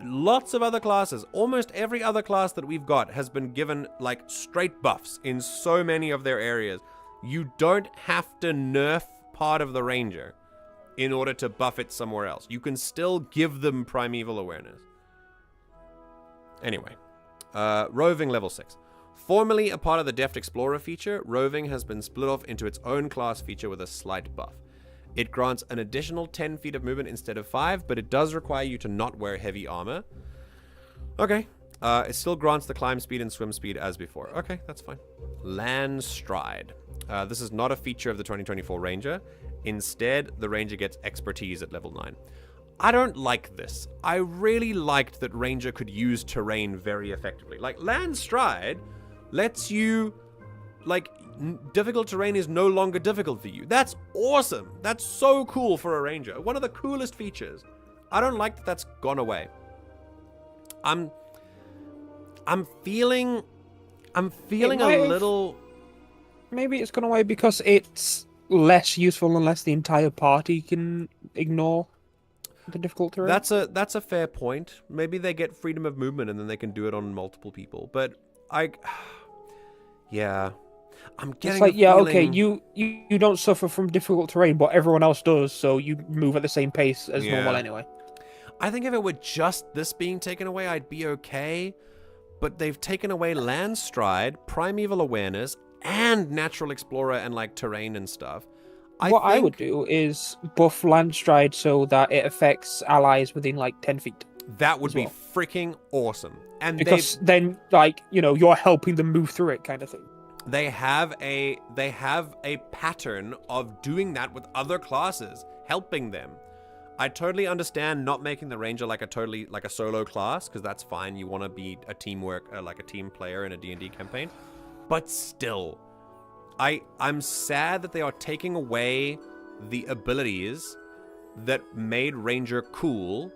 Lots of other classes, almost every other class that we've got has been given, like, straight buffs in so many of their areas. You don't have to nerf part of the Ranger in order to buff it somewhere else. You can still give them Primeval Awareness. Anyway, Roving level 6. Formerly a part of the Deft Explorer feature, Roving has been split off into its own class feature with a slight buff. It grants an additional 10 feet of movement instead of 5, but it does require you to not wear heavy armor. Okay. It still grants the climb speed and swim speed as before. Okay, that's fine. Land Stride. This is not a feature of the 2024 Ranger. Instead, the Ranger gets expertise at level 9. I don't like this. I really liked that Ranger could use terrain very effectively. Like, Land Stride lets you... Like, difficult terrain is no longer difficult for you. That's awesome. That's so cool for a Ranger. One of the coolest features. I don't like that that's gone away. I'm feeling a little... Maybe it's gone away because it's less useful unless the entire party can ignore the difficult terrain. That's a fair point. Maybe they get freedom of movement and then they can do it on multiple people. But yeah. I'm getting it's like, yeah, feeling... okay, you don't suffer from difficult terrain, but everyone else does, so you move at the same pace as normal anyway. I think if it were just this being taken away, I'd be okay. But they've taken away Land Stride, Primeval Awareness, and Natural Explorer and, like, terrain and stuff. I would do is buff Land Stride so that it affects allies within, like, 10 feet. That would be freaking awesome. And because then, like, you know, you're helping them move through it kind of thing. They have a pattern of doing that with other classes, helping them. I totally understand not making the Ranger like a solo class, because that's fine. You want to be a teamwork, like a team player in a D&D campaign. But still, I'm sad that they are taking away the abilities that made Ranger cool,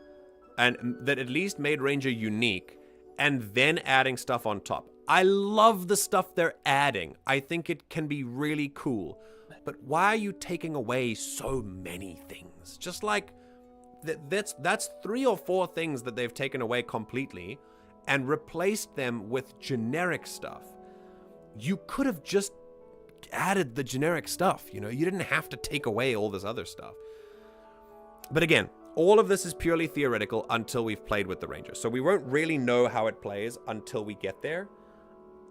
and that at least made Ranger unique, and then adding stuff on top. I love the stuff they're adding. I think it can be really cool. But why are you taking away so many things? Just like, that's 3 or 4 things that they've taken away completely and replaced them with generic stuff. You could have just added the generic stuff, you know? You didn't have to take away all this other stuff. But again, all of this is purely theoretical until we've played with the Ranger. So we won't really know how it plays until we get there.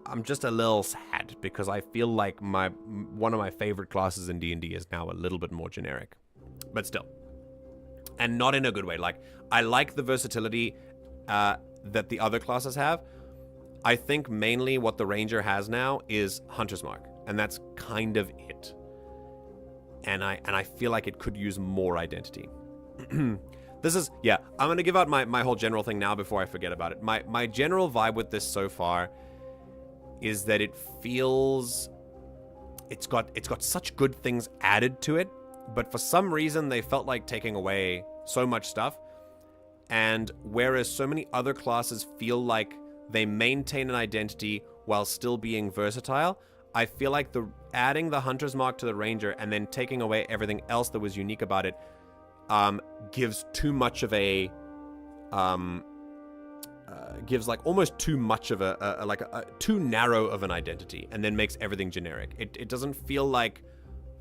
I'm just a little sad because I feel like one of my favorite classes in D&D is now a little bit more generic. But still. And not in a good way. Like, I like the versatility that the other classes have. I think mainly what the Ranger has now is Hunter's Mark. And that's kind of it. And I feel like it could use more identity. This is, yeah, I'm going to give out my whole general thing now before I forget about it. My general vibe with this so far is that it feels it's got such good things added to it, but for some reason they felt like taking away so much stuff. And whereas so many other classes feel like they maintain an identity while still being versatile, I feel like adding the Hunter's Mark to the Ranger and then taking away everything else that was unique about it gives too much of a gives like almost too much of a too narrow of an identity, and then makes everything generic. It doesn't feel like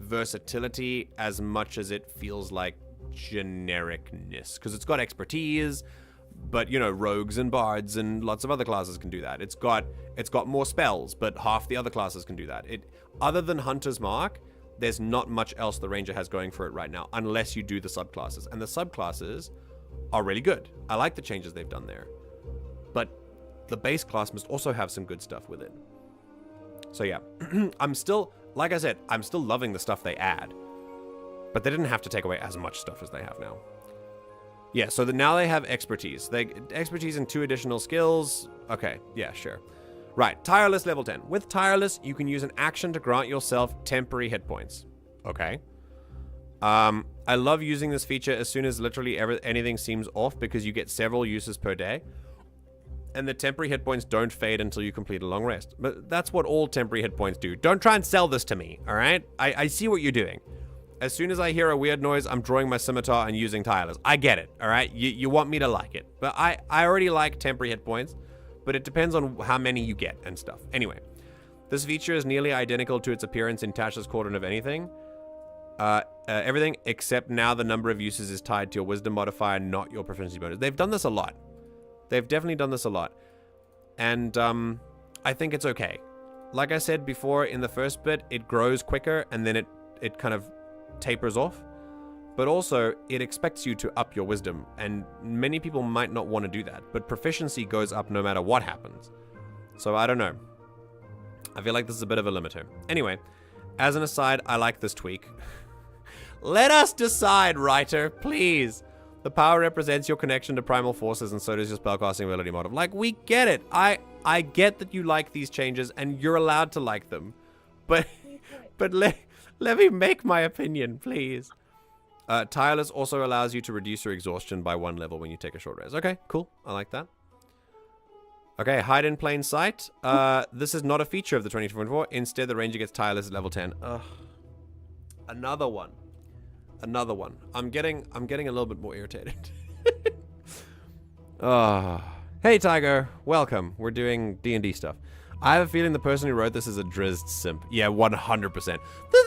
versatility as much as it feels like genericness, because it's got expertise, but you know, rogues and bards and lots of other classes can do that. It's got more spells, but half the other classes can do that. Other than Hunter's Mark, there's not much else the Ranger has going for it right now, unless you do the subclasses, and the subclasses are really good. I like the changes they've done there. But the base class must also have some good stuff with it. So yeah, I'm still, like I said, I'm still loving the stuff they add. But they didn't have to take away as much stuff as they have now. Yeah, so now they have expertise. Expertise in 2 additional skills. Okay, yeah, sure. Right, Tireless level 10. With Tireless, you can use an action to grant yourself temporary hit points. Okay. I love using this feature as soon as literally anything seems off, because you get several uses per day. And the temporary hit points don't fade until you complete a long rest. But that's what all temporary hit points do. Don't try and sell this to me, alright? I see what you're doing. As soon as I hear a weird noise, I'm drawing my scimitar and using Tireless. I get it, alright? You want me to like it. But I already like temporary hit points, but it depends on how many you get and stuff. Anyway, this feature is nearly identical to its appearance in Tasha's Cauldron of Anything. Everything, except now the number of uses is tied to your wisdom modifier, not your proficiency bonus. They've done this a lot. They've definitely done this a lot. And I think it's okay. Like I said before, in the first bit, it grows quicker and then it kind of tapers off. But also, it expects you to up your wisdom. And many people might not want to do that. But proficiency goes up no matter what happens. So I don't know. I feel like this is a bit of a limiter. Anyway, as an aside, I like this tweak. Let us decide, writer, please. The power represents your connection to primal forces, and so does your spellcasting ability model. Like, we get it. I get that you like these changes, and you're allowed to like them. But let me make my opinion, please. Tireless also allows you to reduce your exhaustion by 1 level when you take a short rest. Okay, cool. I like that. Okay, hide in plain sight. This is not a feature of the 2024. Instead, the Ranger gets Tireless at level 10. Ugh. Another one. Another one. I'm getting a little bit more irritated. Hey, Tiger. Welcome. We're doing D&D stuff. I have a feeling the person who wrote this is a Drizzt simp. Yeah, 100%. The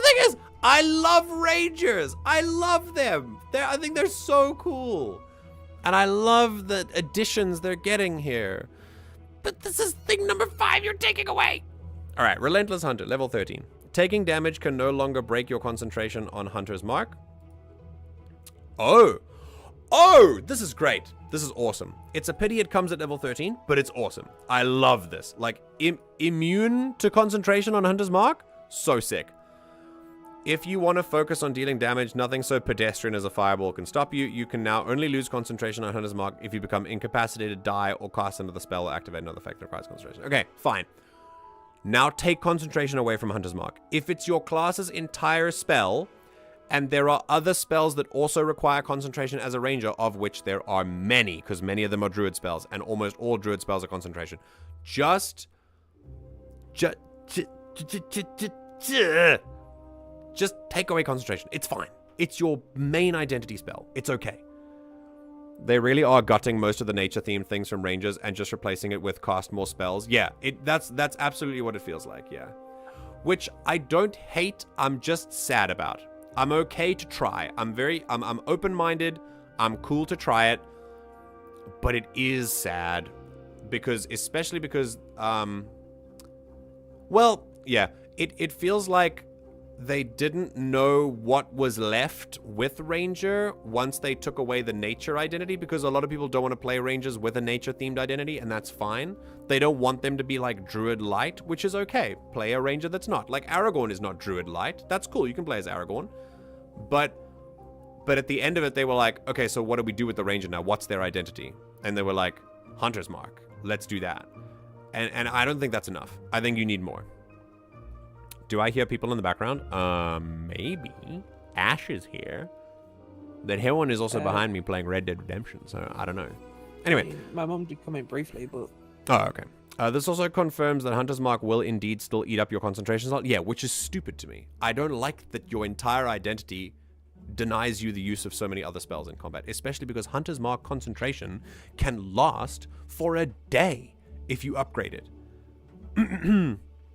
thing is, I love Rangers. I love them. I think they're so cool. And I love the additions they're getting here. But this is thing number 5 you're taking away. All right, Relentless Hunter, level 13. Taking damage can no longer break your concentration on Hunter's Mark. Oh, this is great. This is awesome. It's a pity it comes at level 13, but it's awesome. I love this. Like, immune to concentration on Hunter's Mark? So sick. If you want to focus on dealing damage, nothing so pedestrian as a fireball can stop you. You can now only lose concentration on Hunter's Mark if you become incapacitated, die, or cast another spell or activate another effect that requires concentration. Okay, fine. Now take concentration away from Hunter's Mark. If it's your class's entire spell, and there are other spells that also require concentration as a ranger, of which there are many, because many of them are druid spells, and almost all druid spells are concentration. Just just take away concentration. It's fine. It's your main identity spell. It's okay. They really are gutting most of the nature-themed things from Rangers and just replacing it with cast more spells. Yeah, that's absolutely what it feels like, yeah. Which I don't hate, I'm just sad about. I'm okay to try. I'm open-minded. I'm cool to try it. But it is sad. Especially because, well, yeah, it feels like they didn't know what was left with Ranger once they took away the nature identity, because a lot of people don't want to play Rangers with a nature-themed identity, and that's fine. They don't want them to be like Druid Light, which is okay. Play a Ranger that's not. Like Aragorn is not Druid Light. That's cool. You can play as Aragorn. But at the end of it, they were like, okay, so what do we do with the Ranger now? What's their identity? And they were like, Hunter's Mark. Let's do that. And I don't think that's enough. I think you need more. Do I hear people in the background? Maybe. Ash is here. That Heron is also behind me playing Red Dead Redemption, so I don't know. Anyway. My mom did come in briefly, but... Oh, okay. This also confirms that Hunter's Mark will indeed still eat up your concentration slot. Yeah, which is stupid to me. I don't like that your entire identity denies you the use of so many other spells in combat, especially because Hunter's Mark concentration can last for a day if you upgrade it.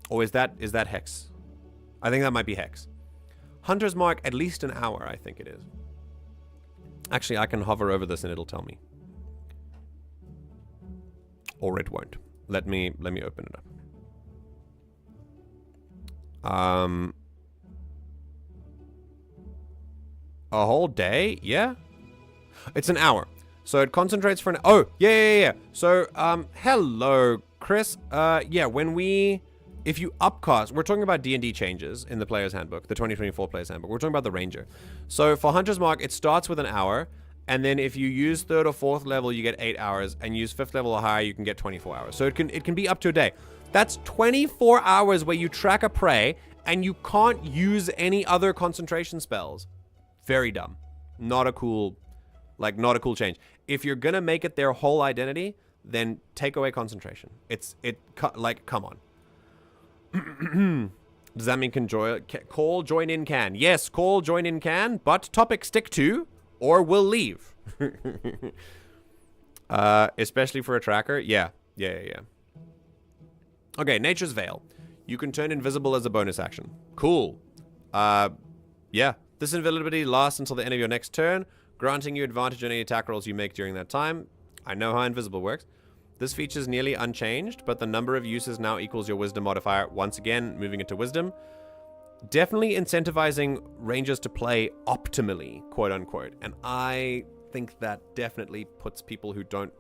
Or is that Hex? I think that might be Hex. Hunter's Mark, at least an hour, I think it is. Actually, I can hover over this and it'll tell me. Or it won't. Let me open it up. A whole day? Yeah. It's an hour. So it concentrates for an... Oh, yeah. So, hello, Chris. Yeah, if you upcast... We're talking about D&D changes in the Player's Handbook, the 2024 Player's Handbook. We're talking about the Ranger. So for Hunter's Mark, it starts with an hour. And then if you use 3rd or 4th level, you get 8 hours. And use 5th level or higher, you can get 24 hours. So it can be up to a day. That's 24 hours where you track a prey and you can't use any other concentration spells. Very dumb. Not a cool change. If you're gonna make it their whole identity, then take away concentration. Come on. Does that mean call join in can? Yes, call join in can, but topic stick to, or we'll leave. Especially for a tracker. Yeah. Okay, Nature's Veil. You can turn invisible as a bonus action. Cool. Yeah. This invisibility lasts until the end of your next turn, granting you advantage on any attack rolls you make during that time. I know how invisible works. This feature is nearly unchanged, but the number of uses now equals your wisdom modifier. Once again, moving into wisdom. Definitely incentivizing Rangers to play optimally, quote unquote. And I think that definitely puts people who kind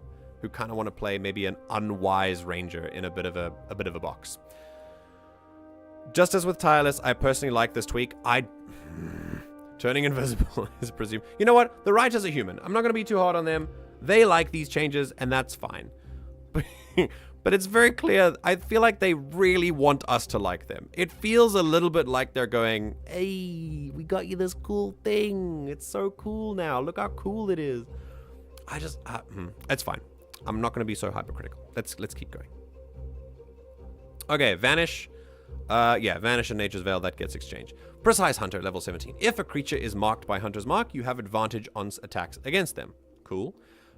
of want to play maybe an unwise Ranger in a bit of a box. Just as with Tireless, I personally like this tweak. Turning invisible is presumed. You know what? The writers are human. I'm not going to be too hard on them. They like these changes, and that's fine. But it's very clear. I feel like they really want us to like them. It feels a little bit like they're going, hey, we got you this cool thing. It's so cool now. Look how cool it is. It's fine. I'm not going to be so hypercritical. Let's keep going. Okay, Vanish. Vanish and Nature's Veil, that gets exchanged. Precise Hunter, level 17. If a creature is marked by Hunter's Mark, you have advantage on attacks against them. Cool.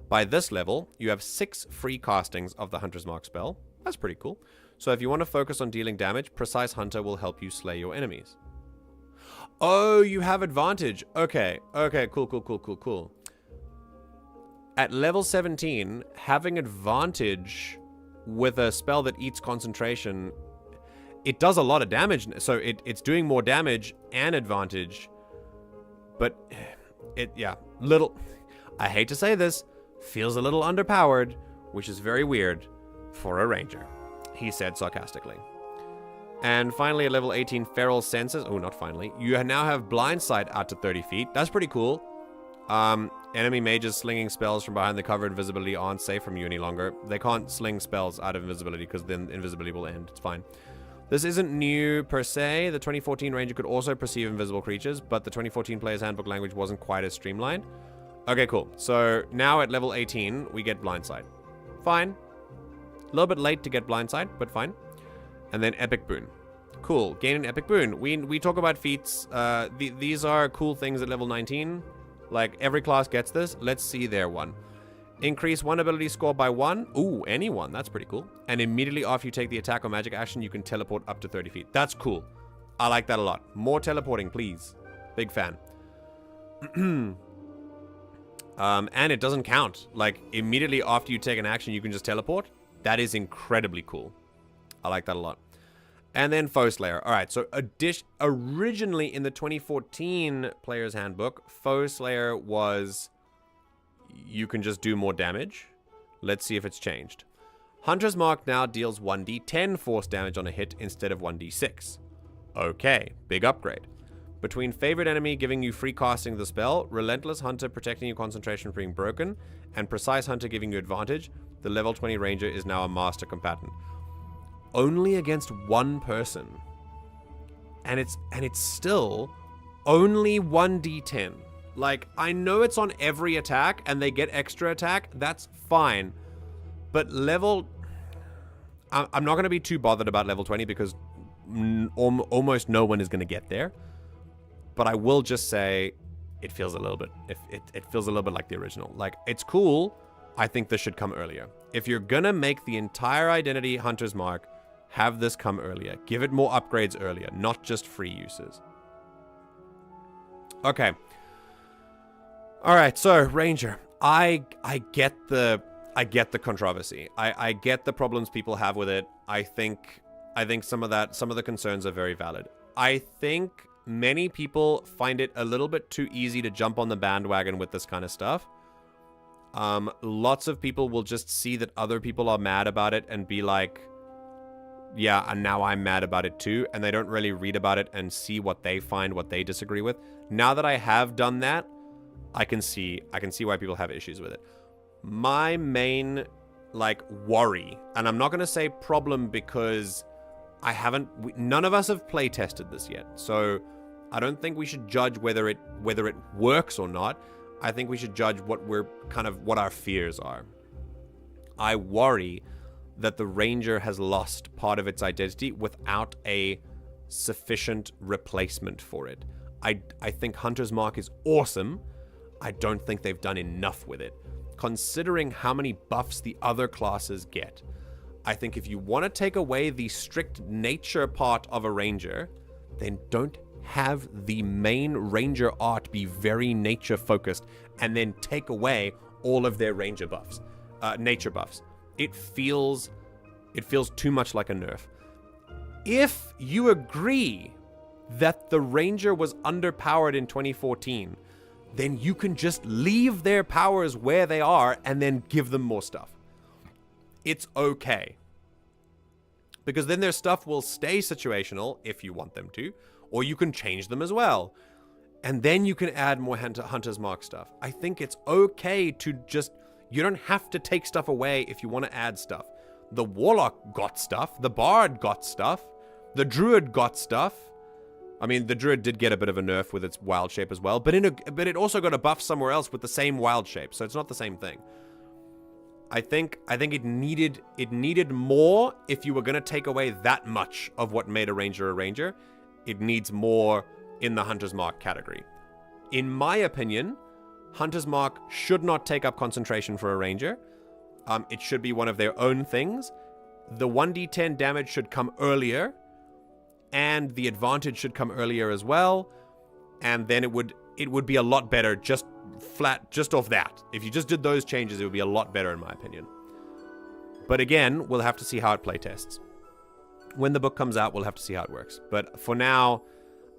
By this level, you have 6 free castings of the Hunter's Mark spell. That's pretty cool. So if you want to focus on dealing damage, Precise Hunter will help you slay your enemies. Oh, you have advantage. Okay, cool. At level 17, having advantage with a spell that eats concentration, it does a lot of damage. So it's doing more damage and advantage. But I hate to say this, feels a little underpowered, which is very weird for a Ranger, he said sarcastically. And finally, at level 18, Feral Senses. Oh, not finally. You now have Blind Sight out to 30 feet. That's pretty cool. Enemy mages slinging spells from behind the cover invisibility aren't safe from you any longer. They can't sling spells out of invisibility because then invisibility will end. It's fine. This isn't new per se. The 2014 Ranger could also perceive invisible creatures, but the 2014 Player's Handbook language wasn't quite as streamlined. Okay, cool. So now at level 18, we get Blind Sight. Fine. A little bit late to get Blind Sight, but fine. And then Epic Boon. Cool. Gain an epic boon. We talk about feats. These are cool things at level 19. Like, every class gets this. Let's see their one. Increase one ability score by 1. Ooh, any one. That's pretty cool. And immediately after you take the attack or magic action, you can teleport up to 30 feet. That's cool. I like that a lot. More teleporting, please. Big fan. And it doesn't count. Like, immediately after you take an action, you can just teleport. That is incredibly cool. I like that a lot. And then Foe Slayer. All right, so originally in the 2014 Player's Handbook, Foe Slayer was you can just do more damage. Let's see if it's changed. Hunter's Mark now deals 1d10 force damage on a hit instead of 1d6. Okay, big upgrade. Between favorite enemy giving you free casting of the spell, Relentless Hunter protecting your concentration from being broken, and Precise Hunter giving you advantage, the level 20 Ranger is now a Master Combatant. Only against one person. And it's still only 1d10. Like, I know it's on every attack and they get extra attack. That's fine. But level... I'm not going to be too bothered about level 20 because almost no one is going to get there. But I will just say it feels a little bit... It feels a little bit like the original. Like, it's cool. I think this should come earlier. If you're going to make the entire identity Hunter's Mark, have this come earlier. Give it more upgrades earlier, not just free uses. Okay. All right, so Ranger. I get the controversy. I get the problems people have with it. I think some of the concerns are very valid. I think many people find it a little bit too easy to jump on the bandwagon with this kind of stuff. Lots of people will just see that other people are mad about it and be like, yeah, and now I'm mad about it too, and they don't really read about it and see what they find, what they disagree with. Now that I have done that, I can see why people have issues with it. My main, worry, and I'm not going to say problem because none of us have play tested this yet, so I don't think we should judge whether it works or not. I think we should judge what our fears are. I worry that the Ranger has lost part of its identity without a sufficient replacement for it. I think Hunter's Mark is awesome. I don't think they've done enough with it. Considering how many buffs the other classes get, I think if you want to take away the strict nature part of a Ranger, then don't have the main Ranger art be very nature focused and then take away all of their Ranger buffs, nature buffs. It feels too much like a nerf. If you agree that the Ranger was underpowered in 2014, then you can just leave their powers where they are and then give them more stuff. It's okay. Because then their stuff will stay situational if you want them to, or you can change them as well. And then you can add more Hunter's Mark stuff. I think it's okay to just... You don't have to take stuff away if you want to add stuff. The Warlock got stuff. The Bard got stuff. The Druid got stuff. I mean, the Druid did get a bit of a nerf with its wild shape as well, but it also got a buff somewhere else with the same wild shape, so it's not the same thing. I think it needed more if you were going to take away that much of what made a Ranger. It needs more in the Hunter's Mark category. In my opinion, Hunter's Mark should not take up concentration for a Ranger. It should be one of their own things. The 1d10 damage should come earlier, and the advantage should come earlier as well. And then it would be a lot better just off that. If you just did those changes, it would be a lot better in my opinion. But again, we'll have to see how it playtests. When the book comes out, we'll have to see how it works. But for now,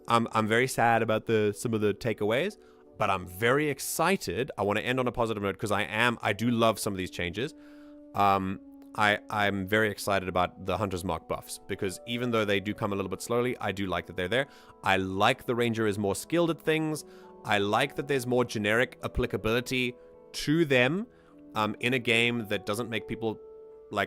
I'm very sad about some of the takeaways. But I'm very excited. I want to end on a positive note because I do love some of these changes. I'm very excited about the Hunter's Mark buffs because even though they do come a little bit slowly, I do like that they're there. I like the Ranger is more skilled at things. I like that there's more generic applicability to them in a game that doesn't make people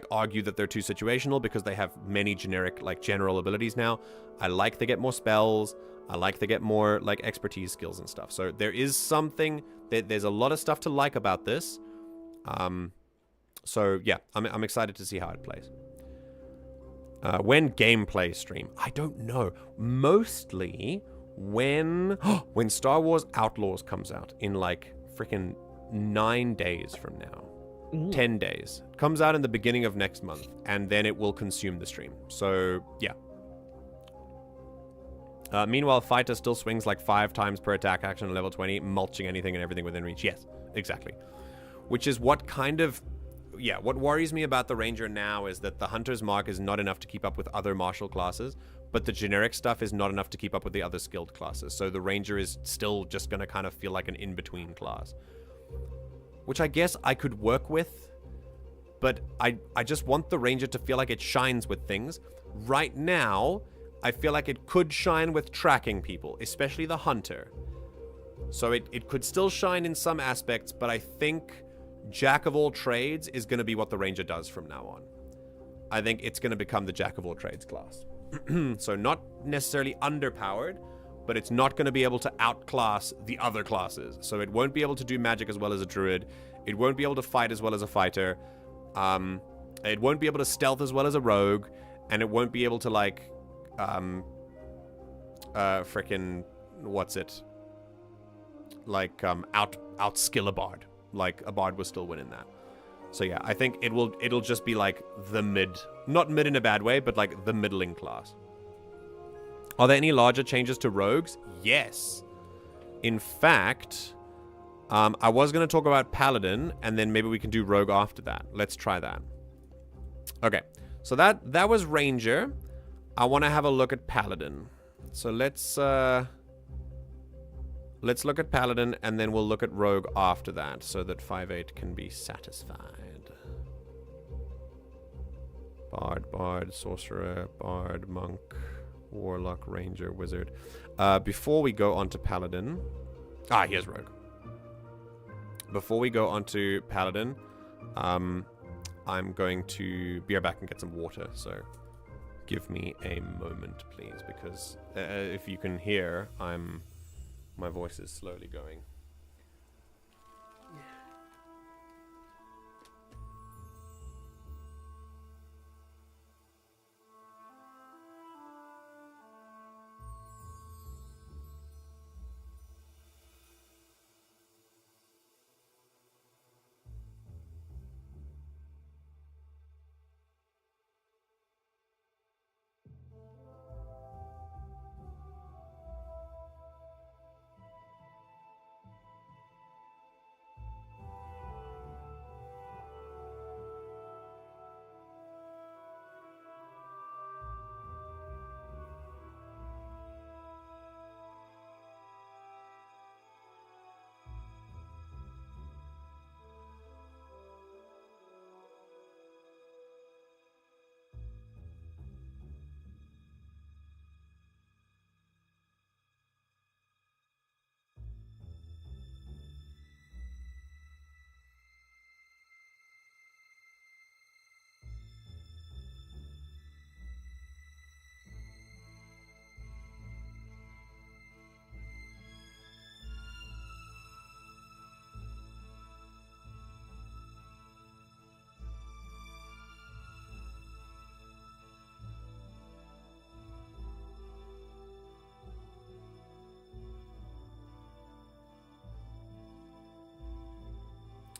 argue that they're too situational because they have many generic general abilities now. I like they get more spells. I like they get more expertise skills and stuff. So there is something there's a lot of stuff to like about this. So yeah, I'm excited to see how it plays. When gameplay stream? I don't know. Mostly when Star Wars Outlaws comes out in like freaking 9 days from now. 10 days. It comes out in the beginning of next month, and then it will consume the stream. So, yeah. Meanwhile, Fighter still swings like 5 times per attack action at level 20, mulching anything and everything within reach. Yes, exactly. Which is what kind of... Yeah, what worries me about the Ranger now is that the Hunter's Mark is not enough to keep up with other martial classes, but the generic stuff is not enough to keep up with the other skilled classes. So the Ranger is still just going to kind of feel like an in-between class. Which I guess I could work with, but I just want the Ranger to feel like it shines with things. Right now, I feel like it could shine with tracking people, especially the Hunter. So it could still shine in some aspects, but I think Jack of all trades is going to be what the Ranger does from now on. I think it's going to become the Jack of all trades class. So not necessarily underpowered, but it's not going to be able to outclass the other classes. So it won't be able to do magic as well as a druid. It won't be able to fight as well as a fighter. It won't be able to stealth as well as a rogue. And it won't be able to, like, frickin', what's it? Like, outskill a bard. Like, a bard will still win in that. So yeah, I think it'll just be like the mid. Not mid in a bad way, but like the middling class. Are there any larger changes to rogues? Yes. In fact, I was going to talk about Paladin, and then maybe we can do Rogue after that. Let's try that. Okay, so that was Ranger. I want to have a look at Paladin. So let's look at Paladin, and then we'll look at Rogue after that, so that 5/8 can be satisfied. Bard, Sorcerer, Bard, Monk... Warlock, Ranger, Wizard. Before we go on to Paladin... here's Rogue. Before we go on to Paladin, I'm going to be right back and get some water, so give me a moment, please, because if you can hear, my voice is slowly going.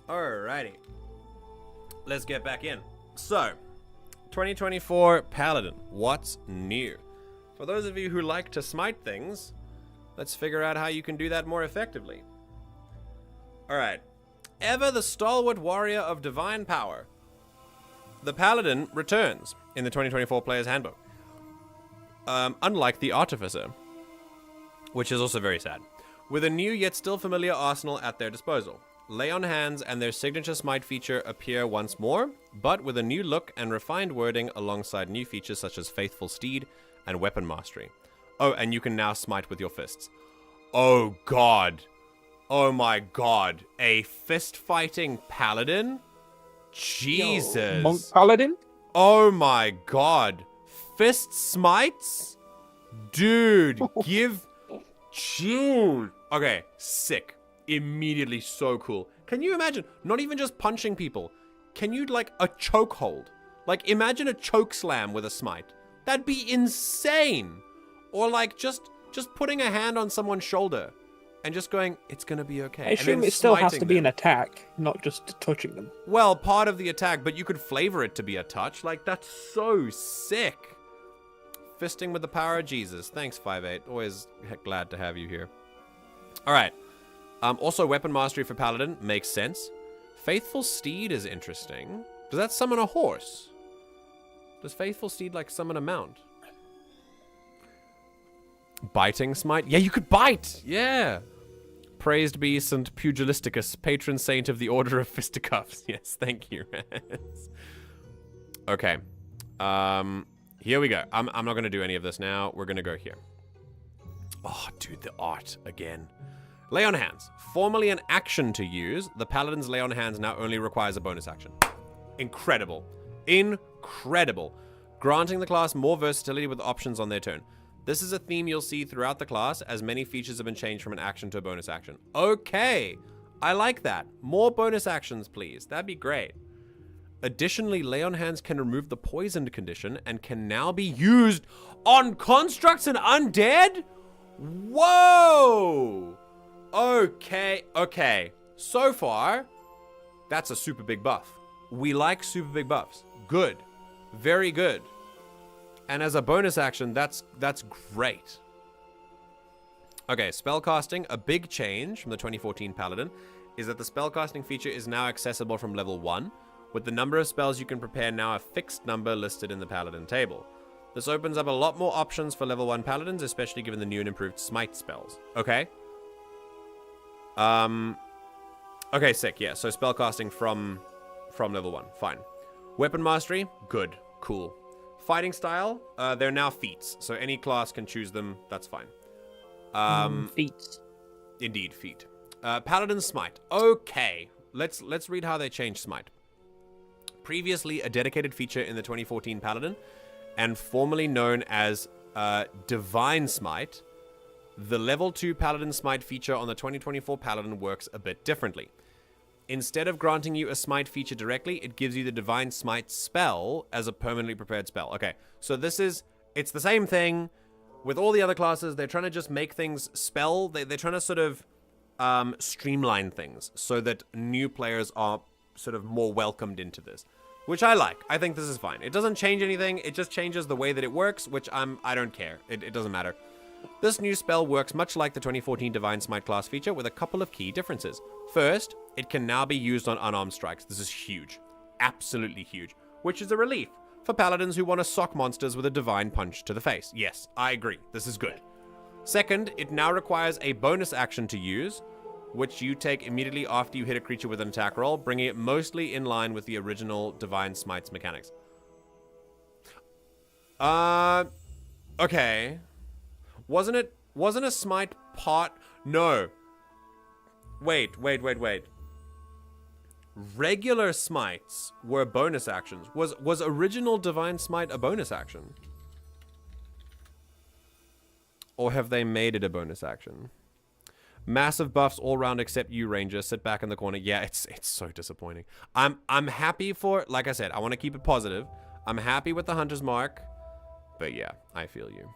Alrighty. Let's get back in. So, 2024 Paladin. What's new? For those of you who like to smite things, let's figure out how you can do that more effectively. Alright. Ever the stalwart warrior of divine power, the Paladin returns in the 2024 Player's Handbook. Unlike the Artificer, which is also very sad, with a new yet still familiar arsenal at their disposal. Lay on Hands and their signature smite feature appear once more, but with a new look and refined wording alongside new features such as Faithful Steed and Weapon Mastery. Oh, and you can now smite with your fists. Oh god. Oh my god. A fist-fighting paladin? Jesus. Yo, Monk Paladin? Oh my god. Fist smites? Dude, give... June. Okay, sick. Immediately so cool. Can you imagine? Not even just punching people. Can you, like, a chokehold? Like, imagine a choke slam with a smite. That'd be insane. Or like just putting a hand on someone's shoulder and just going, it's gonna be okay. I assume it still has to be an attack, not just touching them. Well, part of the attack, but you could flavor it to be a touch. Like, that's so sick. Fisting with the power of Jesus. Thanks, 5-8. Always glad to have you here. All right. Also, weapon mastery for Paladin makes sense. Faithful Steed is interesting. Does that summon a horse? Does Faithful Steed, like, summon a mount? Biting Smite? Yeah, you could bite! Yeah! Praised be St. Pugilisticus, patron saint of the Order of Fisticuffs. Yes, thank you, Rans. Okay. Here we go. I'm not going to do any of this now. We're going to go here. Oh, dude, the art again. Lay on Hands. Formerly an action to use, the Paladin's Lay on Hands now only requires a bonus action. Incredible. Incredible. Granting the class more versatility with options on their turn. This is a theme you'll see throughout the class, as many features have been changed from an action to a bonus action. Okay. I like that. More bonus actions, please. That'd be great. Additionally, Lay on Hands can remove the poisoned condition and can now be used on constructs and undead? Whoa! Okay. So far, that's a super big buff. We like super big buffs. Good. Very good. And as a bonus action, that's great. Okay, spellcasting. A big change from the 2014 Paladin is that the spellcasting feature is now accessible from level 1, with the number of spells you can prepare now a fixed number listed in the Paladin table. This opens up a lot more options for level 1 Paladins, especially given the new and improved smite spells. Okay. Okay, sick, yeah. So spellcasting from level 1. Fine. Weapon mastery, good. Cool. Fighting style, they're now feats. So any class can choose them. That's fine. Feats. Indeed, feat. Paladin Smite. Okay. Let's read how they changed Smite. Previously a dedicated feature in the 2014 Paladin, and formerly known as Divine Smite, the level 2 Paladin Smite feature on the 2024 Paladin works a bit differently. Instead of granting you a Smite feature directly, it gives you the Divine Smite spell as a permanently prepared spell. Okay, so it's the same thing with all the other classes. They're trying to just make things spell. They're trying to sort of streamline things so that new players are sort of more welcomed into this, which I like. I think this is fine. It doesn't change anything. It just changes the way that it works, which I don't care. It doesn't matter. This new spell works much like the 2014 Divine Smite class feature with a couple of key differences. First, it can now be used on unarmed strikes. This is huge. Absolutely huge. Which is a relief for paladins who want to sock monsters with a divine punch to the face. Yes, I agree. This is good. Second, it now requires a bonus action to use, which you take immediately after you hit a creature with an attack roll, bringing it mostly in line with the original Divine Smite's mechanics. Okay. Wasn't a smite part? No. Wait. Regular smites were bonus actions. Was original Divine Smite a bonus action? Or have they made it a bonus action? Massive buffs all round except you, Ranger. Sit back in the corner. Yeah, it's so disappointing. I'm happy for, like I said, I want to keep it positive. I'm happy with the Hunter's Mark. But yeah, I feel you.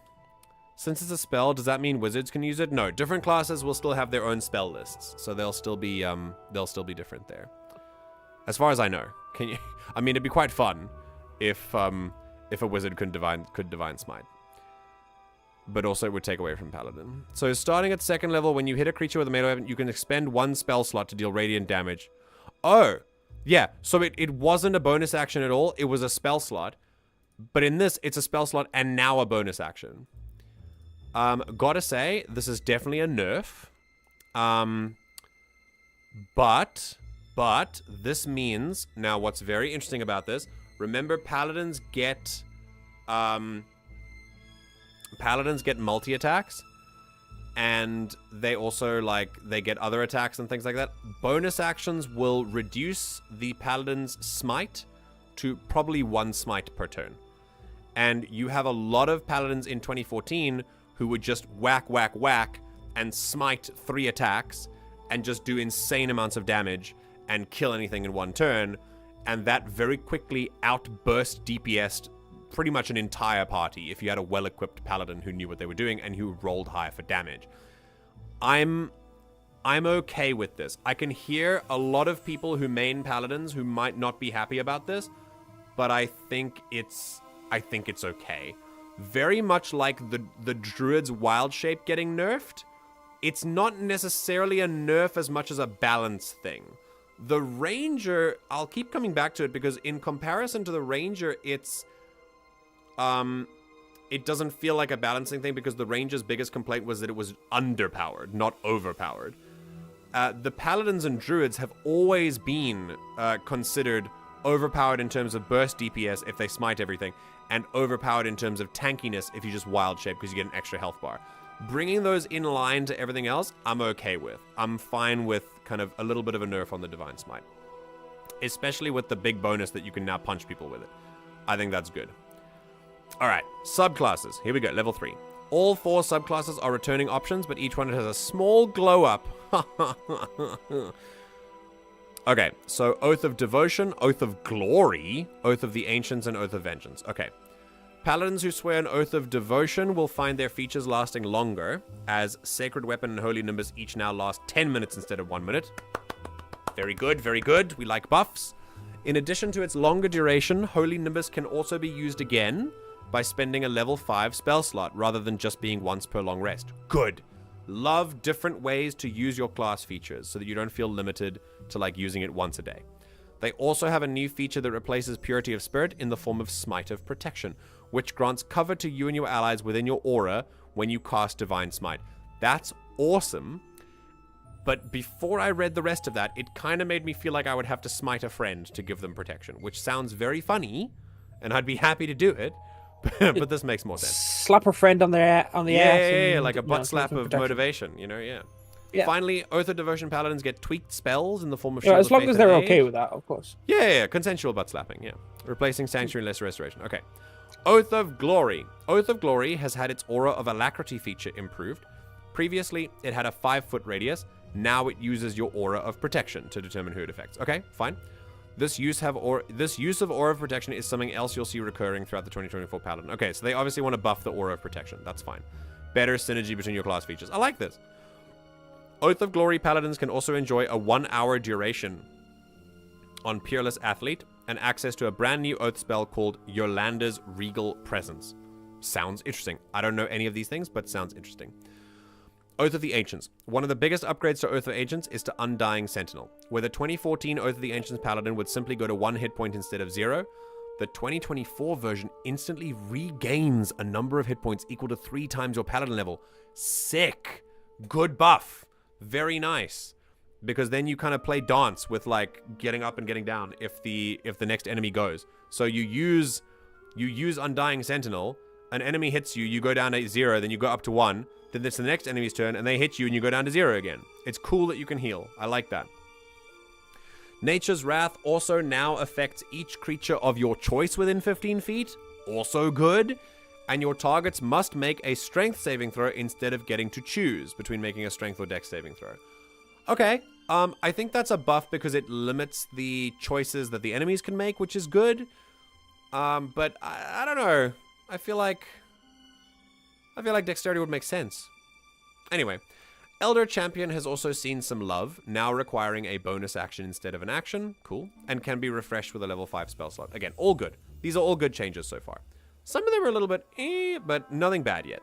Since it's a spell, does that mean wizards can use it? No, different classes will still have their own spell lists, so they'll still be different there. As far as I know, can you? I mean, it'd be quite fun if a wizard could divine smite, but also it would take away from paladin. So starting at second level, when you hit a creature with a melee weapon, you can expend one spell slot to deal radiant damage. Oh, yeah. So it wasn't a bonus action at all. It was a spell slot, but in this, it's a spell slot and now a bonus action. Gotta say, this is definitely a nerf. But this means, now what's very interesting about this, remember paladins get multi-attacks, and they also, they get other attacks and things like that. Bonus actions will reduce the paladin's smite to probably one smite per turn. And you have a lot of paladins in 2014 who would just whack, and smite 3 attacks, and just do insane amounts of damage, and kill anything in one turn. and that very quickly outburst DPS'd pretty much an entire party if you had a well-equipped paladin who knew what they were doing and who rolled higher for damage. I'm okay with this. I can hear a lot of people who main paladins who might not be happy about this, but I think it's okay. Very much like the druid's wild shape getting nerfed, it's not necessarily a nerf as much as a balance thing. The ranger, I'll keep coming back to it because in comparison to the ranger, it doesn't feel like a balancing thing because the ranger's biggest complaint was that it was underpowered, not overpowered. The paladins and druids have always been considered overpowered in terms of burst DPS if they smite everything, and overpowered in terms of tankiness if you just wild shape because you get an extra health bar. Bringing those in line to everything else, I'm okay with. I'm fine with kind of a little bit of a nerf on the Divine Smite. Especially with the big bonus that you can now punch people with it. I think that's good. Alright, subclasses. Here we go, level 3. All 4 subclasses are returning options, but each one has a small glow up. Okay, so Oath of Devotion, Oath of Glory, Oath of the Ancients, and Oath of Vengeance. Okay. Paladins who swear an Oath of Devotion will find their features lasting longer, as Sacred Weapon and Holy Nimbus each now last 10 minutes instead of 1 minute. Very good, very good. We like buffs. In addition to its longer duration, Holy Nimbus can also be used again by spending a level 5 spell slot, rather than just being once per long rest. Good. Love different ways to use your class features, so that you don't feel limited to like using it once a day. They also have a new feature that replaces Purity of Spirit in the form of Smite of Protection, which grants cover to you and your allies within your aura when you cast Divine Smite. That's awesome, but before I read the rest of that, it kind of made me feel like I would have to smite a friend to give them protection, which sounds very funny, and I'd be happy to do it, but this makes more sense. Slap a friend on the ass. Yeah, like a butt slap of motivation, yeah. Yeah. Finally, Oath of Devotion paladins get tweaked spells in the form of Shield as of long Faith as and they're Age. okay with that, of course. Yeah, consensual butt slapping, yeah. Replacing Sanctuary and Lesser Restoration. Okay. Oath of Glory. Oath of Glory has had its Aura of Alacrity feature improved. Previously, it had a 5-foot radius. Now it uses your Aura of Protection to determine who it affects. Okay, fine. This use of Aura of Protection is something else you'll see recurring throughout the 2024 Paladin. Okay, so they obviously want to buff the Aura of Protection. That's fine. Better synergy between your class features. I like this. Oath of Glory Paladins can also enjoy a 1-hour duration on Peerless Athlete and access to a brand new Oath spell called Yolanda's Regal Presence. Sounds interesting. I don't know any of these things, but sounds interesting. Oath of the Ancients. One of the biggest upgrades to Oath of Ancients is to Undying Sentinel, where the 2014 Oath of the Ancients Paladin would simply go to 1 hit point instead of 0. The 2024 version instantly regains a number of hit points equal to 3 times your Paladin level. Sick. Good buff. Very nice. Because then you kind of play dance with like getting up and getting down if the next enemy goes. So you use Undying Sentinel, an enemy hits you, you go down to 0, then you go up to 1, then it's the next enemy's turn and they hit you and you go down to 0 again. It's cool that you can heal. I like that. Nature's Wrath also now affects each creature of your choice within 15 feet. Also good. And your targets must make a strength saving throw instead of getting to choose between making a strength or dex saving throw. Okay, I think that's a buff because it limits the choices that the enemies can make, which is good. But I don't know. I feel like dexterity would make sense. Anyway, Elder Champion has also seen some love, now requiring a bonus action instead of an action. Cool. And can be refreshed with a level 5 spell slot. Again, all good. These are all good changes so far. Some of them are a little bit but nothing bad yet.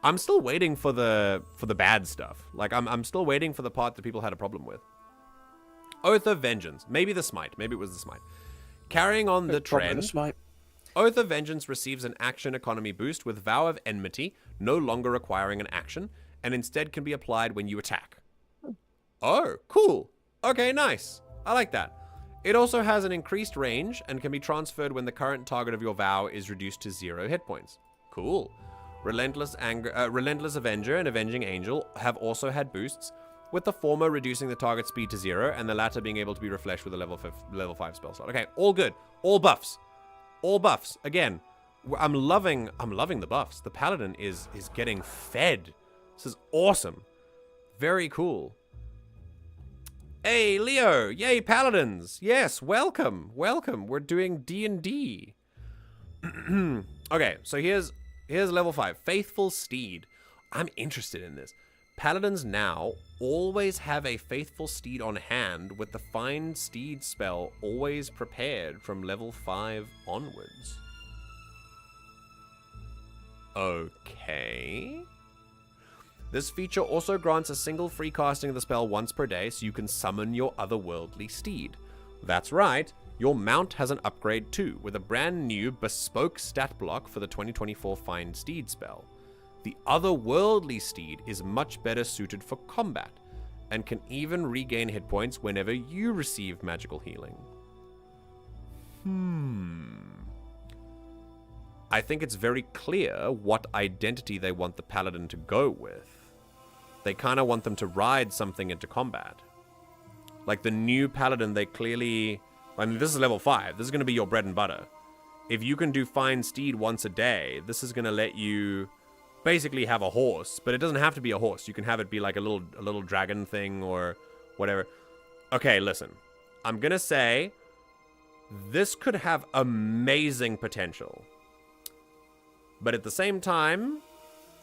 I'm still waiting for the bad stuff. Like, I'm still waiting for the part that people had a problem with. Oath of Vengeance. Maybe the Smite. Maybe it was the Smite. Carrying on the trend, Oath of Vengeance receives an action economy boost with Vow of Enmity, no longer requiring an action, and instead can be applied when you attack. Oh, cool. Okay, nice. I like that. It also has an increased range and can be transferred when the current target of your vow is reduced to 0 hit points. Cool. Relentless Avenger and Avenging Angel have also had boosts, with the former reducing the target speed to 0 and the latter being able to be refreshed with a level 5 spell slot. Okay, all good. All buffs. All buffs. Again, I'm loving the buffs. The Paladin is getting fed. This is awesome. Very cool. Hey, Leo. Yay, Paladins. Yes, welcome. Welcome. We're doing D&D. Okay, so here's level 5. Faithful Steed. I'm interested in this. Paladins now always have a Faithful Steed on hand with the Find Steed spell always prepared from level 5 onwards. Okay. This feature also grants a single free casting of the spell once per day so you can summon your otherworldly steed. That's right, your mount has an upgrade too, with a brand new bespoke stat block for the 2024 Find Steed spell. The otherworldly steed is much better suited for combat, and can even regain hit points whenever you receive magical healing. I think it's very clear what identity they want the paladin to go with. They kind of want them to ride something into combat. Like the new paladin, they clearly... I mean, this is level 5. This is going to be your bread and butter. If you can do Find Steed once a day, this is going to let you basically have a horse. But it doesn't have to be a horse. You can have it be like a little dragon thing or whatever. Okay, listen. I'm going to say this could have amazing potential. But at the same time,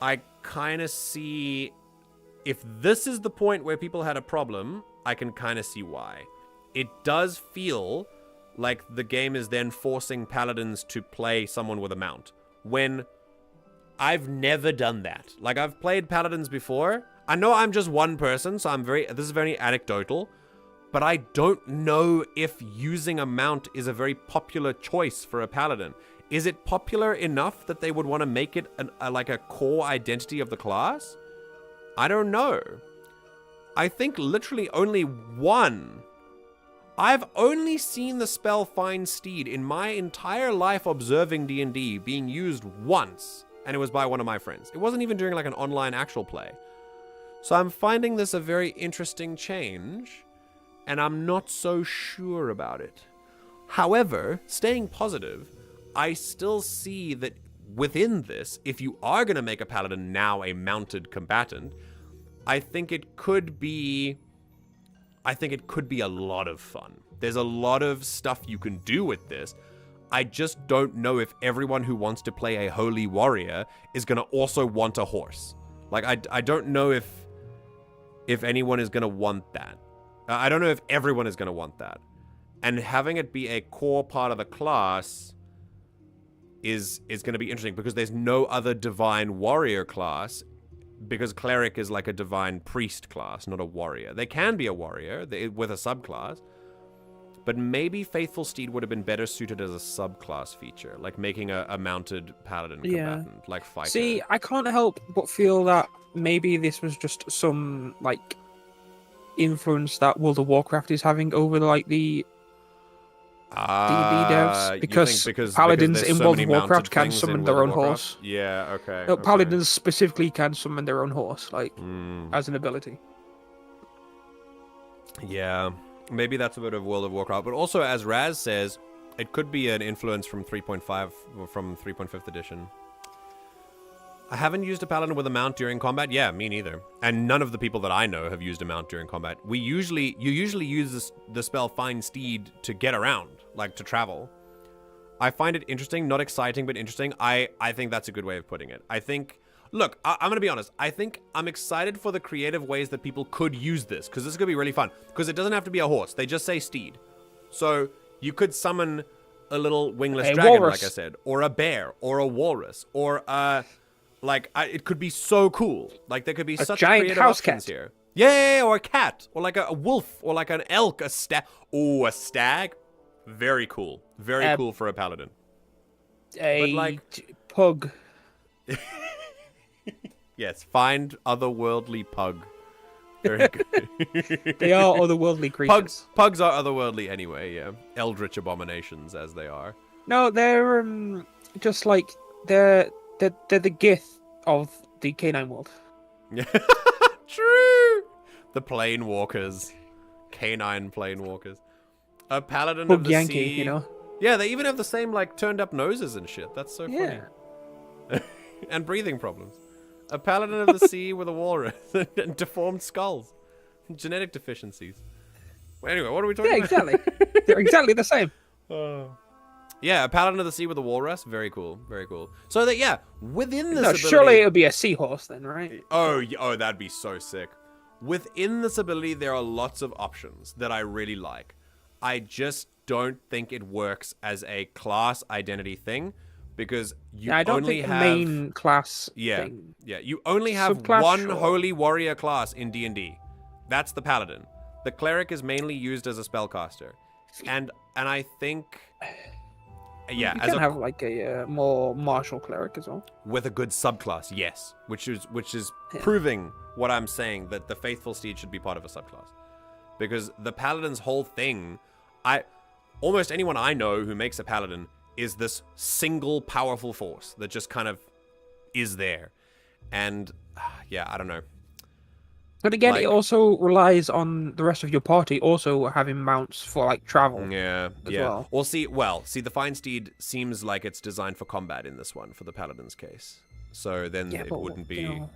I kind of see... If this is the point where people had a problem, I can kind of see why. It does feel like the game is then forcing paladins to play someone with a mount. When I've never done that. Like, I've played paladins before. I know I'm just one person, so this is very anecdotal. But I don't know if using a mount is a very popular choice for a paladin. Is it popular enough that they would want to make it like a core identity of the class? I don't know. I think literally only one. I've only seen the spell Find Steed in my entire life observing D&D being used once, and it was by one of my friends. It wasn't even during like an online actual play. So I'm finding this a very interesting change, and I'm not so sure about it. However, staying positive, I still see that within this, if you are going to make a paladin now a mounted combatant, I think it could be a lot of fun. There's a lot of stuff you can do with this. I just don't know if everyone who wants to play a holy warrior is going to also want a horse. Like, I don't know if anyone is going to want that. I don't know if everyone is going to want that. And having it be a core part of the class is going to be interesting because there's no other divine warrior class, because cleric is like a divine priest class, not a warrior. They can be a warrior with a subclass, but maybe Faithful Steed would have been better suited as a subclass feature, like making a mounted paladin combatant, like fighter. See, I can't help but feel that maybe this was just some like influence that World of Warcraft is having over like the D&D devs, because paladins in World of Warcraft can summon their own horse. Yeah, okay. No, paladins specifically can summon their own horse, like as an ability. Yeah, maybe that's a bit of World of Warcraft, but also, as Raz says, it could be an influence from 3.5 or from 3.5th edition. I haven't used a paladin with a mount during combat. Yeah, me neither. And none of the people that I know have used a mount during combat. You usually use the spell Find Steed to get around, like to travel. I find it interesting, not exciting, but interesting. I think that's a good way of putting it. I think, look, I'm going to be honest. I think I'm excited for the creative ways that people could use this, because this is going to be really fun. Because it doesn't have to be a horse. They just say steed. So you could summon a little wingless dragon, walrus, like I said, or a bear, or a walrus, or a... it could be so cool. Like, there could be such giant creative house options cat here. Yeah, or a cat, or like a wolf, or like an elk, a stag. Oh, a stag. Very cool. Very cool for a paladin. Pug. Yes, find otherworldly pug. Very good. They are otherworldly creatures. Pugs are otherworldly anyway, yeah. Eldritch abominations, as they are. No, they're just like they're the Gith of the canine world. True. The plane walkers, canine plane walkers. A paladin Bug of the Yankee, sea. you know. Yeah, they even have the same like turned up noses and shit. That's so funny. And breathing problems. A paladin of the sea with a walrus and deformed skulls, genetic deficiencies. Anyway, what are we talking Yeah, about? exactly. They're exactly the same. Yeah, a Paladin of the Sea with a walrus. Very cool. Very cool. So that, yeah, within this No, ability... surely it would be a seahorse then, right? Oh, that'd be so sick. Within this ability, there are lots of options that I really like. I just don't think it works as a class identity thing because you I don't only think have... the main class thing. Yeah, you only have Subclass, one sure. holy warrior class in D&D. That's the Paladin. The cleric is mainly used as a spellcaster. And I think... Yeah, you as can have like a more martial cleric as well. with a good subclass, yes, which is proving what I'm saying, that the faithful steed should be part of a subclass, because the paladin's whole thing, almost anyone I know who makes a paladin is this single powerful force that just kind of is there, and yeah, I don't know. But again, Like- it also relies on the rest of your party also having mounts for like travel. Yeah, as yeah. well. Well, see, the fine steed seems like it's designed for combat in this one for the paladin's case, so then Yeah, it but, wouldn't be. you know,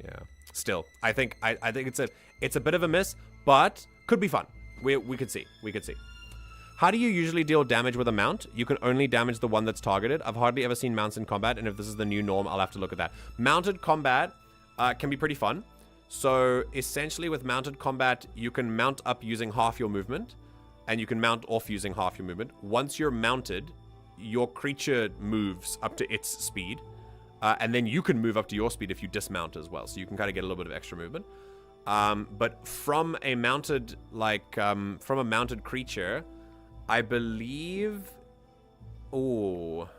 Yeah. Still, I think it's a bit of a miss, but could be fun. We could see. How do you usually deal damage with a mount? You can only damage the one that's targeted. I've hardly ever seen mounts in combat, and if this is the new norm, I'll have to look at that. Mounted combat can be pretty fun. So essentially with mounted combat, you can mount up using half your movement, and you can mount off using half your movement. Once you're mounted, your creature moves up to its speed. And then you can move up to your speed if you dismount as well. So you can kind of get a little bit of extra movement. But from a mounted, creature, I believe... Oh...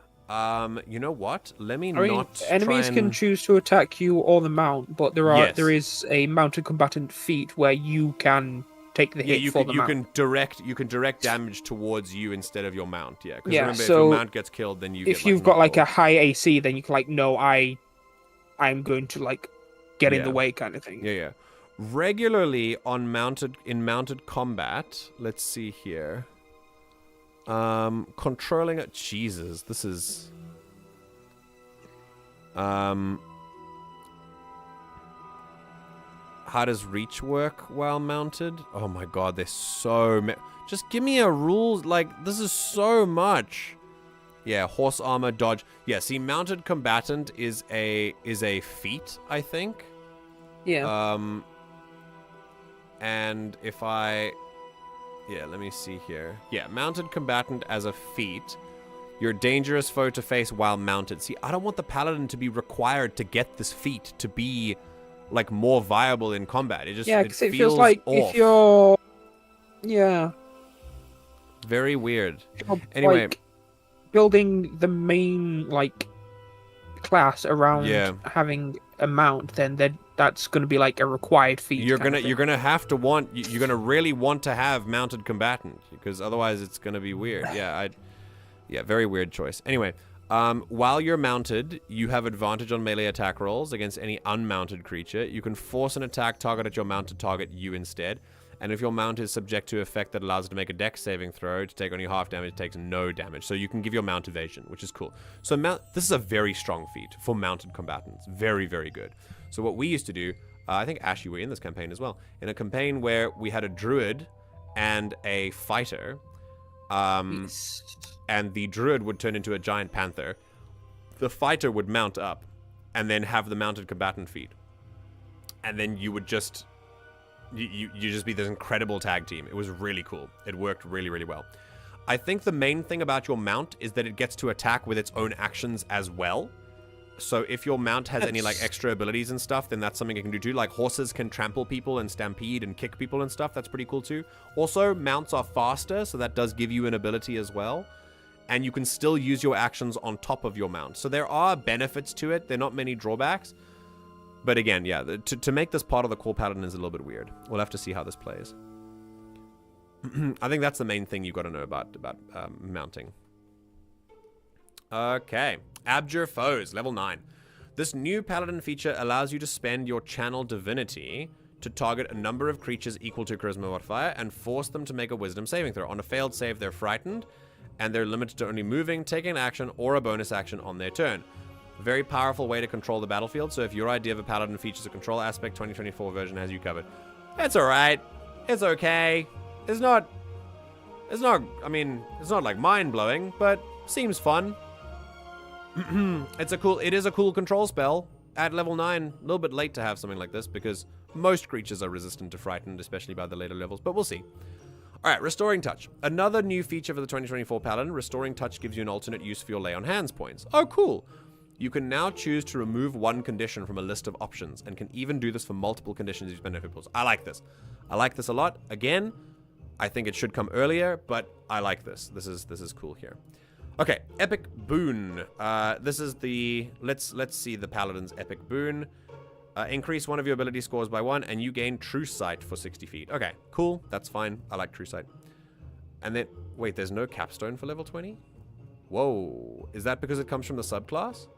you know what? Let me not enemies try can and... choose to attack you or the mount, but Yes. there is a mounted combatant feat where you can take the hit you for can, the you mount. can direct damage towards you instead of your mount. Yeah, because Yeah, remember, if so your mount gets killed, then you if get, you've got like knocked a off. high AC, then you can like, no, I'm going to like get in the way kind of thing. Yeah. Regularly in mounted combat, let's see here. Controlling it. Jesus, this is. How does reach work while mounted? Oh my god, there's so many. Just give me a rule. Like, this is so much. Yeah, horse armor, dodge. Yeah, see, mounted combatant is a feat, I think. Yeah. And if I... Yeah, let me see here. Yeah, mounted combatant as a feat. You're a dangerous foe to face while mounted. See, I don't want the paladin to be required to get this feat to be, like, more viable in combat. It just Yeah, it because it feels feels like off. if you're... Yeah. Very weird. You're, Anyway. like, building the main, like, class around having a mount, then that's going to be like a required feat. You're gonna really want to have mounted combatant, because otherwise it's gonna be weird. Yeah, very weird choice. Anyway, while you're mounted, you have advantage on melee attack rolls against any unmounted creature. You can force an attack target at your mount to target you instead. And if your mount is subject to effect that allows it to make a dex saving throw to take only half damage, it takes no damage. So you can give your mount evasion, which is cool. So this is a very strong feat for mounted combatants. Very, very good. So what we used to do, I think Ash, you were in this campaign as well, in a campaign where we had a druid and a fighter, and the druid would turn into a giant panther. The fighter would mount up and then have the mounted combatant feat. And then you would just... You just be this incredible tag team. It was really cool. It worked really, really well. I think the main thing about your mount is that it gets to attack with its own actions as well. So if your mount has any like extra abilities and stuff, then that's something it can do too. Like horses can trample people and stampede and kick people and stuff. That's pretty cool too. Also, mounts are faster, so that does give you an ability as well. And you can still use your actions on top of your mount. So there are benefits to it. There are not many drawbacks. But again, yeah, to make this part of the core paladin is a little bit weird. We'll have to see how this plays. I think that's the main thing you've got to know about mounting. Okay. Abjure Foes, level 9. This new paladin feature allows you to spend your channel divinity to target a number of creatures equal to charisma modifier and force them to make a wisdom saving throw. On a failed save, they're frightened, and they're limited to only moving, taking an action, or a bonus action on their turn. Very powerful way to control the battlefield, so if your idea of a paladin features a control aspect, 2024 version has you covered. It's alright. It's okay. It's not, I mean, it's not like mind-blowing, but seems fun. It is a cool control spell at level 9. A little bit late to have something like this because most creatures are resistant to frightened, especially by the later levels, but we'll see. All right, Restoring Touch. Another new feature for the 2024 Paladin. Restoring Touch gives you an alternate use for your Lay on Hands points. Oh, cool. You can now choose to remove one condition from a list of options and can even do this for multiple conditions you spend hit points. I like this. I like this a lot. Again, I think it should come earlier, but I like this. This is cool here. Okay, Epic Boon. This is the... Let's see the Paladin's Epic Boon. Increase one of your ability scores by 1, and you gain True Sight for 60 feet. Okay, cool. That's fine. I like True Sight. And then... Wait, there's no capstone for level 20? Whoa. Is that because it comes from the subclass?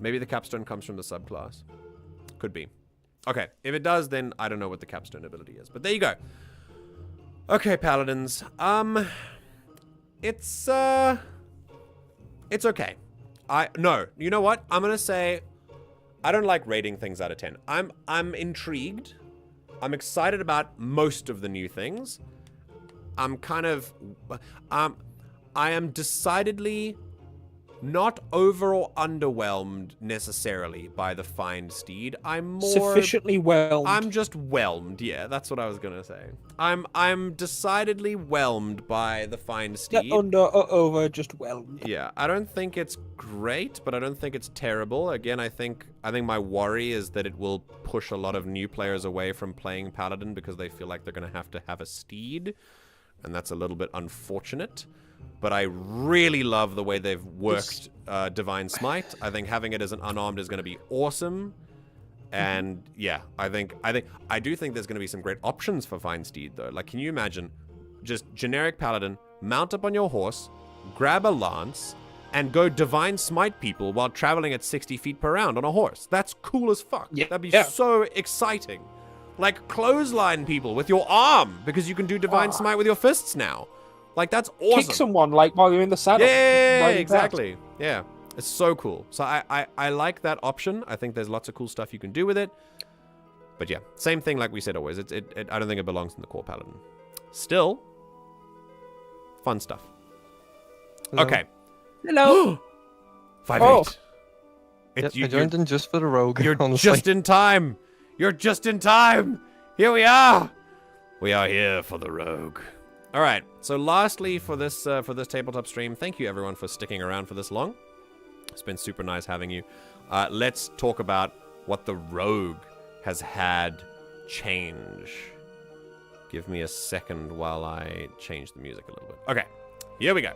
Maybe the capstone comes from the subclass. Could be. Okay, if it does, then I don't know what the capstone ability is. But there you go. Okay, Paladins. It's okay. No, you know what? I'm gonna say I don't like rating things out of 10. I'm intrigued. I'm excited about most of the new things. I'm kind of I am decidedly not over or underwhelmed necessarily by the Find Steed. I'm more sufficiently whelmed. I'm just whelmed. Yeah, that's what I was gonna say. I'm decidedly whelmed by the Find Steed. Not under or over, just whelmed. Yeah, I don't think it's great, but I don't think it's terrible. Again, I think my worry is that it will push a lot of new players away from playing Paladin because they feel like they're gonna have to have a steed, and that's a little bit unfortunate. But I really love the way they've worked Divine Smite. I think having it as an unarmed is going to be awesome. And yeah, I do think there's going to be some great options for Find Steed though. Like, can you imagine just generic Paladin, mount up on your horse, grab a lance, and go Divine Smite people while traveling at 60 feet per round on a horse? That's cool as fuck. Yeah. That'd be so exciting. Like, clothesline people with your arm because you can do Divine Smite with your fists now. Like, that's awesome. Kick someone, like, while you're in the saddle. Yeah, exactly. Yeah, it's so cool. So I like that option. I think there's lots of cool stuff you can do with it. But yeah, same thing like we said always. I don't think it belongs in the core Paladin. Still, fun stuff. Hello. Okay. Hello. 5-8. Yep, I joined in just for the rogue. You're honestly. just in time. You're just in time. Here we are. We are here for the rogue. All right, so lastly for this tabletop stream, thank you everyone for sticking around for this long. It's been super nice having you. Let's talk about what the rogue has had change. Give me a second while I change the music a little bit. Okay, here we go.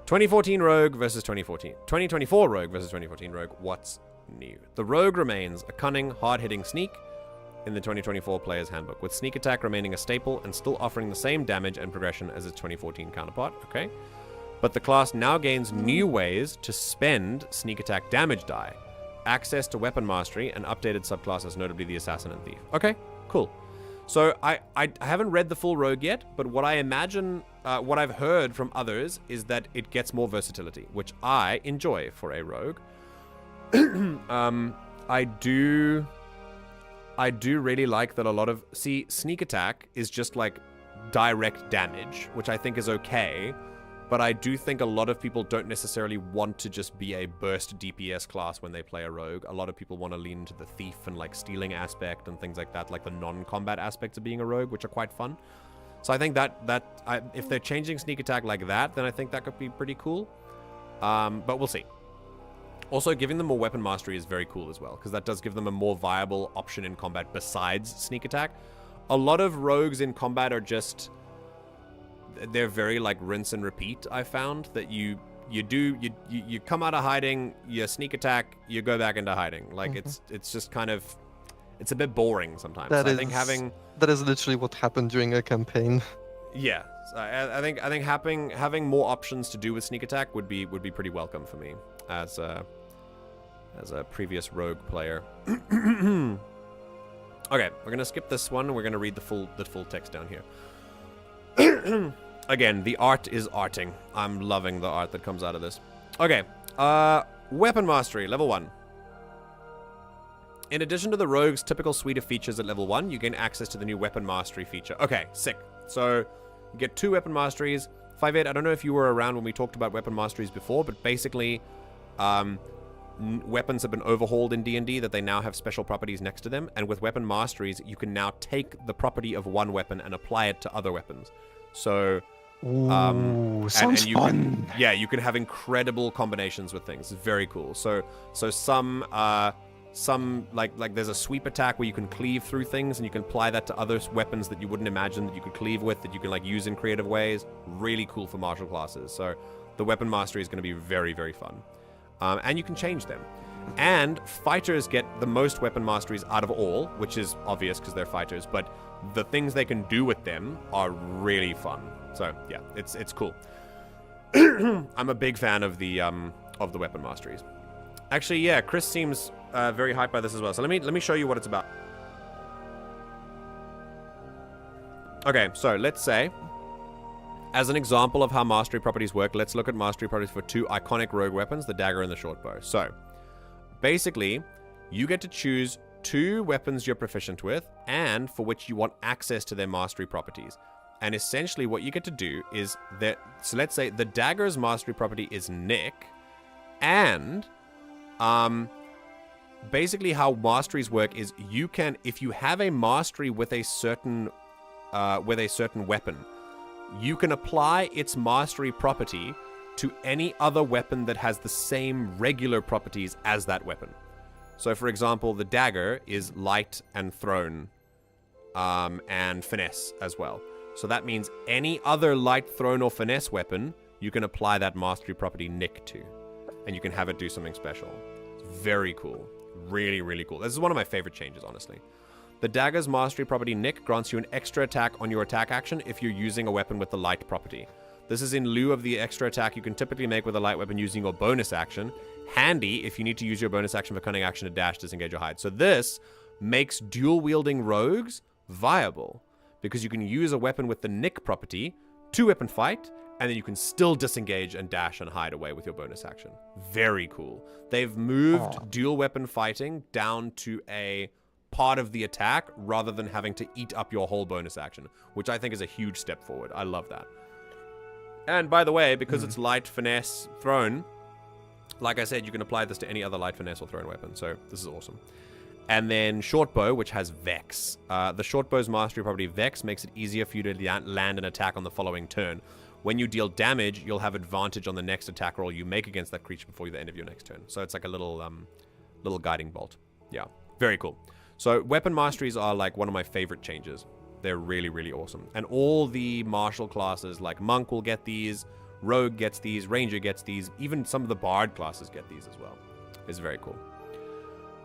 2014 Rogue versus 2024 Rogue versus 2014 Rogue. What's new? The Rogue remains a cunning, hard-hitting sneak in the 2024 Player's Handbook, with sneak attack remaining a staple and still offering the same damage and progression as its 2014 counterpart, okay? But the class now gains new ways to spend sneak attack damage die, access to weapon mastery, and updated subclasses, notably the Assassin and Thief. Okay, cool. So I haven't read the full Rogue yet, but what I imagine, what I've heard from others is that it gets more versatility, which I enjoy for a Rogue. I do really like that a lot of... See, sneak attack is just like direct damage, which I think is okay, but I do think a lot of people don't necessarily want to just be a burst DPS class when they play a rogue. A lot of people want to lean into the thief and like stealing aspect and things like that, like the non-combat aspects of being a rogue, which are quite fun. So I think if they're changing sneak attack like that, then I think that could be pretty cool. But we'll see. Also, giving them more weapon mastery is very cool as well, because that does give them a more viable option in combat besides sneak attack. A lot of rogues in combat are just... They're very, like, rinse and repeat, I found. That you come out of hiding, you sneak attack, you go back into hiding. Like, it's just kind of... It's a bit boring sometimes. That is literally what happened during a campaign. Yeah. I think having more options to do with sneak attack would be pretty welcome for me as a previous rogue player. Okay, we're gonna skip this one and we're gonna read the full text down here. Again, the art is arting. I'm loving the art that comes out of this. Okay, weapon mastery level 1. In addition to the Rogue's typical suite of features at level 1, you gain access to the new Weapon Mastery feature. Okay, sick. So, you get 2 Weapon Masteries. 5-8, I don't know if you were around when we talked about Weapon Masteries before, but basically, weapons have been overhauled in D&D that they now have special properties next to them, and with Weapon Masteries, you can now take the property of one weapon and apply it to other weapons. So, sounds fun. You can have incredible combinations with things. It's very cool. So some like there's a sweep attack where you can cleave through things, and you can apply that to other weapons that you wouldn't imagine that you could cleave with, that you can like use in creative ways. Really cool for martial classes. So the Weapon Mastery is going to be very, very fun. And you can change them. And fighters get the most Weapon Masteries out of all, which is obvious because they're fighters, but the things they can do with them are really fun. So yeah, it's cool. I'm a big fan of the Weapon Masteries. Actually, yeah, Chris seems very hyped by this as well. So let me show you what it's about. Okay, so let's say, as an example of how mastery properties work, let's look at mastery properties for 2 iconic rogue weapons, the dagger and the short bow. So, basically, you get to choose 2 weapons you're proficient with and for which you want access to their mastery properties. And essentially what you get to do is that, so let's say the dagger's mastery property is Nick, and basically how masteries work is you can, if you have a mastery with a certain weapon, you can apply its mastery property to any other weapon that has the same regular properties as that weapon. So, for example, the dagger is light and thrown, and finesse as well. So that means any other light, thrown, or finesse weapon, you can apply that mastery property Nick to, and you can have it do something special. It's very cool. Really, really cool. This is one of my favorite changes, honestly. The dagger's mastery property Nick grants you an extra attack on your attack action if you're using a weapon with the light property. This is in lieu of the extra attack you can typically make with a light weapon using your bonus action. Handy if you need to use your bonus action for cunning action to dash, disengage, or hide. So this makes dual-wielding rogues viable, because you can use a weapon with the Nick property to whip and fight, and then you can still disengage and dash and hide away with your bonus action. Very cool. They've moved dual weapon fighting down to a part of the attack rather than having to eat up your whole bonus action, which I think is a huge step forward. I love that. And by the way, because it's light, finesse, thrown, like I said, you can apply this to any other light, finesse, or thrown weapon. So this is awesome. And then short bow, which has Vex. The short bow's mastery property Vex makes it easier for you to land an attack on the following turn. When you deal damage, you'll have advantage on the next attack roll you make against that creature before the end of your next turn. So it's like a little guiding bolt. Yeah, very cool. So weapon masteries are like one of my favorite changes. They're really, really awesome. And all the martial classes, like Monk will get these, Rogue gets these, Ranger gets these, even some of the Bard classes get these as well. It's very cool.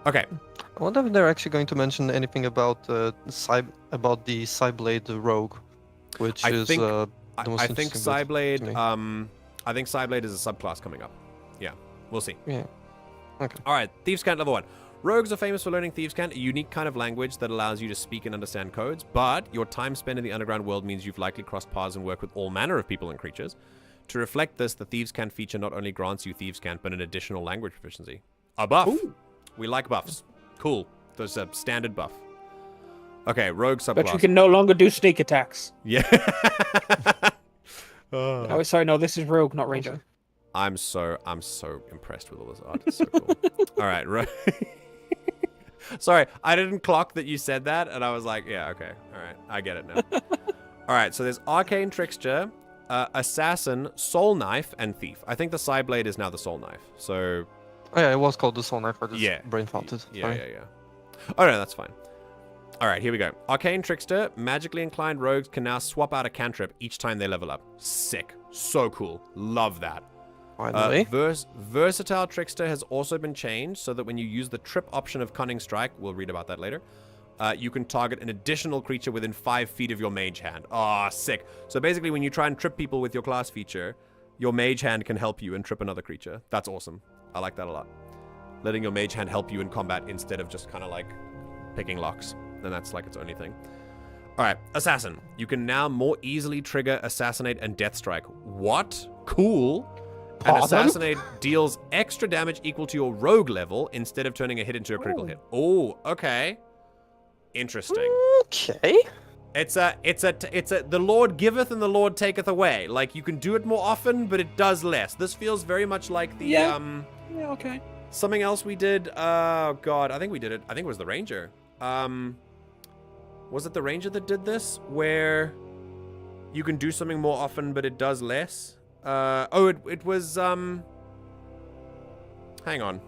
Okay. I wonder if they're actually going to mention anything about the Psyblade Rogue, which I is think the most I think interesting bit to me. I think Psyblade is a subclass coming up. Yeah, we'll see. Yeah. Okay. All right, Thieves' Cant level 1. Rogues are famous for learning Thieves' Cant, a unique kind of language that allows you to speak and understand codes, but your time spent in the underground world means you've likely crossed paths and worked with all manner of people and creatures. To reflect this, the Thieves' Cant feature not only grants you Thieves' Cant, but an additional language proficiency. A buff. Ooh. We like buffs. Cool. There's a standard buff. Okay, Rogue subclass. But you can no longer do sneak attacks. Yeah. Oh, sorry, no, this is Rogue, not Ranger. I'm so impressed with all this art. It's so cool. All right, Rogue. Sorry, I didn't clock that you said that, and I was like, yeah, okay. All right, I get it now. All right, so there's Arcane Trickster, Assassin, Soul Knife, and Thief. I think the Psyblade is now the Soul Knife, so... Oh yeah, it was called the Soul Knife, I just brain farted. Yeah. Oh no, that's fine. All right, here we go. Arcane Trickster, magically inclined rogues can now swap out a cantrip each time they level up. Sick. So cool. Love that. Finally. Versatile Trickster has also been changed so that when you use the trip option of Cunning Strike, we'll read about that later, you can target an additional creature within 5 feet of your mage hand. Ah, sick. So basically when you try and trip people with your class feature, your mage hand can help you and trip another creature. That's awesome. I like that a lot. Letting your mage hand help you in combat instead of just kind of like picking locks. Then that's like its only thing. All right, Assassin. You can now more easily trigger Assassinate and Death Strike. What? Cool. An Pardon? assassinate deals extra damage equal to your rogue level instead of turning a hit into a critical hit. Oh, okay. Interesting. Okay. It's a the Lord giveth and the Lord taketh away. Like, you can do it more often, but it does less. This feels very much like the Yeah, okay. something else we did. Oh god, I think we did it. I think it was the Ranger. Was it the Ranger that did this? Where you can do something more often, but it does less? It was, hang on,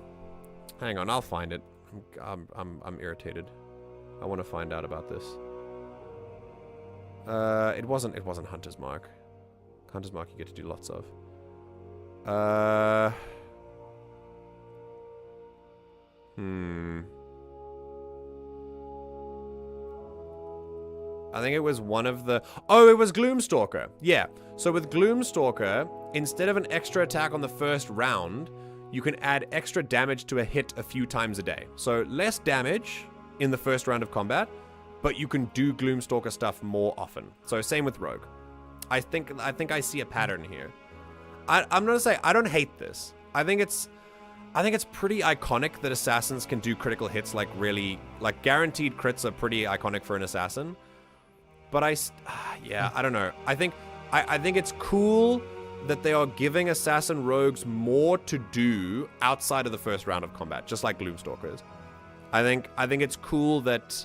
I'll find it. I'm irritated. I want to find out about this. It wasn't Hunter's Mark. Hunter's Mark you get to do lots of. I think it was one of the... Oh, it was Gloomstalker. Yeah. So with Gloomstalker, instead of an extra attack on the first round, you can add extra damage to a hit a few times a day. So less damage in the first round of combat, but you can do Gloomstalker stuff more often. So same with Rogue. I think I see a pattern here. I'm gonna say I don't hate this. I think it's pretty iconic that assassins can do critical hits, like really, like guaranteed crits are pretty iconic for an assassin. But yeah, I don't know. I think it's cool that they are giving assassin rogues more to do outside of the first round of combat, just like Gloomstalkers. I think it's cool that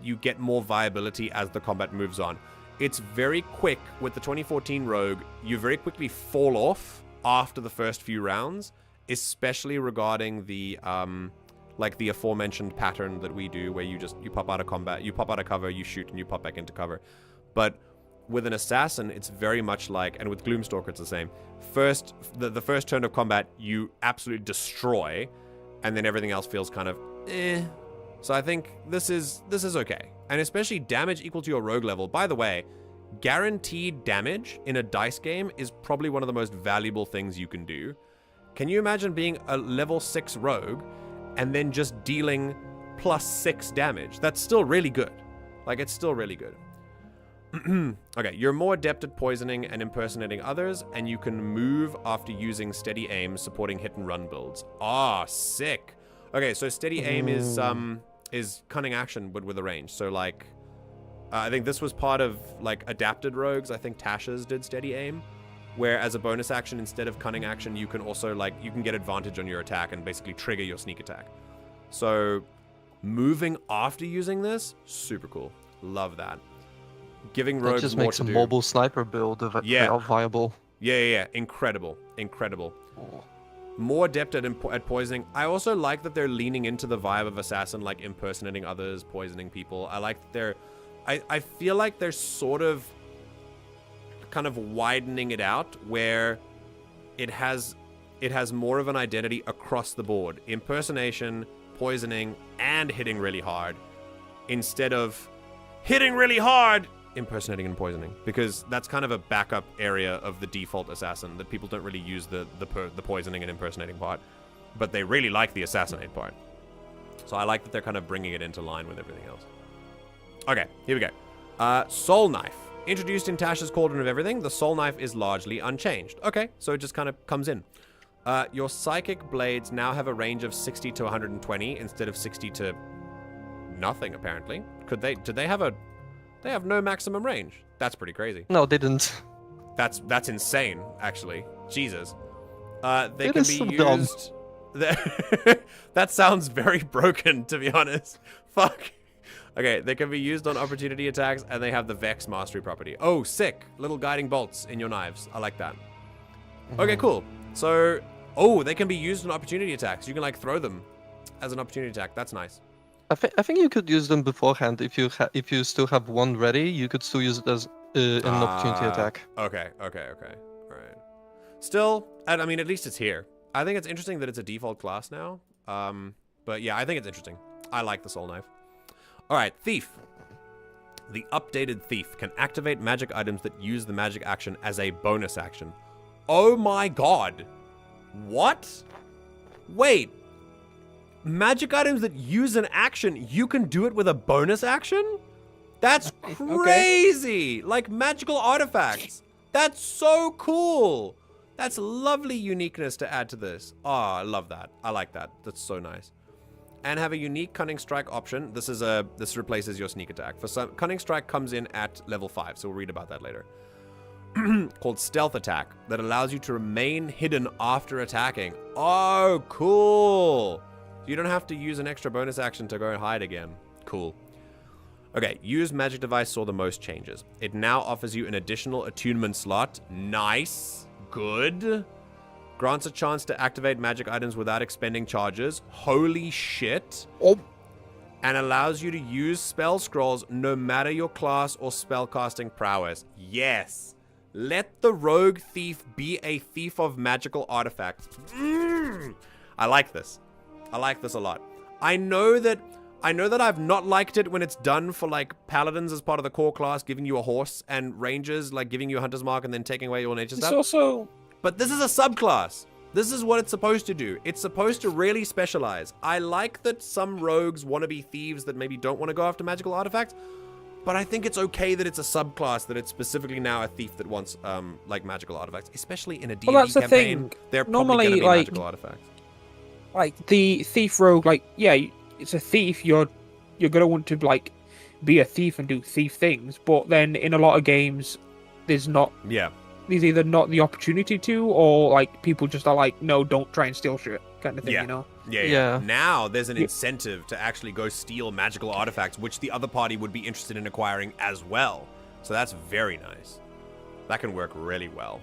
you get more viability as the combat moves on. It's very quick with the 2014 Rogue. You very quickly fall off after the first few rounds, especially regarding the like the aforementioned pattern that we do, where you pop out of combat, you pop out of cover, you shoot, and you pop back into cover. But with an assassin, it's very much like, and with Gloomstalker, it's the same. The first turn of combat, you absolutely destroy, and then everything else feels kind of eh. So I think this is okay, and especially damage equal to your rogue level. By the way, guaranteed damage in a dice game is probably one of the most valuable things you can do. Can you imagine being a level 6 rogue and then just dealing +6 damage? That's still really good. Like, it's still really good. Okay, you're more adept at poisoning and impersonating others, and you can move after using steady aim, supporting hit and run builds. Ah, sick. Okay, so steady aim is cunning action, but with a range. So, like, I think this was part of, like, adapted rogues. I think Tasha's did steady aim, where as a bonus action, instead of cunning action, you can also, like, you can get advantage on your attack and basically trigger your sneak attack. So moving after using this, super cool. Love that. Giving rogues more to do. That just makes a mobile sniper build viable. Yeah. Incredible. Oh. More adept at poisoning. I also like that they're leaning into the vibe of assassin, like impersonating others, poisoning people. I like that I feel like they're sort of kind of widening it out, where it has more of an identity across the board. Impersonation, poisoning, and hitting really hard, instead of hitting really hard, impersonating and poisoning, because that's kind of a backup area of the default assassin that people don't really use the poisoning and impersonating part, but they really like the assassinate part. So I like that they're kind of bringing it into line with everything else. Okay, here we go. Soul Knife. Introduced in Tasha's Cauldron of Everything, the Soul Knife is largely unchanged. Okay, so it just kind of comes in. Your psychic blades now have a range of 60 to 120 instead of 60 to nothing, apparently. Did they have they have no maximum range? That's pretty crazy. No, they didn't. That's insane, actually. Jesus. They it can is be so used... That sounds very broken, to be honest. Fuck. Okay, they can be used on opportunity attacks, and they have the Vex Mastery property. Oh, sick. Little guiding bolts in your knives. I like that. Okay, cool. So, they can be used on opportunity attacks. You can, like, throw them as an opportunity attack. That's nice. I think you could use them beforehand. If you still have one ready, you could still use it as an opportunity attack. Okay. All right. Still, I mean, at least it's here. I think it's interesting that it's a default class now. But yeah, I think it's interesting. I like the Soul Knife. All right, Thief. The updated Thief can activate magic items that use the magic action as a bonus action. Oh my god. What? Wait. Magic items that use an action, you can do it with a bonus action? That's crazy. Okay. Like magical artifacts. That's so cool. That's lovely uniqueness to add to this. Oh, I love that. I like that. That's so nice. And have a unique Cunning Strike option. This replaces your sneak attack. For some, Cunning Strike comes in at level 5, so we'll read about that later. Called Stealth Attack, that allows you to remain hidden after attacking. Oh, cool. You don't have to use an extra bonus action to go and hide again. Cool. Okay, use Magic Device saw the most changes. It now offers you an additional attunement slot. Nice. Good. Grants a chance to activate magic items without expending charges. Holy shit. Oh. And allows you to use spell scrolls no matter your class or spellcasting prowess. Yes. Let the rogue thief be a thief of magical artifacts. I like this. I like this a lot. I know that I've not liked it when it's done for like paladins as part of the core class, giving you a horse, and rangers like giving you a hunter's mark and then taking away your nature stuff. It's also... But this is a subclass. This is what it's supposed to do. It's supposed to really specialize. I like that some rogues want to be thieves that maybe don't want to go after magical artifacts, but I think it's okay that it's a subclass, that it's specifically now a thief that wants like magical artifacts, especially in a D&D that's the campaign. thing. They're Normally, probably going to be like, magical artifacts. Like the thief rogue, like, yeah, it's a thief. You're gonna want to like be a thief and do thief things, but then in a lot of games, there's either not the opportunity to, or like people just are like, no, don't try and steal shit, kind of thing, you know? Yeah. Now there's an incentive to actually go steal magical artifacts, which the other party would be interested in acquiring as well. So that's very nice. That can work really well.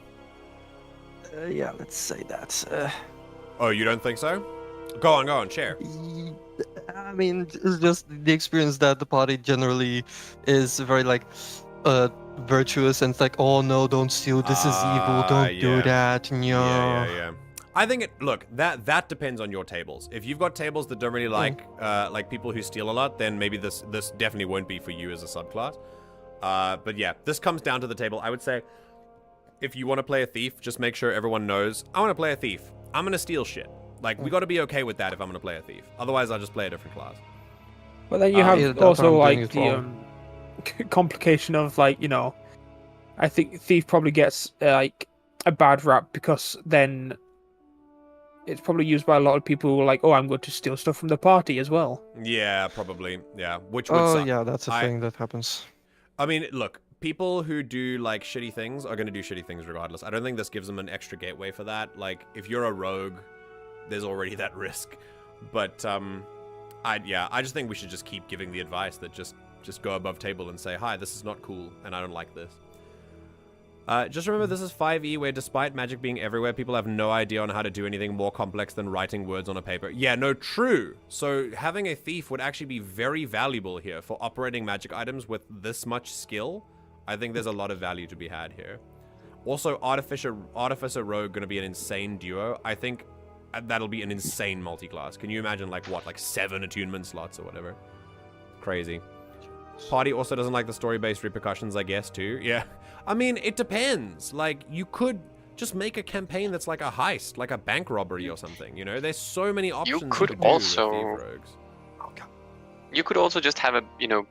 Yeah, let's say that. Oh, you don't think so? Go on, share. I mean, it's just the experience that the party generally is very like virtuous, and it's like, oh no, don't steal, this is evil, don't do that. Yeah. I think that depends on your tables. If you've got tables that don't really like people who steal a lot, then maybe this definitely won't be for you as a subclass. But yeah, this comes down to the table. I would say if you want to play a thief, just make sure everyone knows, I want to play a thief. I'm going to steal shit. Like, we got to be okay with that if I'm going to play a thief. Otherwise, I'll just play a different class. But then you have also like the complication of like, you know, I think thief probably gets like a bad rap because then it's probably used by a lot of people who are like, oh, I'm going to steal stuff from the party as well. Yeah, probably. Yeah, which would suck. Yeah, that's a thing that happens. I mean, look, people who do like shitty things are going to do shitty things regardless. I don't think this gives them an extra gateway for that. Like, if you're a rogue, there's already that risk. But I just think we should just keep giving the advice that just go above table and say, hi, this is not cool and I don't like this. Just remember, this is 5e, where despite magic being everywhere, people have no idea on how to do anything more complex than writing words on a paper. Yeah, no, true. So having a thief would actually be very valuable here for operating magic items with this much skill. I think there's a lot of value to be had here. Also, Artificer Rogue going to be an insane duo. I think that'll be an insane multi-class. Can you imagine, like, what, like 7 attunement slots or whatever? Crazy. Party also doesn't like the story-based repercussions, I guess, too. Yeah. I mean, it depends. Like, you could just make a campaign that's like a heist, like a bank robbery or something, you know? There's so many options you could do also... with thief rogues. You could also just have a,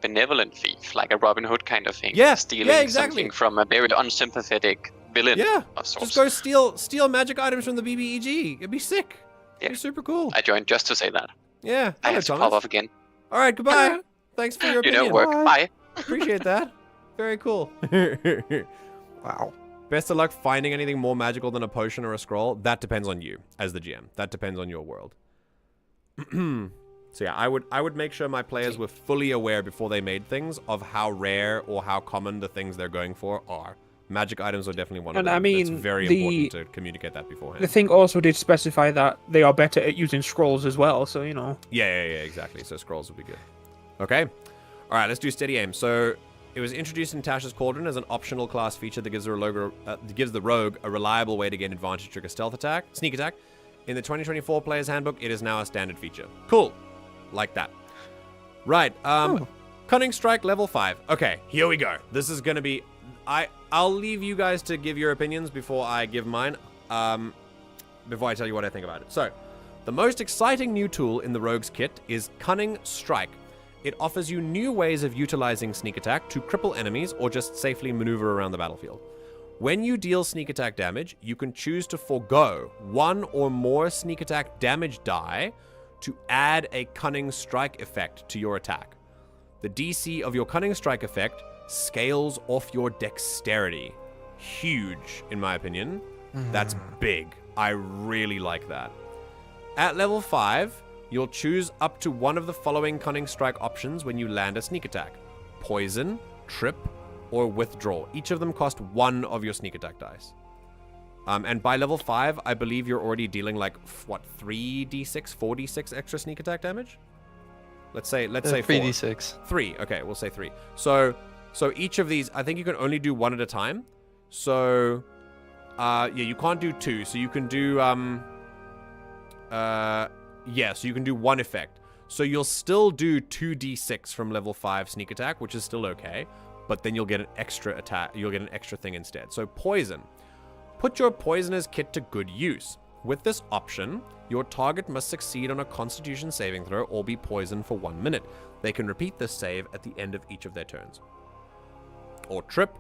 benevolent thief, like a Robin Hood kind of thing. Yeah, stealing exactly. something from a very unsympathetic villain of sorts. Just go steal magic items from the BBEG. It'd be sick. It'd be super cool. I joined just to say that. Yeah. I have to pop off again. All right, goodbye. Thanks for your opinion. Work. Bye. Appreciate that. Very cool. Wow. Best of luck finding anything more magical than a potion or a scroll. That depends on you as the GM. That depends on your world. So yeah, I would make sure my players were fully aware before they made things of how rare or how common the things they're going for are. Magic items are definitely one of them. I mean, it's very important to communicate that beforehand. The thing also did specify that they are better at using scrolls as well, so, you know. Yeah, exactly. So scrolls would be good. Okay. All right, let's do steady aim. So it was introduced in Tasha's Cauldron as an optional class feature that gives the rogue a reliable way to gain advantage trigger sneak attack. In the 2024 Player's Handbook, it is now a standard feature. Cool. Like that. Right. Cunning Strike level 5. Okay, here we go. This is going to be... I'll leave you guys to give your opinions before I give mine. Before I tell you what I think about it. So, the most exciting new tool in the Rogue's kit is Cunning Strike. It offers you new ways of utilizing sneak attack to cripple enemies or just safely maneuver around the battlefield. When you deal sneak attack damage, you can choose to forego one or more sneak attack damage die to add a cunning strike effect to your attack. The DC of your cunning strike effect scales off your dexterity. Huge, in my opinion. That's big. I really like that. At level 5, you'll choose up to one of the following cunning strike options when you land a sneak attack. Poison, trip, or withdraw. Each of them cost 1 of your sneak attack dice. And by level 5, I believe you're already dealing like, 3d6, 4d6 extra sneak attack damage? Let's say 3d6. 3. Okay, we'll say 3. So each of these, I think you can only do 1 at a time. So, yeah, you can't do 2. So you can do, so you can do 1 effect. So you'll still do 2d6 from level 5 sneak attack, which is still okay. But then you'll get an extra attack. You'll get an extra thing instead. So poison. Put your poisoner's kit to good use. With this option, your target must succeed on a Constitution saving throw or be poisoned for 1 minute. They can repeat this save at the end of each of their turns. Or trip.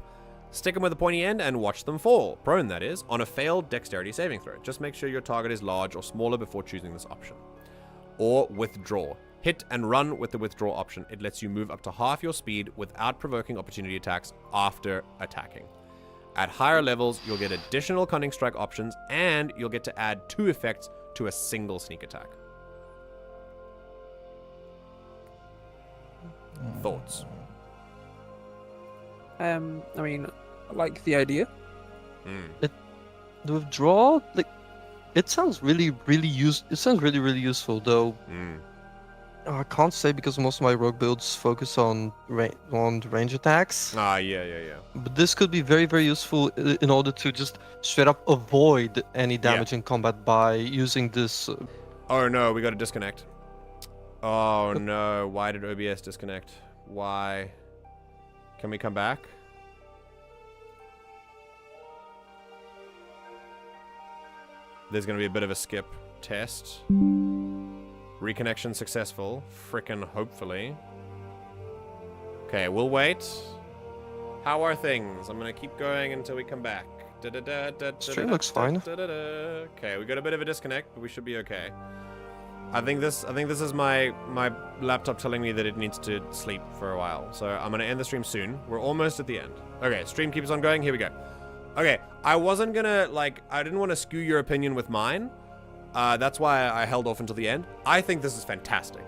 Stick them with a pointy end and watch them fall. Prone, that is, on a failed dexterity saving throw. Just make sure your target is large or smaller before choosing this option. Or withdraw. Hit and run with the withdraw option. It lets you move up to half your speed without provoking opportunity attacks after attacking. At higher levels, you'll get additional cunning strike options, and you'll get to add 2 effects to a single sneak attack. Thoughts? I mean, I like the idea. The withdraw, like, it sounds really, really useful, though. I can't say because most of my rogue builds focus on range attacks. Yeah. But this could be very, very useful in order to just straight up avoid any damage in combat by using this. Oh no, we got to disconnect. Oh no, why did OBS disconnect? Why? Can we come back? There's going to be a bit of a skip test. Reconnection successful. Frickin' hopefully. Okay, we'll wait. How are things? I'm gonna keep going until we come back. Stream looks fine. Okay, we got a bit of a disconnect, but we should be okay. I think this is my laptop telling me that it needs to sleep for a while. So I'm gonna end the stream soon. We're almost at the end. Okay, stream keeps on going. Here we go. Okay, I wasn't gonna I didn't want to skew your opinion with mine. That's why I held off until the end. I think this is fantastic.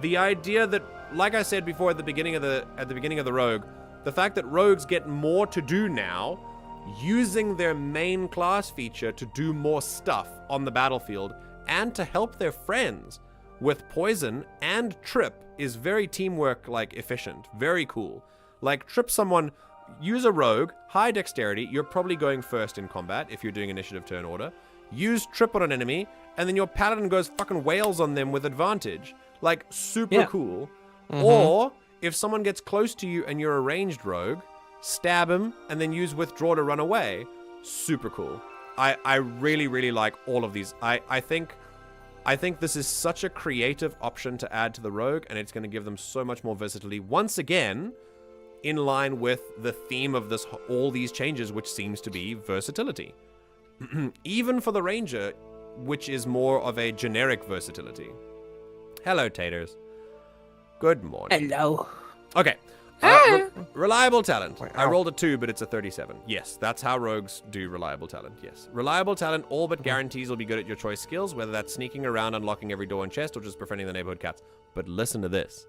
The idea that, like I said before at the beginning of the Rogue, the fact that rogues get more to do now, using their main class feature to do more stuff on the battlefield and to help their friends with poison and trip is very teamwork efficient. Very cool. Like trip someone, use a rogue, high dexterity. You're probably going first in combat if you're doing initiative turn order. Use trip on an enemy, and then your paladin goes fucking wails on them with advantage. Like, super cool. Or, if someone gets close to you and you're a ranged rogue, stab him, and then use withdraw to run away. Super cool. I really, really like all of these. I think this is such a creative option to add to the rogue, and it's going to give them so much more versatility. Once again, in line with the theme of all these changes, which seems to be versatility. Even for the ranger, which is more of a generic versatility. Hello, taters. Good morning. Hello. Okay. Reliable talent. I rolled a 2, but it's a 37. Yes, that's how rogues do reliable talent. Yes. Reliable talent all but guarantees will be good at your choice skills, whether that's sneaking around, unlocking every door and chest, or just befriending the neighborhood cats. But listen to this.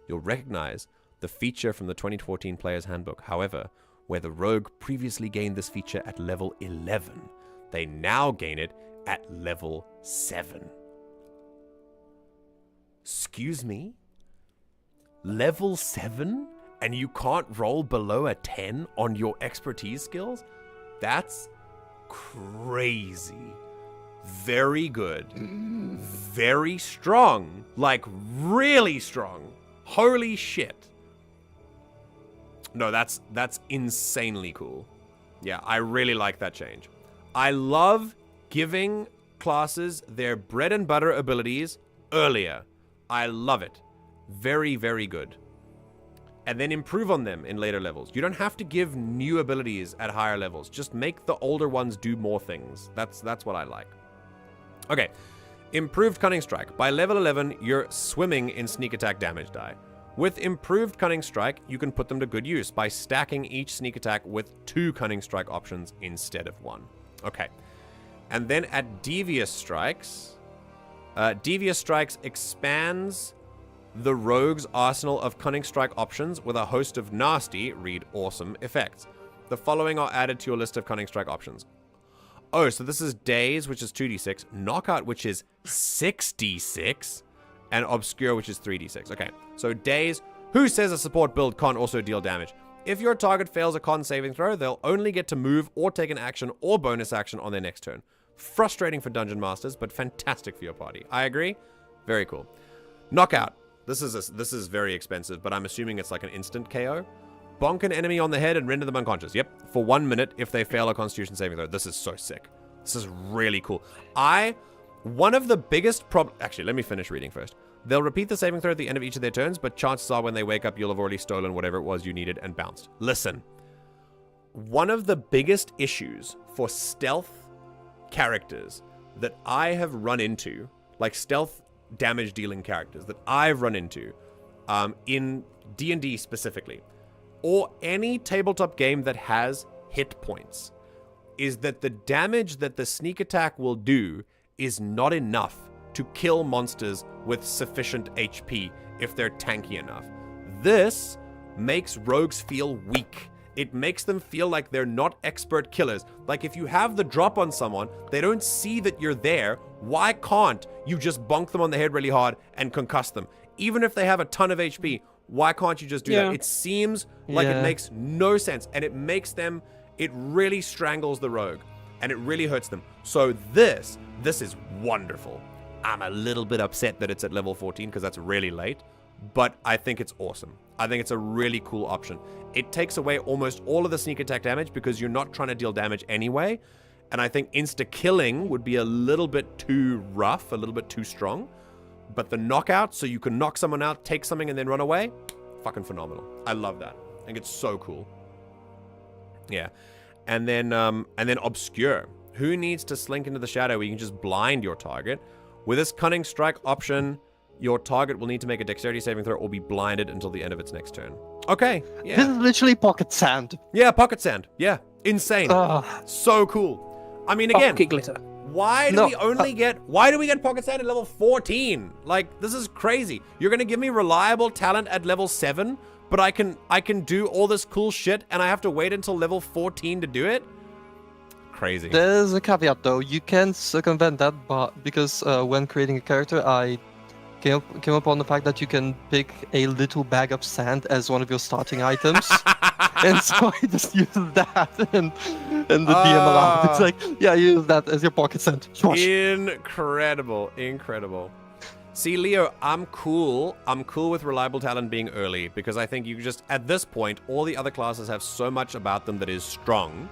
You'll recognize the feature from the 2014 Player's Handbook. However, where the rogue previously gained this feature at level 11, they now gain it at level 7. Excuse me? Level 7? And you can't roll below a 10 on your expertise skills? That's crazy. Very good. Very strong. Like, really strong. Holy shit. No, that's insanely cool. Yeah, I really like that change. I love giving classes their bread and butter abilities earlier. I love it. Very, very good. and then improve on them in later levels. You don't have to give new abilities at higher levels. Just make the older ones do more things. That's what I like. Okay. Improved Cunning Strike. By level 11, you're swimming in sneak attack damage die. With improved Cunning Strike, you can put them to good use by stacking each sneak attack with 2 Cunning Strike options instead of 1. Okay. And then at Devious Strikes expands the rogue's arsenal of Cunning Strike options with a host of nasty, read awesome, effects. The following are added to your list of Cunning Strike options. Oh, so this is Daze, which is 2d6, Knockout, which is 6d6, and Obscure, which is 3d6. Okay, so Daze, who says a support build can't also deal damage? If your target fails a con saving throw, they'll only get to move or take an action or bonus action on their next turn. Frustrating for Dungeon Masters, but fantastic for your party. I agree. Very cool. Knockout. This is very expensive, but I'm assuming it's like an instant KO. Bonk an enemy on the head and render them unconscious. Yep, for 1 minute if they fail a Constitution saving throw. This is so sick. This is really cool. One of the biggest actually, let me finish reading first. They'll repeat the saving throw at the end of each of their turns, but chances are when they wake up, you'll have already stolen whatever it was you needed and bounced. Listen, one of the biggest issues for stealth characters that I have run into, like stealth damage dealing characters that I've run into, in D&D specifically, or any tabletop game that has hit points, is that the damage that the sneak attack will do is not enough to kill monsters with sufficient HP if they're tanky enough. This makes rogues feel weak. It makes them feel like they're not expert killers. Like if you have the drop on someone, they don't see that you're there. Why can't you just bonk them on the head really hard and concuss them? Even if they have a ton of HP, why can't you just do that? It seems like it makes no sense, and it makes them, it really strangles the rogue, and it really hurts them. So this is wonderful. I'm a little bit upset that it's at level 14 because that's really late, but I think it's awesome. I think it's a really cool option. It takes away almost all of the sneak attack damage because you're not trying to deal damage anyway, and I think insta-killing would be a little bit too rough, a little bit too strong. But the knockout, so you can knock someone out, take something, and then run away, fucking phenomenal. I love that. I think it's so cool. Yeah. And then Obscure. Who needs to slink into the shadow where you can just blind your target? With this Cunning Strike option, your target will need to make a dexterity saving throw or be blinded until the end of its next turn. Okay. Yeah. This is literally pocket sand. Yeah, pocket sand. Yeah. Insane. So cool. I mean, again... Pocket glitter. Why do we get pocket sand at level 14? Like, this is crazy. You're gonna give me reliable talent at level 7, but I can do all this cool shit and I have to wait until level 14 to do it? Crazy. There's a caveat though. You can circumvent that, but because when creating a character, I came upon the fact that you can pick a little bag of sand as one of your starting items. And so I just use that and the DM allowed. It's like, yeah, use that as your pocket sand. Incredible. See, Leo, I'm cool with reliable talent being early because I think you just, at this point, all the other classes have so much about them that is strong.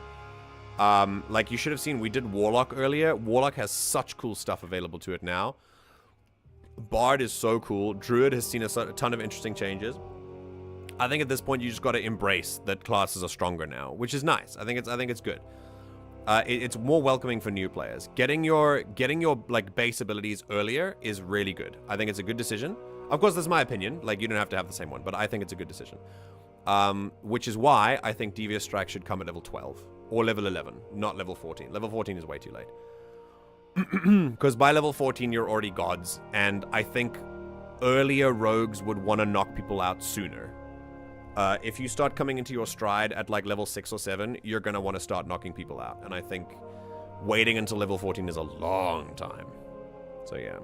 Like you should have seen, we did Warlock earlier. Warlock has such cool stuff available to it now. Bard is so cool. Druid has seen a ton of interesting changes. I think at this point you just got to embrace that classes are stronger now, which is nice. I think it's good. It's more welcoming for new players. Getting your like base abilities earlier is really good. I think it's a good decision. Of course, that's my opinion. Like you don't have to have the same one, but I think it's a good decision. Which is why I think Devious Strike should come at level 12 or level 11, not level 14. Level 14 is way too late. Because by level 14 you're already gods, and I think earlier rogues would want to knock people out sooner. If you start coming into your stride at like level 6 or 7, you're going to want to start knocking people out. And I think waiting until level 14 is a long time. So yeah.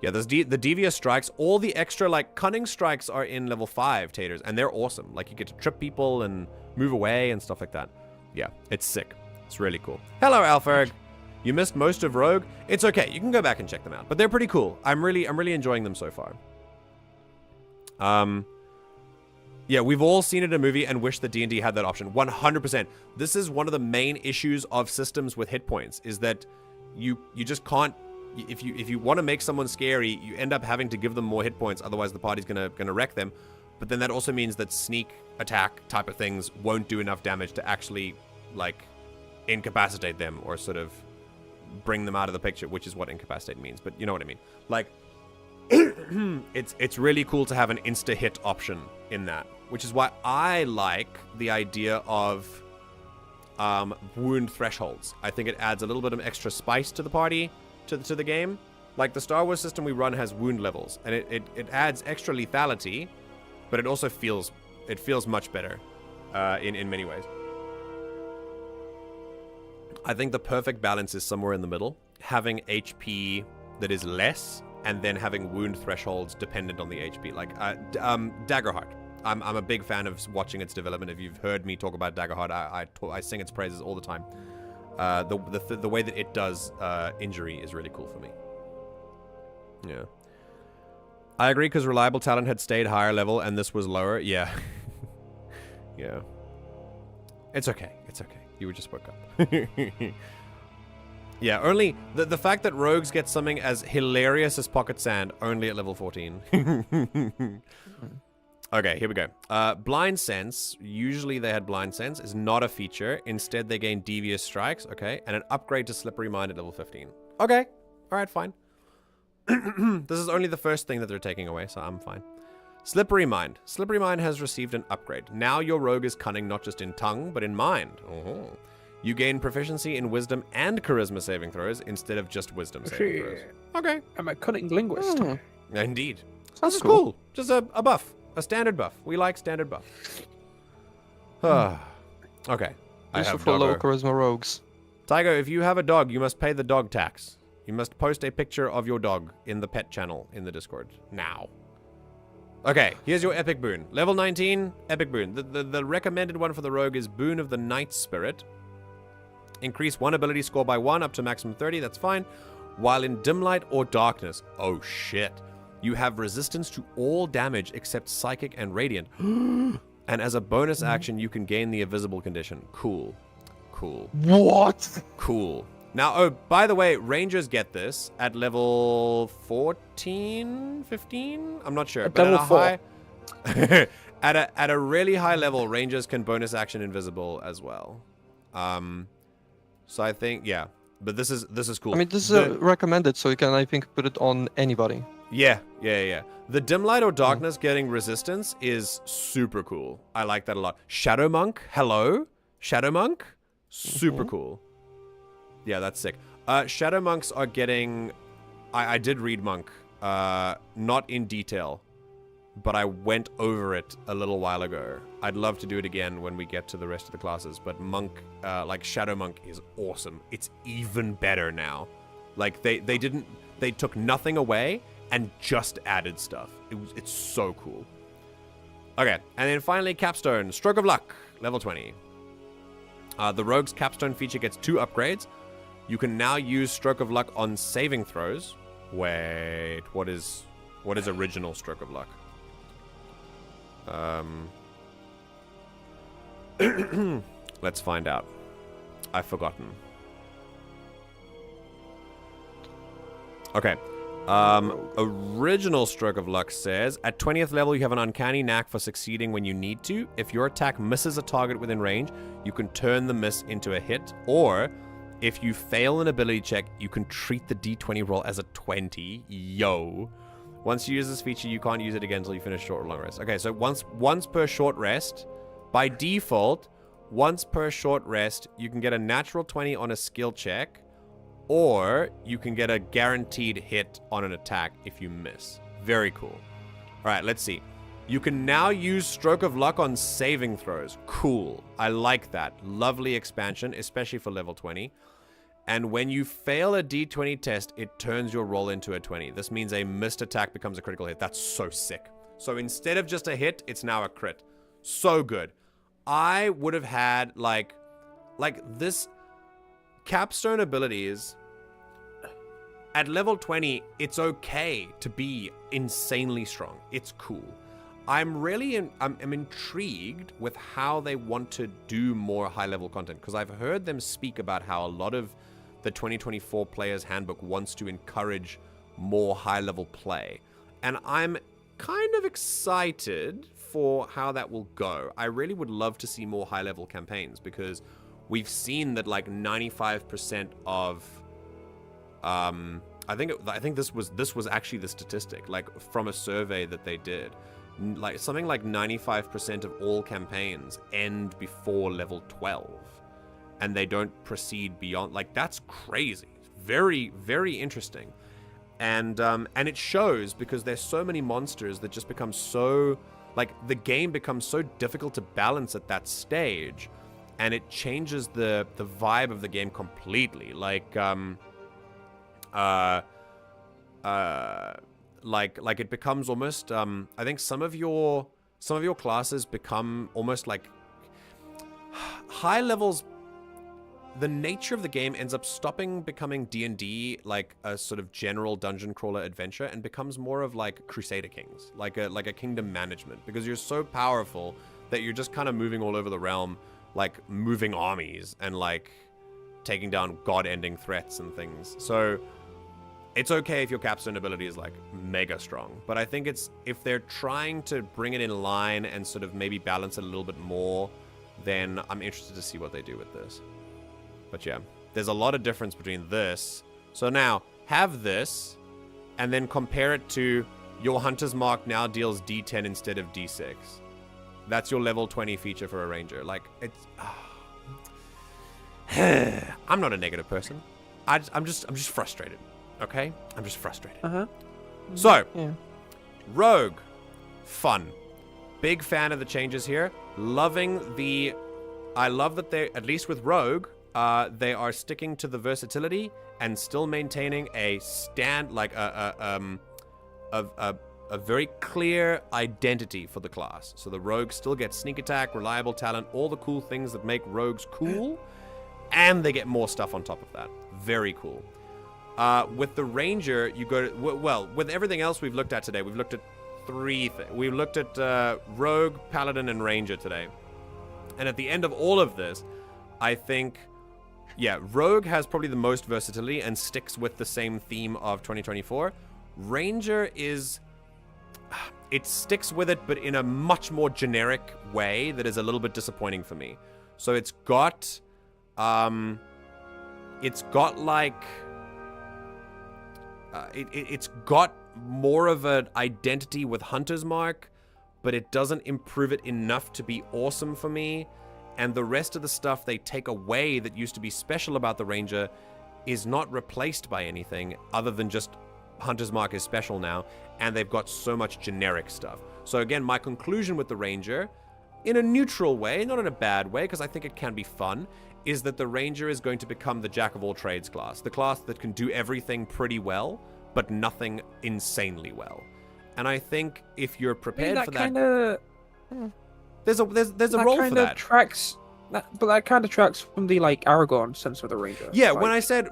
Yeah, there's the Devious Strikes. All the extra like Cunning Strikes are in level 5, Taters. And they're awesome. Like you get to trip people and move away and stuff like that. Yeah, it's sick. It's really cool. Hello, Alferg. You missed most of Rogue. It's okay. You can go back and check them out. But they're pretty cool. I'm really enjoying them so far. Yeah, we've all seen it in a movie and wish that D&D had that option. 100%. This is one of the main issues of systems with hit points, is that you just can't. If you want to make someone scary, you end up having to give them more hit points. Otherwise, the party's gonna wreck them. but then that also means that sneak attack type of things won't do enough damage to actually, like, incapacitate them or sort of bring them out of the picture, which is what incapacitate means, but you know what I mean. Like, it's really cool to have an insta-hit option in that, which is why I like the idea of wound thresholds. I think it adds a little bit of extra spice to the party, to the game. Like, the Star Wars system we run has wound levels, and it adds extra lethality, but it also feels much better in many ways. I think the perfect balance is somewhere in the middle, having HP that is less, and then having wound thresholds dependent on the HP. Like, Daggerheart. I'm a big fan of watching its development. If you've heard me talk about Daggerheart, I sing its praises all the time. The way that it does injury is really cool for me. Yeah. I agree, because Reliable Talent had stayed higher level and this was lower. Yeah. Yeah. It's okay. It's okay. You just woke up. Yeah, only the fact that rogues get something as hilarious as Pocket Sand only at level 14. Okay, here we go. Blind Sense, usually they had Blind Sense, is not a feature. Instead, they gain Devious Strikes, okay, and an upgrade to Slippery Mind at level 15. Okay, alright, fine. This is only the first thing that they're taking away, so I'm fine. Slippery Mind. Slippery Mind has received an upgrade. Now your rogue is cunning not just in tongue, but in mind. Oh. You gain proficiency in wisdom and charisma saving throws instead of just wisdom saving throws. Okay. I'm a cunning linguist. Indeed. Sounds This is cool. cool. Just a buff. A standard buff. We like standard buff. Okay. I Also have for low doggo. charisma rogues. Tygo, if you have a dog, you must pay the dog tax. You must post a picture of your dog in the pet channel in the Discord. Now. Okay, here's your epic boon. Level 19, epic boon. The recommended one for the rogue is Boon of the Night Spirit. Increase one ability score by 1 up to maximum 30, that's fine. While in dim light or darkness, oh shit, you have resistance to all damage except psychic and radiant. And as a bonus action, you can gain the invisible condition. Cool. Cool. What? Cool. Now, oh, by the way, rangers get this at level 14, 15? I'm not sure. At But level 4. High, at a really high level, rangers can bonus action invisible as well. So I think, yeah. But this is cool. I mean, this is recommended, so you can, I think, put it on anybody. Yeah. The dim light or darkness getting resistance is super cool. I like that a lot. Shadow Monk, hello? Shadow Monk? Super cool. Yeah, that's sick. Shadow Monks are getting... I did read Monk. Not in detail. But I went over it a little while ago. I'd love to do it again when we get to the rest of the classes. But Monk, like Shadow Monk, is awesome. It's even better now. Like, they took nothing away and just added stuff. It's so cool. Okay, and then finally Capstone. Stroke of Luck, level 20. The Rogue's Capstone feature gets 2 upgrades. You can now use Stroke of Luck on saving throws. Wait, what is original Stroke of Luck? Let's find out. I've forgotten. Okay. Original Stroke of Luck says, at 20th level, you have an uncanny knack for succeeding when you need to. If your attack misses a target within range, you can turn the miss into a hit. Or, if you fail an ability check, you can treat the d20 roll as a 20. Yo. Once you use this feature, you can't use it again until you finish short or long rest. Okay, so once per short rest, by default, once per short rest, you can get a natural 20 on a skill check, or you can get a guaranteed hit on an attack if you miss. Very cool. All right, let's see. You can now use Stroke of Luck on saving throws. Cool. I like that. Lovely expansion, especially for level 20. And when you fail a d20 test, it turns your roll into a 20. This means a missed attack becomes a critical hit. That's so sick. So instead of just a hit, it's now a crit. So good. I would have had, like this Capstone abilities. At level 20, it's okay to be insanely strong. It's cool. I'm intrigued with how they want to do more high-level content, because I've heard them speak about how a lot of the 2024 Player's Handbook wants to encourage more high-level play. And I'm kind of excited for how that will go. I really would love to see more high-level campaigns because we've seen that like 95% of I think this was actually the statistic, like from a survey that they did. Like something like 95% of all campaigns end before level 12 and they don't proceed beyond. Like, that's crazy. Very, very interesting. And it shows because there's so many monsters that just become so, like, the game becomes so difficult to balance at that stage, and it changes the vibe of the game completely. Like it becomes almost I think some of your classes become almost like high levels. The nature of the game ends up stopping becoming D&D, like a sort of general dungeon crawler adventure, and becomes more of like Crusader Kings, like a kingdom management, because you're so powerful that you're just kind of moving all over the realm, like moving armies and like taking down god-ending threats and things. So it's okay if your capstone ability is like mega strong, but I think it's, if they're trying to bring it in line and sort of maybe balance it a little bit more, then I'm interested to see what they do with this. But yeah, there's a lot of difference between this. So now, have this, and then compare it to your Hunter's Mark now deals D10 instead of D6. That's your level 20 feature for a ranger. Like, it's... I'm not a negative person. I'm just frustrated, okay? I'm just frustrated. Uh-huh. So, Yeah. Rogue. Fun. Big fan of the changes here. I love that they, at least with Rogue, they are sticking to the versatility and still maintaining a very clear identity for the class. So the rogue still gets sneak attack, reliable talent, all the cool things that make rogues cool, and they get more stuff on top of that. Very cool. With the ranger, you go to, well, with everything else we've looked at today, we've looked at three things. We've looked at rogue, paladin, and ranger today. And at the end of all of this, I think... yeah, Rogue has probably the most versatility and sticks with the same theme of 2024. Ranger is... it sticks with it, but in a much more generic way that is a little bit disappointing for me. So it's got... it's got, like... it's got more of an identity with Hunter's Mark, but it doesn't improve it enough to be awesome for me. And the rest of the stuff they take away that used to be special about the Ranger is not replaced by anything other than just Hunter's Mark is special now, and they've got so much generic stuff. So again, my conclusion with the Ranger, in a neutral way, not in a bad way, because I think it can be fun, is that the Ranger is going to become the jack-of-all-trades class. The class that can do everything pretty well, but nothing insanely well. And I think if you're prepared for that... There's a role for that. But that kind of tracks from the like Aragorn sense of the ranger. Yeah, like, when I said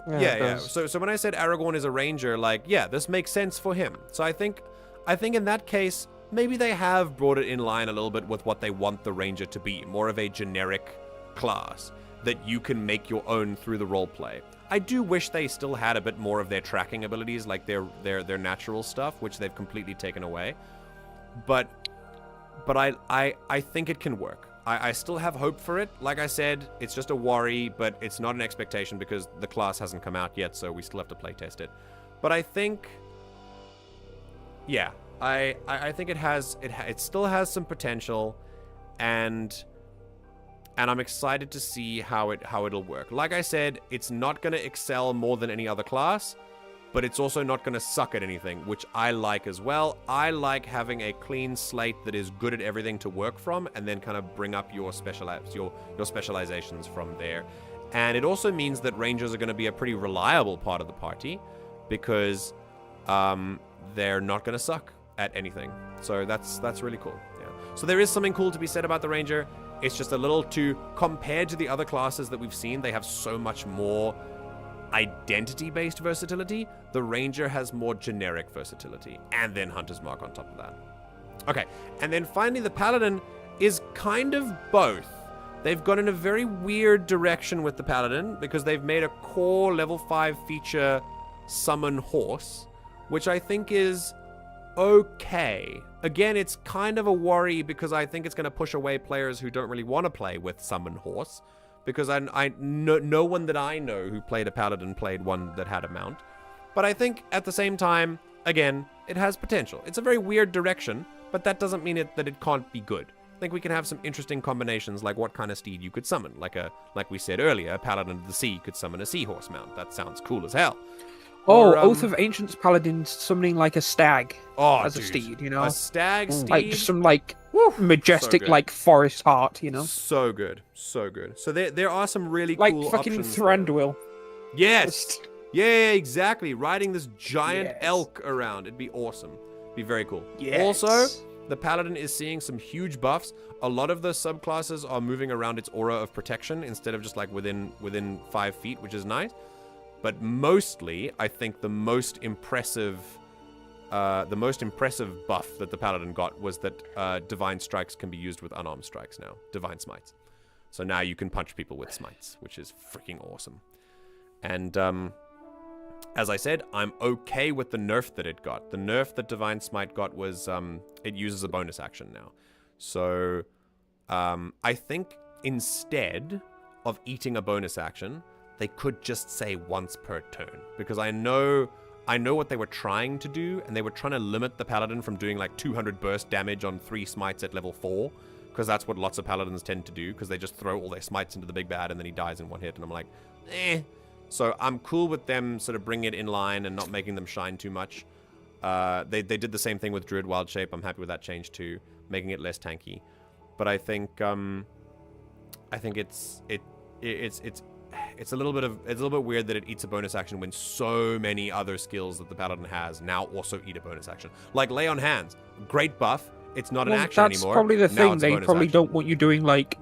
So when I said Aragorn is a ranger, like, yeah, this makes sense for him. So I think in that case, maybe they have brought it in line a little bit with what they want the ranger to be, more of a generic class that you can make your own through the roleplay. I do wish they still had a bit more of their tracking abilities, like their natural stuff, which they've completely taken away. But I think it can work. I still have hope for it. Like I said, it's just a worry, but it's not an expectation because the class hasn't come out yet, so we still have to playtest it. But I think, yeah, I think it still has some potential, and I'm excited to see how it'll work. Like I said, it's not going to excel more than any other class, but it's also not going to suck at anything, which I like as well. I like having a clean slate that is good at everything to work from, and then kind of bring up your specializations from there. And it also means that rangers are going to be a pretty reliable part of the party, because they're not going to suck at anything. So that's really cool. Yeah. So there is something cool to be said about the ranger. It's just a little too, compared to the other classes that we've seen, they have so much more identity-based versatility. The ranger has more generic versatility, and then Hunter's Mark on top of that. Okay, and then finally the paladin is kind of both. They've gone in a very weird direction with the paladin because they've made a core level 5 feature summon horse, which I think is okay. Again, it's kind of a worry because I think it's going to push away players who don't really want to play with Summon Horse. Because no one that I know who played a Paladin played one that had a mount. But I think at the same time, again, it has potential. It's a very weird direction, but that doesn't mean that it can't be good. I think we can have some interesting combinations, like what kind of steed you could summon. Like we said earlier, a Paladin of the Sea could summon a seahorse mount. That sounds cool as hell. Oh, Oath of Ancients Paladin summoning like a stag as a steed, you know? A stag steed? Like just some majestic so forest heart, you know? So good. So good. So there are some really like cool fucking options. Thranduil. Yes! Yeah, exactly. Riding this giant elk around. It'd be awesome. It'd be very cool. Yes. Also, the Paladin is seeing some huge buffs. A lot of the subclasses are moving around its aura of protection instead of just like within 5 feet, which is nice. But mostly, I think the most impressive buff that the Paladin got was that Divine Strikes can be used with unarmed strikes now. Divine Smites. So now you can punch people with smites, which is freaking awesome. And as I said, I'm okay with the nerf that it got. The nerf that Divine Smite got was it uses a bonus action now. So I think instead of eating a bonus action, they could just say once per turn. Because I know what they were trying to do, and they were trying to limit the Paladin from doing like 200 burst damage on 3 smites at level 4. Because that's what lots of Paladins tend to do, because they just throw all their smites into the big bad and then he dies in 1 hit. And I'm like, eh. So I'm cool with them sort of bringing it in line and not making them shine too much. They did the same thing with Druid Wild Shape. I'm happy with that change too, making it less tanky. But I think it's a little bit weird that it eats a bonus action when so many other skills that the Paladin has now also eat a bonus action. Like Lay on Hands, great buff. It's not an action anymore. That's probably the thing. They probably action. Don't want you doing like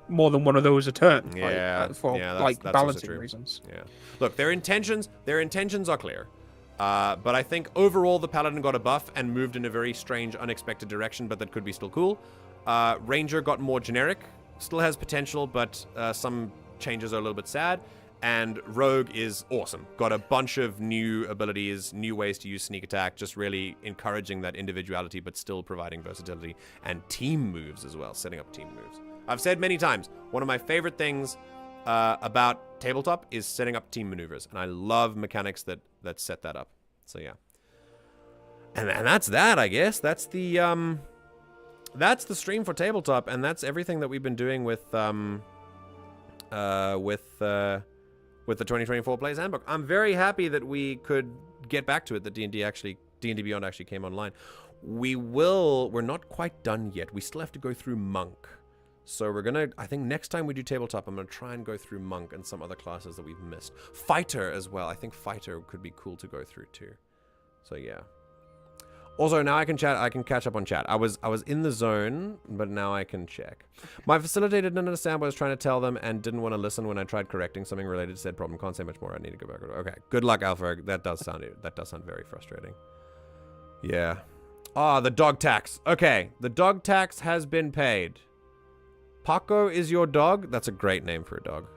more than one of those a turn. For that's balancing reasons. Yeah. Look, their intentions are clear. But I think overall the Paladin got a buff and moved in a very strange, unexpected direction, but that could be still cool. Ranger got more generic, still has potential, but some changes are a little bit sad. And Rogue is awesome. Got a bunch of new abilities, new ways to use sneak attack, just really encouraging that individuality, but still providing versatility. And team moves as well, setting up team moves. I've said many times, one of my favorite things about tabletop is setting up team maneuvers. And I love mechanics that set that up. So yeah. And that's that, I guess. That's the stream for tabletop, and that's everything that we've been doing with the 2024 Players Handbook. I'm very happy that we could get back to it, that D&D Beyond actually came online. We're not quite done yet. We still have to go through Monk. So I think next time we do tabletop, I'm gonna try and go through Monk and some other classes that we've missed. Fighter as well. I think Fighter could be cool to go through too. So yeah. Also, now I can catch up on chat. I was in the zone, but now I can check. My facilitator didn't understand what I was trying to tell them and didn't want to listen when I tried correcting something related to said problem. Can't say much more. I need to go back. Okay. Good luck, Alpha. That does sound very frustrating. Yeah. The dog tax. Okay. The dog tax has been paid. Paco is your dog? That's a great name for a dog.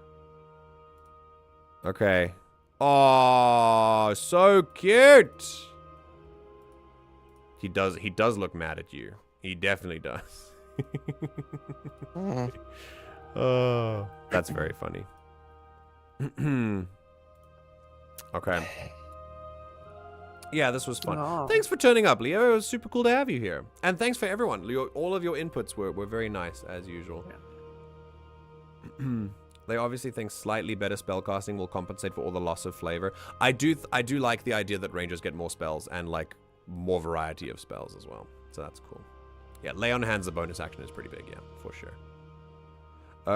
Okay. Oh, so cute. He does look mad at you. He definitely does. Oh, that's very funny. Okay. Yeah, this was fun. Oh. Thanks for turning up, Leo. It was super cool to have you here. And thanks for everyone. Leo, all of your inputs were very nice, as usual. Yeah. They obviously think slightly better spellcasting will compensate for all the loss of flavor. I do like the idea that rangers get more spells and like more variety of spells as well. So that's cool. Yeah, Lay on Hands, the bonus action is pretty big, yeah, for sure.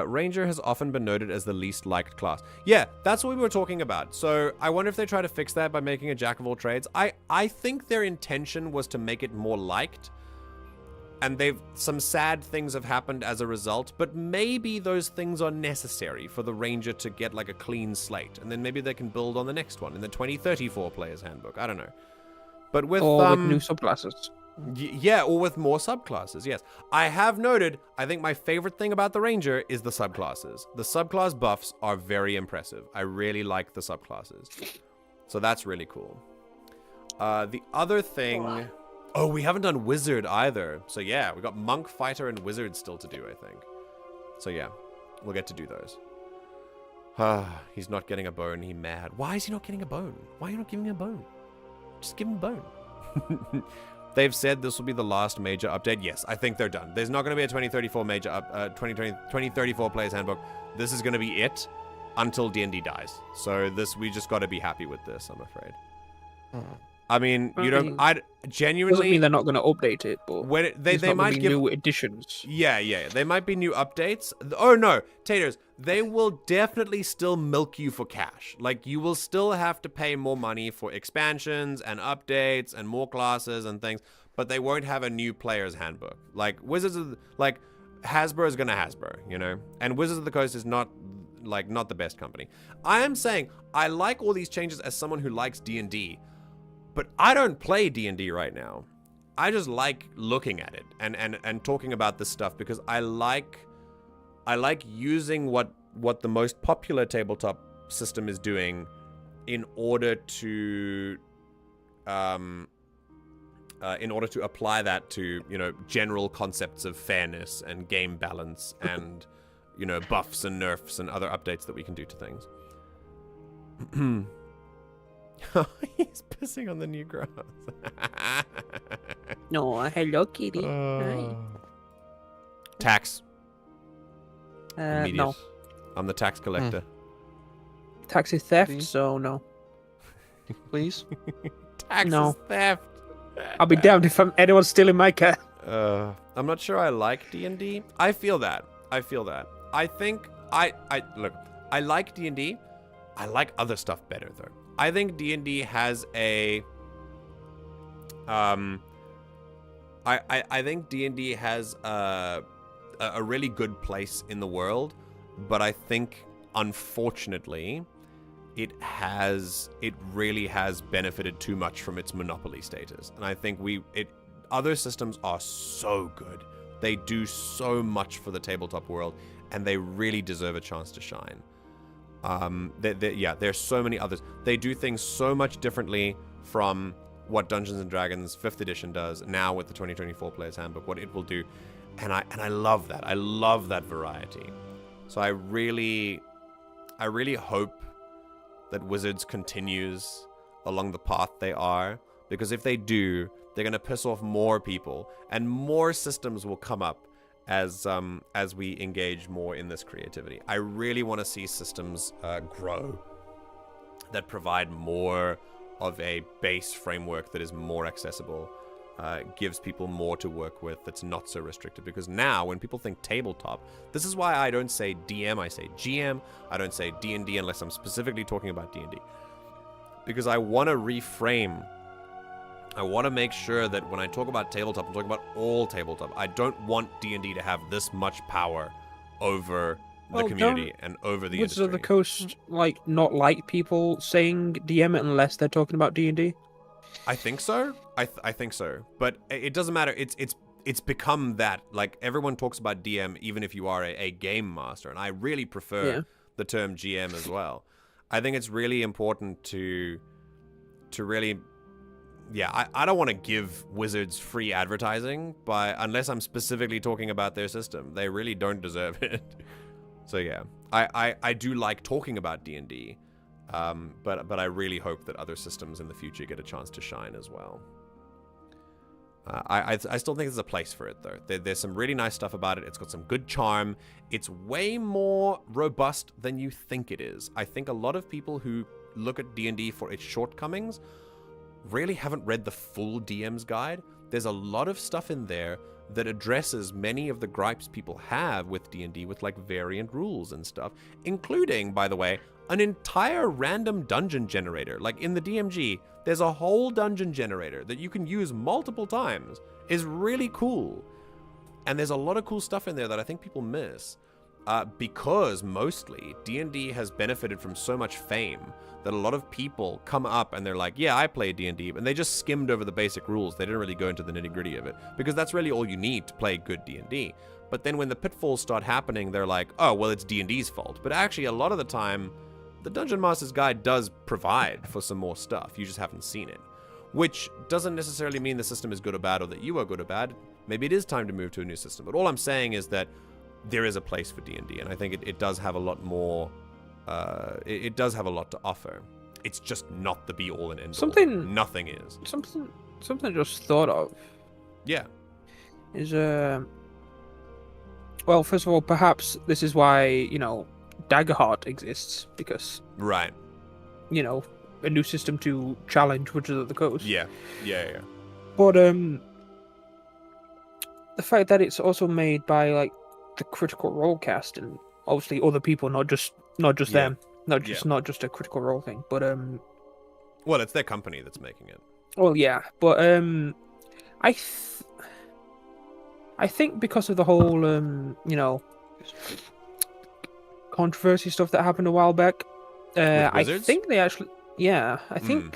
Ranger has often been noted as the least liked class. Yeah, that's what we were talking about. So I wonder if they try to fix that by making a jack of all trades. I think their intention was to make it more liked. And some sad things have happened as a result, but maybe those things are necessary for the Ranger to get like a clean slate. And then maybe they can build on the next one in the 2034 Players Handbook. I don't know. But with with new subclasses. Yeah, or with more subclasses, yes. I have noted, I think my favorite thing about the Ranger is the subclasses. The subclass buffs are very impressive. I really like the subclasses. So that's really cool. The other thing Oh, we haven't done Wizard either. So yeah, we got Monk, Fighter, and Wizard still to do, I think. So yeah, we'll get to do those. He's not getting a bone. He mad. Why is he not getting a bone? Why are you not giving him a bone? Just give him a bone. They've said this will be the last major update. Yes, I think they're done. There's not going to be a 2034 major 2034 Players Handbook. This is going to be it until D&D dies. So we just got to be happy with this, I'm afraid. I mean, I genuinely doesn't mean they're not going to update it, but when they might give new additions. Yeah, they might be new updates. Oh no, Taters, they will definitely still milk you for cash. Like, you will still have to pay more money for expansions and updates and more classes and things, but they won't have a new player's handbook. Like Hasbro is gonna Hasbro, you know, and Wizards of the Coast is not the best company. I am saying I like all these changes as someone who likes D&D. But I don't play D&D right now. I just like looking at it and talking about this stuff because I like using what the most popular tabletop system is doing in order to apply that to, you know, general concepts of fairness and game balance and, you know, buffs and nerfs and other updates that we can do to things. He's pissing on the new grass. No, hello, kitty. Hi. Tax. Immediate. No. I'm the tax collector. Tax is theft, Please? so no. Please? Tax No. is theft. I'll be damned if anyone's stealing my cat. I'm not sure I like D&D. I feel that. I think look, I like D&D. I like other stuff better though. I think D&D has I think D&D has a really good place in the world, but I think unfortunately it really has benefited too much from its monopoly status. And I think other systems are so good. They do so much for the tabletop world and they really deserve a chance to shine. There's so many others. They do things so much differently from what Dungeons and Dragons 5th edition does now with the 2024 Players Handbook, what it will do. And I love that. I love that variety. So I really hope that Wizards continues along the path they are, because if they do, they're going to piss off more people and more systems will come up as we engage more in this creativity. I really want to see systems grow that provide more of a base framework that is more accessible, gives people more to work with, that's not so restricted. Because now when people think tabletop, this is why I don't say DM, I say GM. I don't say D&D unless I'm specifically talking about D&D. Because I want to reframe. I want to make sure that when I talk about tabletop, I'm talking about all tabletop. I don't want D&D to have this much power over the community and over the Wizards industry. of the Coast, not like people saying DM it unless they're talking about D&D? I think so. I think so. But it doesn't matter. It's become that. Like, everyone talks about DM even if you are a game master. And I really prefer the term GM as well. I think it's really important to really... Yeah, I don't want to give Wizards free advertising, unless I'm specifically talking about their system. They really don't deserve it. So yeah, I do like talking about D&D, but I really hope that other systems in the future get a chance to shine as well. I still think there's a place for it, though. There's some really nice stuff about it. It's got some good charm. It's way more robust than you think it is. I think a lot of people who look at D&D for its shortcomings really haven't read the full DM's guide. There's a lot of stuff in there that addresses many of the gripes people have with D&D, with variant rules and stuff, including, by the way, an entire random dungeon generator. Like in the DMG, there's a whole dungeon generator that you can use multiple times. Is really cool. And there's a lot of cool stuff in there that I think people miss. Because mostly D&D has benefited from so much fame that a lot of people come up and they're like, yeah, I play D&D, and they just skimmed over the basic rules. They didn't really go into the nitty-gritty of it, because that's really all you need to play good D&D. But then when the pitfalls start happening, they're like, oh, well, it's D&D's fault. But actually, a lot of the time, the Dungeon Master's Guide does provide for some more stuff. You just haven't seen it. which doesn't necessarily mean the system is good or bad or that you are good or bad. Maybe it is time to move to a new system. But all I'm saying is that there is a place for D&D, and I think it does have a lot more. It does have a lot to offer. It's just not the be all and end all. Nothing is. Something I just thought of. Yeah. Is well, first of all, perhaps this is why Daggerheart exists, because Right. A new system to challenge Wizards of the Coast. Yeah. But the fact that it's also made by like the Critical Role cast and obviously other people, not just them, not just a Critical Role thing, but Well, it's their company that's making it. Well, yeah, but I think because of the whole controversy stuff that happened a while back, I think they actually,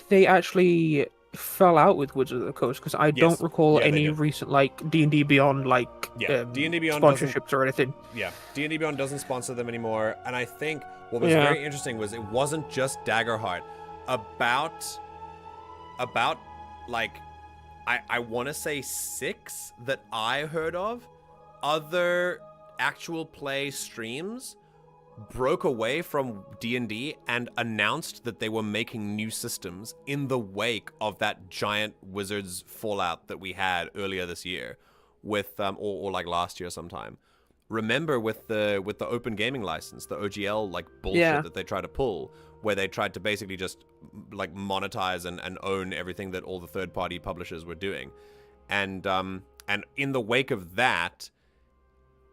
they actually fell out with Wizards of the Coast, because I don't recall any recent like D&D Beyond D&D Beyond sponsorships or anything. Yeah, D&D Beyond doesn't sponsor them anymore, and I think what was very interesting was it wasn't just Daggerheart. About like I want to say 6 that I heard of other actual play streams broke away from D&D and announced that they were making new systems in the wake of that giant Wizards fallout that we had earlier this year with or like last year sometime. Remember with the open gaming license, the OGL like bullshit that they tried to pull, where they tried to basically just like monetize and own everything that all the third-party publishers were doing. And in the wake of that,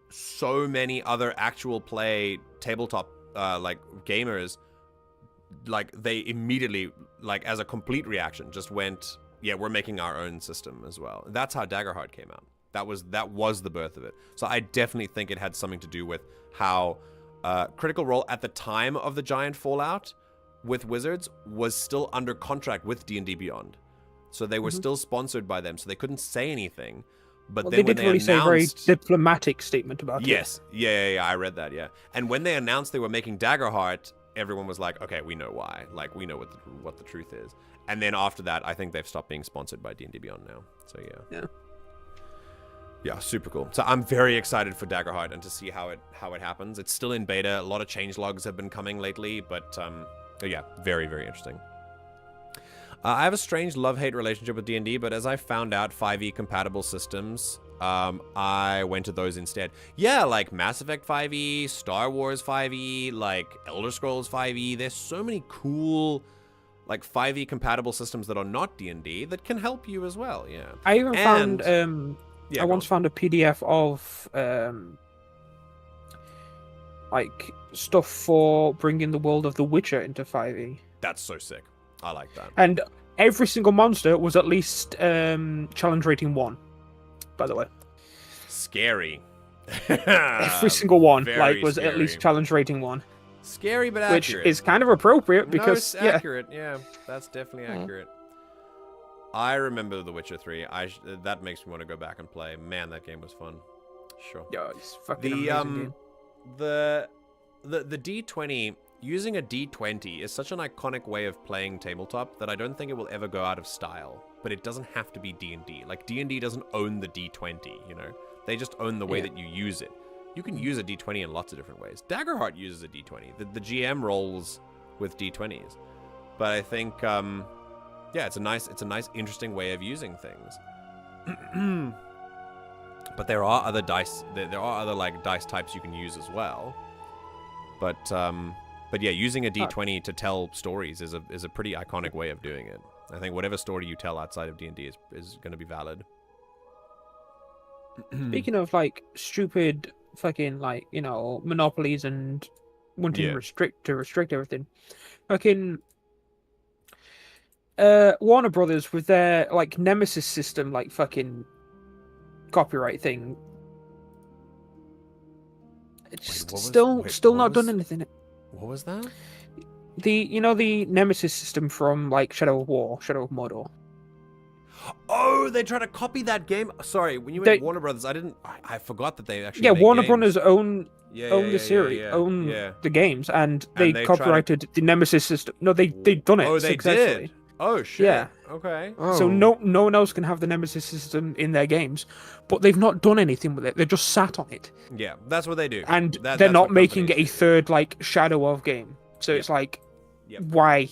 so many other actual play tabletop like gamers, like they immediately, like as a complete reaction, just went, yeah, we're making our own system as well. That's how Daggerheart came out. That was the birth of it. So I definitely think it had something to do with how Critical Role at the time of the giant fallout with Wizards was still under contract with D&D Beyond. So they were still sponsored by them, so they couldn't say anything. But then they did really say a very diplomatic statement about it. Yes. Yeah, I read that, yeah. And when they announced they were making Daggerheart, everyone was like, okay, we know why. Like, we know what the truth is. And then after that, I think they've stopped being sponsored by D&D Beyond now. So, yeah. Yeah, super cool. So I'm very excited for Daggerheart and to see how it happens. It's still in beta. A lot of changelogs have been coming lately, but yeah, very, very interesting. I have a strange love-hate relationship with D&D, but as I found out 5e compatible systems, I went to those instead. Yeah, like Mass Effect 5e, Star Wars 5e, like Elder Scrolls 5e. There's so many cool like 5e compatible systems that are not D&D that can help you as well. Yeah. I even found I once found a PDF of like stuff for bringing the world of The Witcher into 5e. That's so sick. I like that. And every single monster was at least challenge rating 1, by the way. Scary. Every single one was scary. At least challenge rating 1. Scary but accurate. Which is kind of appropriate because no, it's accurate. Yeah, that's definitely accurate. I remember The Witcher 3. That makes me want to go back and play. Man, that game was fun. Sure. Yeah, it's fucking amazing game. The D20, using a D20 is such an iconic way of playing tabletop that I don't think it will ever go out of style. But it doesn't have to be D&D. Like, D&D doesn't own the D20, you know? They just own the way that you use it. You can use a D20 in lots of different ways. Daggerheart uses a D20. The GM rolls with D20s. But I think, yeah, it's a nice, interesting way of using things. But there are other dice. There are other like dice types you can use as well. But yeah, using a D20 to tell stories is a pretty iconic way of doing it. I think whatever story you tell outside of D&D is going to be valid. Speaking of like stupid fucking like monopolies and wanting to restrict everything, fucking Warner Brothers with their like Nemesis system, like fucking copyright thing. It's still not done anything. What was that? The Nemesis system from like Shadow of Mordor. Oh, they try to copy that game. Sorry, when you went Warner Brothers, I forgot that they actually. Yeah, made Warner games. Brothers own the series, own the games, and they copyrighted the Nemesis system. No, they've done it. Oh, they successfully. did. Oh shit. Yeah. Okay. So Oh. no one else can have the Nemesis system in their games, but they've not done anything with it. They've just sat on it, Yeah, that's what they do. and That's they're not what making it a companies do. third like Shadow of game. So Yep. it's like, Yep. why?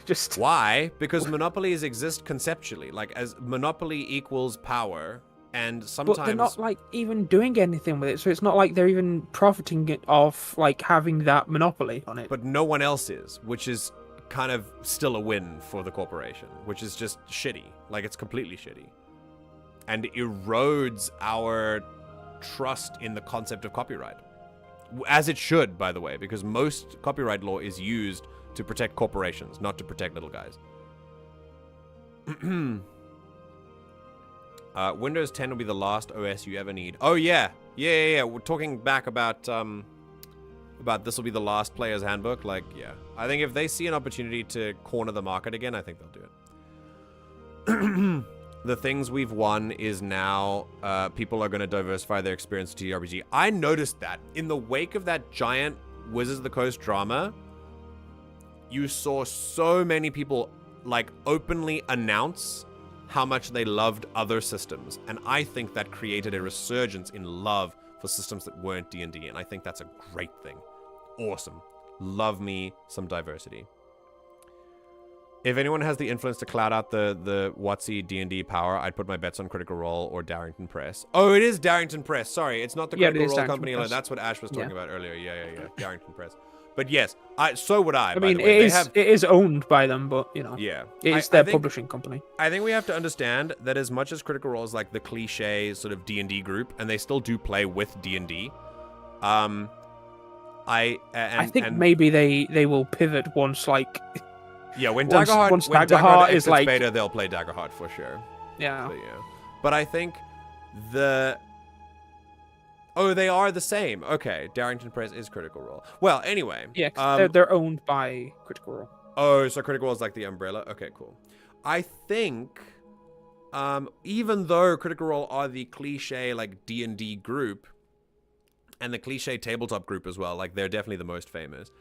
Just Why? Because monopolies exist conceptually. Like, as monopoly equals power, and sometimes. But they're not like even doing anything with it. So it's not like they're even profiting it off like having that monopoly on it. But no one else is, which is kind of still a win for the corporation, which is just shitty. Like, it's completely shitty. And erodes our trust in the concept of copyright. As it should, by the way, because most copyright law is used to protect corporations, not to protect little guys. Windows 10 will be the last OS you ever need. Oh, yeah. Yeah. We're talking back about this will be the last player's handbook. Like, yeah. I think if they see an opportunity to corner the market again, I think they'll do it. The things we've won is now people are going to diversify their experience to TTRPG. I noticed that in the wake of that giant Wizards of the Coast drama, you saw so many people like openly announce how much they loved other systems. And I think that created a resurgence in love for systems that weren't D&D. And I think that's a great thing. Awesome. Love me some diversity. If anyone has the influence to cloud out the WOTC D&D power, I'd put my bets on Critical Role or Darrington Press. Oh, it is Darrington Press. Sorry, it's not the Critical Role Darrington company. Press. That's what Ash was talking about earlier. Yeah. Darrington Press. But yes, so would I. I by mean, the way. it is owned by them, but you know, Yeah. it's I their think- publishing company. I think we have to understand that as much as Critical Role is like the cliche sort of D&D group, and they still do play with D&D, I think maybe they will pivot once like yeah, when once Daggerheart Daggerheart is exits like beta, they'll play Daggerheart for sure. yeah. But I think they are the same. Okay, Darrington Press is Critical Role. Well, anyway. Yeah, 'cause they're owned by Critical Role. Oh, so Critical Role is like the umbrella? Okay, cool. I think, even though Critical Role are the cliche, like, D&D group, and the cliche tabletop group as well, like, they're definitely the most famous,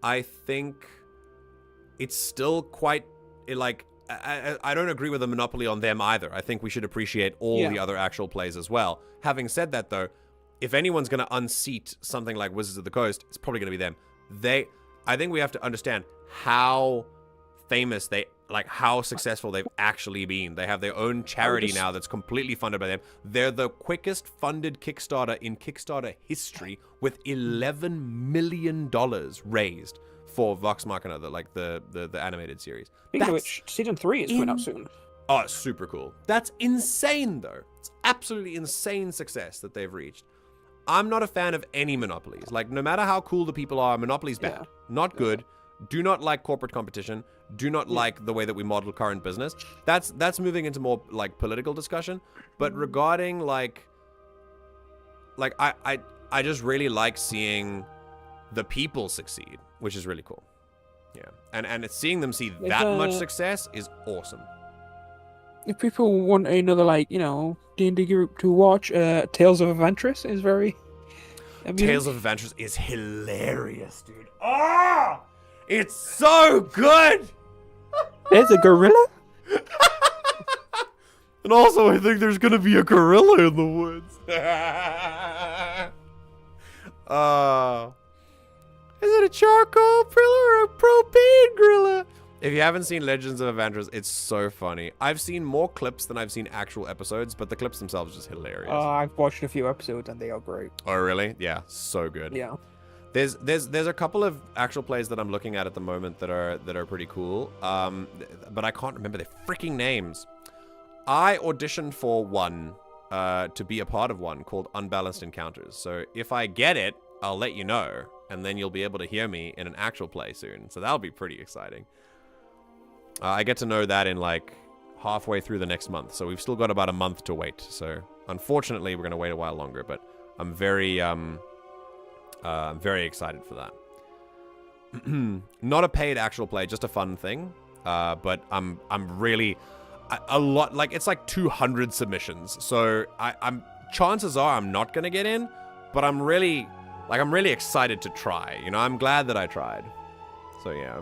I think it's still quite, like, I don't agree with a monopoly on them either. I think we should appreciate all the other actual plays as well. Having said that, though, if anyone's going to unseat something like Wizards of the Coast, it's probably going to be them. I think we have to understand how famous how successful they've actually been. They have their own charity now that's completely funded by them. They're the quickest funded Kickstarter in Kickstarter history, with $11 million raised for Vox Machina, the animated series. Speaking of which, season 3 is coming out soon. Oh, it's super cool. That's insane, though. It's absolutely insane success that they've reached. I'm not a fan of any monopolies. Like, no matter how cool the people are, monopolies bad. Yeah. Not good. Do not like corporate competition. Do not like the way that we model current business. That's moving into more, like, political discussion. But regarding, I just really like seeing the people succeed, which is really cool. Yeah. And it's seeing them see that much success is awesome. If people want another, like, you know, D&D group to watch, Tales of Adventurous is very amusing. Tales of Adventures is hilarious, dude. Ah! It's so good! There's a gorilla? And also, I think there's gonna be a gorilla in the woods. Is it a charcoal gorilla or a propane gorilla? If you haven't seen Legends of Adventures, it's so funny. I've seen more clips than I've seen actual episodes, but the clips themselves are just hilarious. I've watched a few episodes and they are great. Oh, really? Yeah, so good. Yeah. There's a couple of actual plays that I'm looking at the moment that are pretty cool. But I can't remember their freaking names. I auditioned for one to be a part of one called Unbalanced Encounters. So if I get it, I'll let you know, and then you'll be able to hear me in an actual play soon. So that'll be pretty exciting. I get to know that in like halfway through the next month. So we've still got about a month to wait. So unfortunately, we're going to wait a while longer, but I'm very excited for that. Not a paid actual play, just a fun thing. But I'm really a lot, like, it's like 200 submissions. So I'm chances are I'm not going to get in, but I'm really excited to try. You know, I'm glad that I tried. So yeah.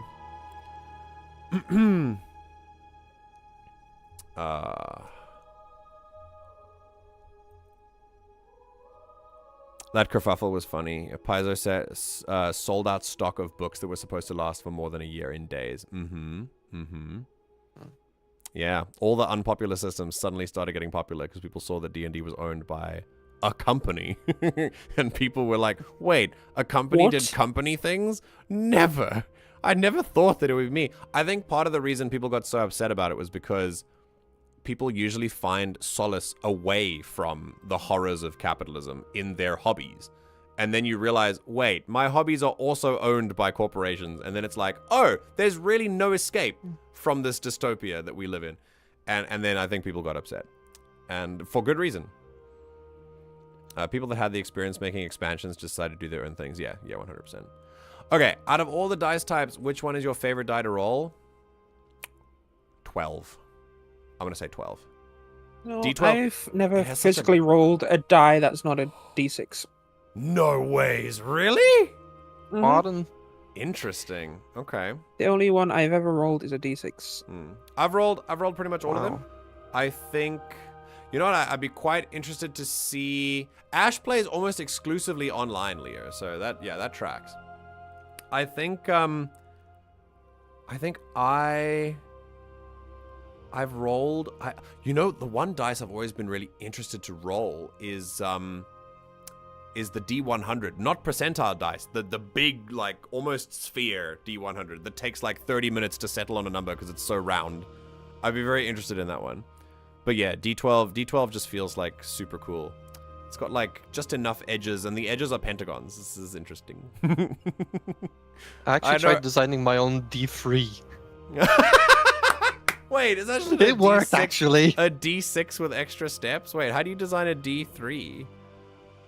That kerfuffle was funny. Paizo said sold out stock of books that were supposed to last for more than a year in days. Yeah, all the unpopular systems suddenly started getting popular because people saw that D&D was owned by a company. And people were like, wait, a company did company things? Never. I never thought that it would be me. I think part of the reason people got so upset about it was because people usually find solace away from the horrors of capitalism in their hobbies. And then you realize, wait, my hobbies are also owned by corporations. And then it's like, oh, there's really no escape from this dystopia that we live in. And then I think people got upset. And for good reason. People that had the experience making expansions decided to do their own things. Yeah, 100%. Okay, out of all the dice types, which one is your favorite die to roll? 12. I'm going to say 12. No, D12. I've never physically rolled a die that's not a D6. No ways. Really? Pardon? Interesting. Okay. The only one I've ever rolled is a D6. I've rolled pretty much all of them. I think, you know what, I'd be quite interested to see. Ash plays almost exclusively online, Leo. So that tracks. I think I've rolled. You know, the one dice I've always been really interested to roll is the D100, not percentile dice, the big, like, almost sphere D100 that takes like 30 minutes to settle on a number because it's so round. I'd be very interested in that one. But yeah, D12 just feels like super cool. It's got like just enough edges, and the edges are pentagons. This is interesting. I actually tried designing my own D3. Wait, is that just it worked actually? A D6 with extra steps? Wait, how do you design a D3?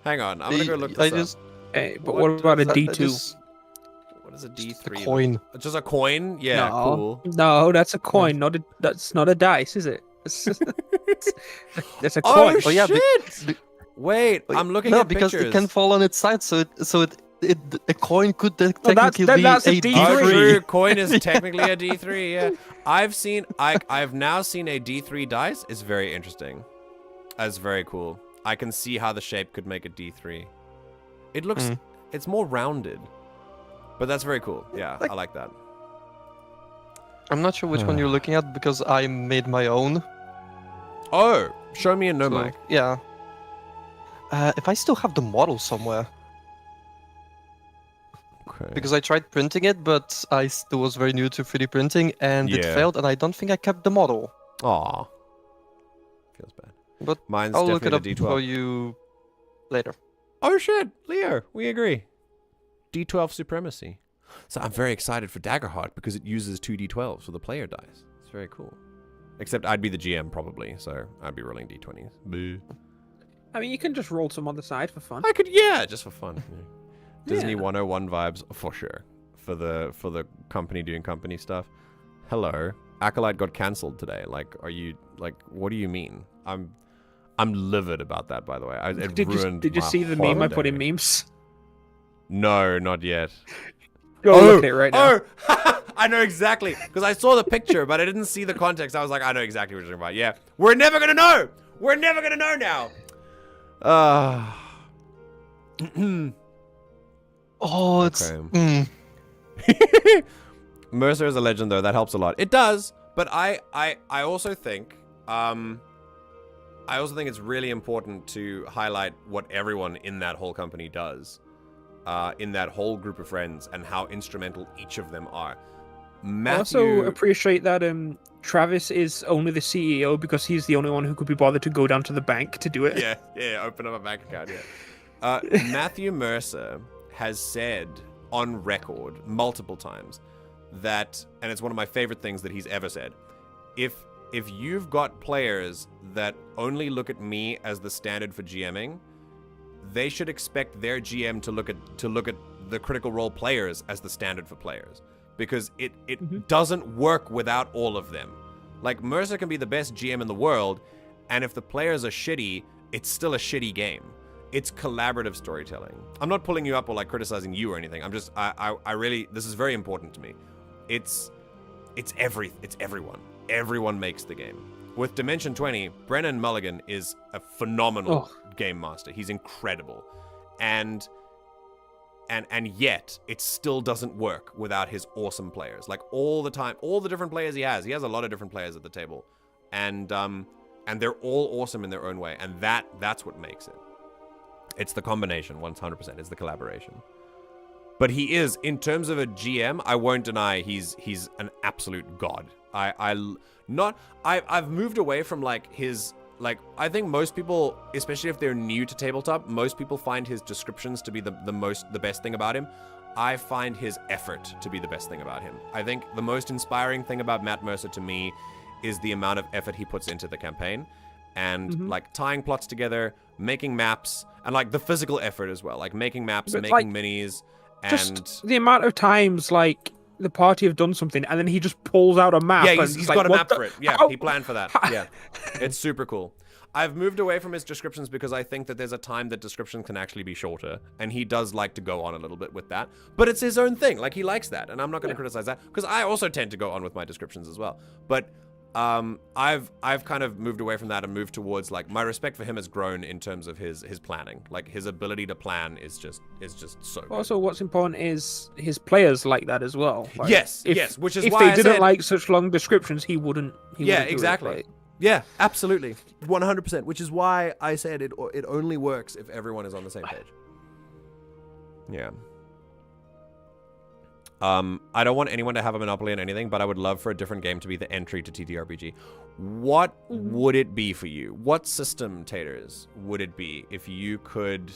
Hang on, I'm gonna go look this up. Hey, but what about a D2? What is a D3? Just a coin. Just a coin? Yeah, no. cool. No, that's a coin. That's not a dice, is it? That's a coin. Oh yeah, shit! Wait, I'm looking at pictures. No, because it can fall on its side, so a coin could technically be that's a D3. Oh, true. Coin is technically a D3. Yeah, I've now seen a D3 dice. It's very interesting. That's very cool. I can see how the shape could make a D3. It looks, it's more rounded, but that's very cool. Yeah, I like that. I'm not sure which one you're looking at because I made my own. Oh, show me a Nomad. So, yeah. If I still have the model somewhere. Okay. Because I tried printing it, but I still was very new to 3D printing, and it failed, and I don't think I kept the model. Aw. Feels bad. But mine's I'll look it up D12. for you later. Oh shit, Leo, we agree. D12 supremacy. So I'm very excited for Daggerheart because it uses 2D12s for the player dice. It's very cool. Except I'd be the GM probably, so I'd be rolling D20s. Boo. I mean, you can just roll some on the side for fun. I could, yeah, just for fun. Yeah. Disney 101 vibes for sure. For the company doing company stuff. Hello, Acolyte got cancelled today. Like, are you like? What do you mean? I'm livid about that. By the way, Did you see the meme I put in memes? No, not yet. Go look at it right now. Oh, I know exactly because I saw the picture, but I didn't see the context. I was like, I know exactly what you're talking about. Yeah, we're never gonna know. We're never gonna know now. Oh, it's... Okay. Mercer is a legend, though. That helps a lot. It does, but I also think it's really important to highlight what everyone in that whole company does, in that whole group of friends, and how instrumental each of them are. Matthew... I also appreciate that Travis is only the CEO because he's the only one who could be bothered to go down to the bank to do it. Yeah, open up a bank account, yeah. Matthew Mercer has said on record multiple times that, and it's one of my favorite things that he's ever said, if you've got players that only look at me as the standard for GMing, they should expect their GM to look at the Critical Role players as the standard for players, because it doesn't work without all of them. Like, Mercer can be the best GM in the world, and if the players are shitty, it's still a shitty game. It's collaborative storytelling. I'm not pulling you up or like criticizing you or anything. I'm just, I really, this is very important to me. It's it's everyone. Everyone makes the game. With Dimension 20, Brennan Mulligan is a phenomenal game master. He's incredible. And yet it still doesn't work without his awesome players. Like all the time, all the different players he has a lot of different players at the table. And they're all awesome in their own way. And that's what makes it. It's the combination, 100%. It's the collaboration. But he is, in terms of a GM, I won't deny he's an absolute god. I've moved away from like his, like, I think most people, especially if they're new to tabletop, most people find his descriptions to be the best thing about him. I find his effort to be the best thing about him. I think the most inspiring thing about Matt Mercer to me is the amount of effort he puts into the campaign and like tying plots together, making maps, and like the physical effort as well, like making maps, making like, minis. Just the amount of times, like, the party have done something, and then he just pulls out a map. Yeah, he's got a map for it. Yeah, he planned for that. Yeah, it's super cool. I've moved away from his descriptions because I think that there's a time that descriptions can actually be shorter, and he does like to go on a little bit with that. But it's his own thing. Like, he likes that, and I'm not going to criticize that, because I also tend to go on with my descriptions as well. But I've kind of moved away from that and moved towards, like, my respect for him has grown in terms of his planning. Like, his ability to plan is just so good. Also, what's important is his players like that as well. Like, yes, which is if why they didn't like such long descriptions, he wouldn't. Yeah, exactly. Yeah, absolutely, 100%. Which is why I said it only works if everyone is on the same page. Yeah. I don't want anyone to have a monopoly on anything, but I would love for a different game to be the entry to TTRPG. What would it be for you? What system, Taters, would it be if you could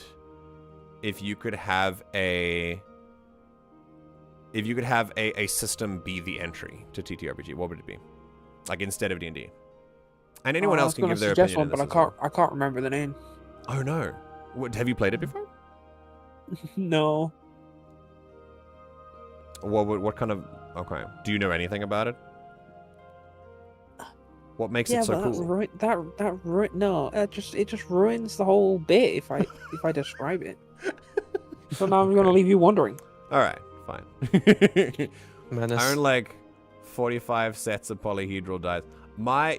have a system be the entry to TTRPG? What would it be? Like, instead of D&D? And anyone else can give their opinion. One, but I can't remember the name. Oh no! Have you played it before? No. What kind of... Okay. Do you know anything about it? What makes it so cool? No, it just ruins the whole bit if I describe it. So now I'm gonna leave you wondering. All right, fine. Menace. I own like 45 sets of polyhedral dice. I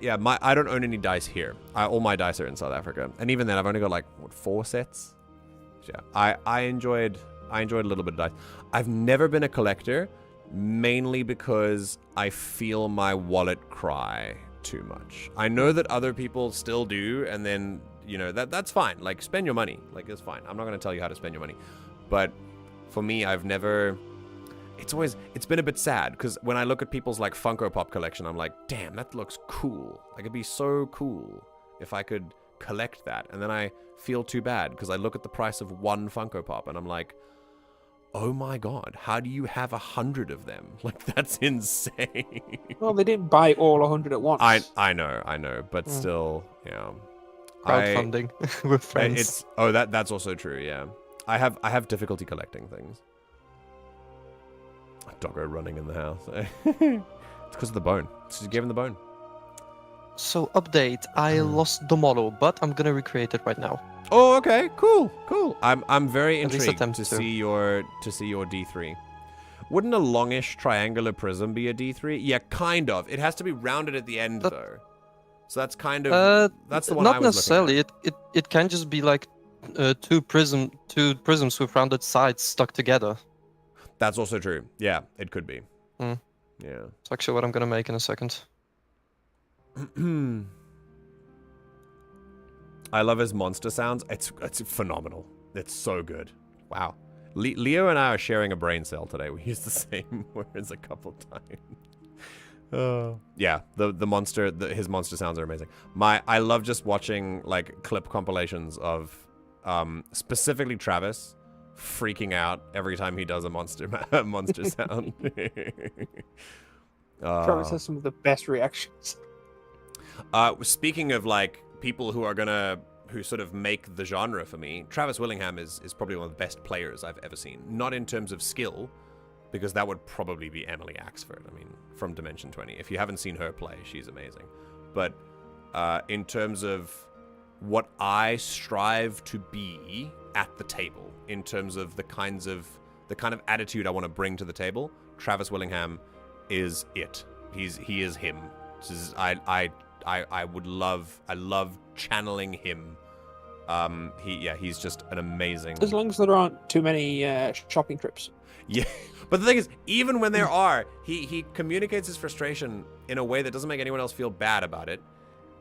don't own any dice here. All my dice are in South Africa, and even then, I've only got like 4 sets. So, yeah, I enjoyed a little bit of dice. I've never been a collector, mainly because I feel my wallet cry too much. I know that other people still do, and then, you know, that's fine. Like, spend your money. Like, it's fine. I'm not going to tell you how to spend your money. But for me, I've never... It's been a bit sad, because when I look at people's, like, Funko Pop collection, I'm like, damn, that looks cool. Like, it'd be so cool if I could collect that. And then I feel too bad, because I look at the price of one Funko Pop, and I'm like, oh my god, how do you have 100 of them? Like, that's insane. Well, they didn't buy all 100 at once. I know, but still, yeah. Crowdfunding with friends. That's also true, yeah. I have difficulty collecting things. A doggo running in the house. It's because of the bone. She gave him the bone. So, update. I lost the model, but I'm gonna recreate it right now. Oh, okay, cool. I'm very intrigued to see your D3. Wouldn't a longish triangular prism be a D3? Yeah, kind of. It has to be rounded at the end, though. So that's kind of that's the one I was not necessarily. looking at. It can just be like two prisms with rounded sides stuck together. That's also true. Yeah, it could be. Yeah. It's actually what I'm gonna make in a second. I love his monster sounds. It's phenomenal. It's so good. Wow. Leo and I are sharing a brain cell today. We used the same words a couple times. Yeah, the monster, his monster sounds are amazing. I love just watching like clip compilations of specifically Travis freaking out every time he does a monster sound. Travis has some of the best reactions. Speaking of like people who sort of make the genre for me, Travis Willingham is probably one of the best players I've ever seen. Not in terms of skill, because that would probably be Emily Axford. I mean, from Dimension 20. If you haven't seen her play, she's amazing. But in terms of what I strive to be at the table, in terms of the kind of attitude I want to bring to the table, Travis Willingham is it. He is him. I love channeling him. He's just an amazing. As long as there aren't too many shopping trips. Yeah, but the thing is, even when there are, he communicates his frustration in a way that doesn't make anyone else feel bad about it,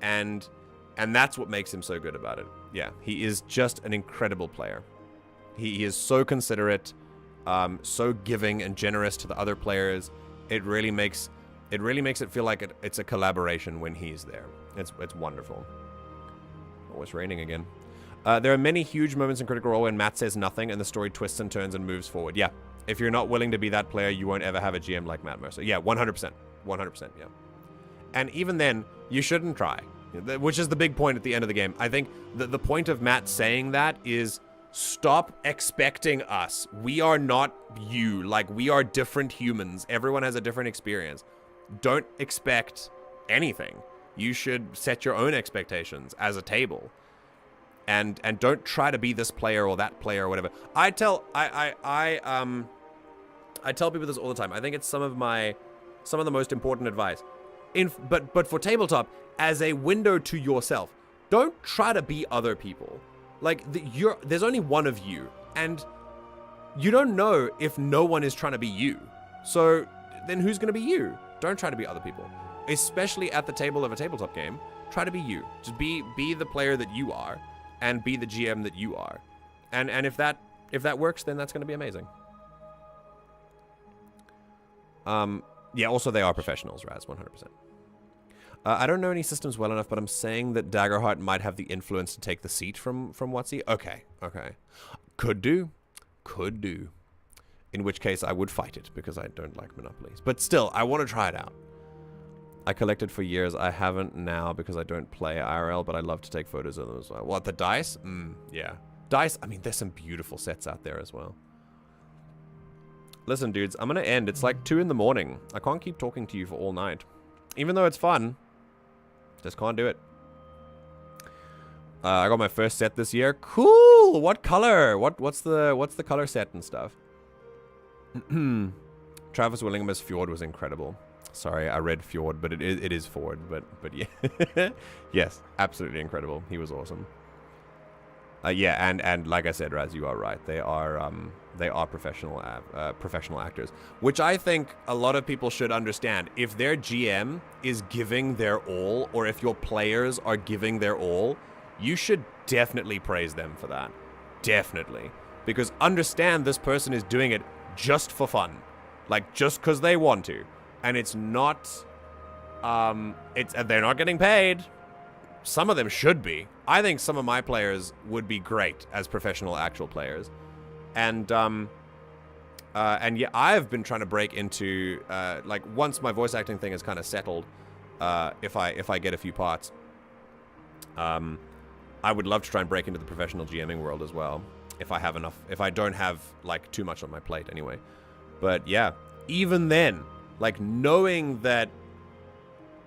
and that's what makes him so good about it. Yeah, he is just an incredible player. He is so considerate, so giving and generous to the other players. It really makes it feel like it's a collaboration when he's there. It's wonderful. Oh, it's raining again. There are many huge moments in Critical Role when Matt says nothing and the story twists and turns and moves forward. Yeah. If you're not willing to be that player, you won't ever have a GM like Matt Mercer. Yeah, 100%. 100%, yeah. And even then, you shouldn't try, which is the big point at the end of the game. I think the point of Matt saying that is stop expecting us. We are not you. Like, we are different humans. Everyone has a different experience. Don't expect anything. You should set your own expectations as a table. And don't try to be this player or that player or whatever. I tell people this all the time. I think it's some of the most important advice. But for tabletop, as a window to yourself, don't try to be other people. Like, there's only one of you, and you don't know if no one is trying to be you. So then who's going to be you? Don't try to be other people, especially at the table of a tabletop game. Try to be you. Just be the player that you are, and be the GM that you are. And if that works, then that's going to be amazing. Yeah, also they are professionals, Raz, 100%. I don't know any systems well enough, but I'm saying that Daggerheart might have the influence to take the seat from WOTC. Okay. Could do. In which case, I would fight it, because I don't like monopolies. But still, I want to try it out. I collected for years. I haven't now because I don't play IRL, but I love to take photos of them as well. What, the dice? Yeah. Dice, I mean, there's some beautiful sets out there as well. Listen, dudes, I'm going to end. It's like 2 in the morning. I can't keep talking to you for all night. Even though it's fun, just can't do it. I got my first set this year. Cool! What color? What's the color set and stuff? Travis Willingham's Fjord was incredible. Sorry, I read Fjord, but it is Ford. But yeah, yes, absolutely incredible. He was awesome. Yeah, and like I said, Raz, you are right. They are professional actors, which I think a lot of people should understand. If their GM is giving their all, or if your players are giving their all, you should definitely praise them for that. Definitely, because understand this person is doing it just for fun, like just because they want to. And it's not, they're not getting paid. Some of them should be. I think some of my players would be great as professional actual players. And yeah, I've been trying to break into, like, once my voice acting thing is kind of settled, if I get a few parts, I would love to try and break into the professional GMing world as well, if I have enough, if I don't have, like, too much on my plate anyway. But yeah, even then, like, knowing that,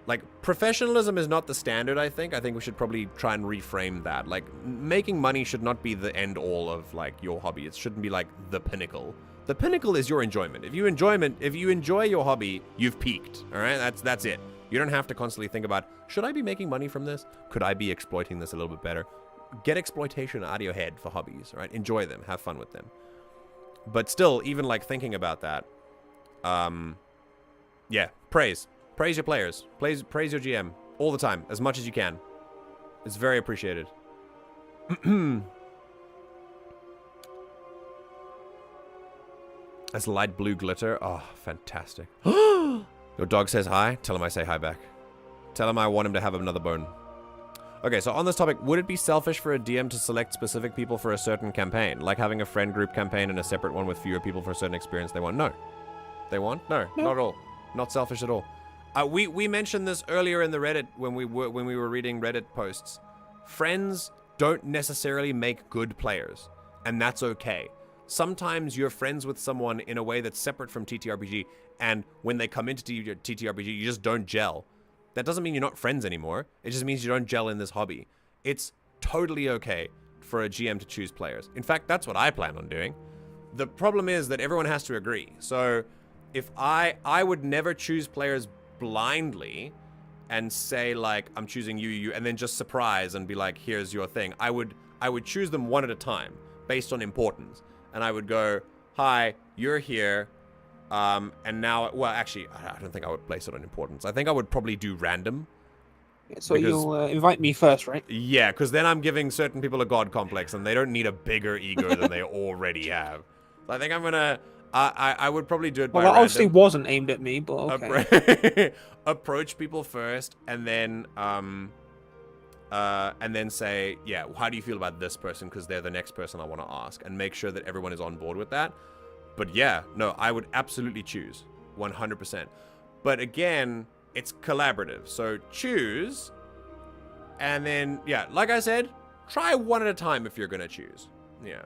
like, professionalism is not the standard, I think we should probably try and reframe that. Like, making money should not be the end all of, like, your hobby. It shouldn't be, like, the pinnacle. The pinnacle is your enjoyment. If you enjoy your hobby, you've peaked, all right? That's it. You don't have to constantly think about, should I be making money from this? Could I be exploiting this a little bit better? Get exploitation out of your head for hobbies, right? Enjoy them. Have fun with them. But still, even, like, thinking about that, yeah, praise your players. Praise your GM all the time, as much as you can. It's very appreciated. As light blue glitter. Oh, fantastic. Your dog says hi. Tell him I say hi back. Tell him I want him to have another bone. Okay, so on this topic, would it be selfish for a DM to select specific people for a certain campaign? Like having a friend group campaign and a separate one with fewer people for a certain experience they want? No. They want? No, not at all. Not selfish at all. We mentioned this earlier in the Reddit when we were reading Reddit posts. Friends don't necessarily make good players, and that's okay. Sometimes you're friends with someone in a way that's separate from TTRPG, and when they come into TTRPG, you just don't gel. That doesn't mean you're not friends anymore. It just means you don't gel in this hobby. It's totally okay for a GM to choose players. In fact, that's what I plan on doing. The problem is that everyone has to agree. So if I would never choose players blindly and say like, I'm choosing you, and then just surprise and be like, here's your thing. I would choose them one at a time based on importance. And I would go, hi, you're here. And now, well, actually, I don't think I would place it on importance. I think I would probably do random. So you'll invite me first, right? Yeah, because then I'm giving certain people a god complex, and they don't need a bigger ego than they already have. So I think I'm gonna. I would probably do it by Well, that obviously random. wasn't aimed at me, but okay. Approach people first, and then say, yeah, how do you feel about this person? Because they're the next person I want to ask, and make sure that everyone is on board with that. But yeah, no, I would absolutely choose 100%. But again, it's collaborative. So choose, and then, yeah, like I said, try one at a time if you're going to choose. Yeah.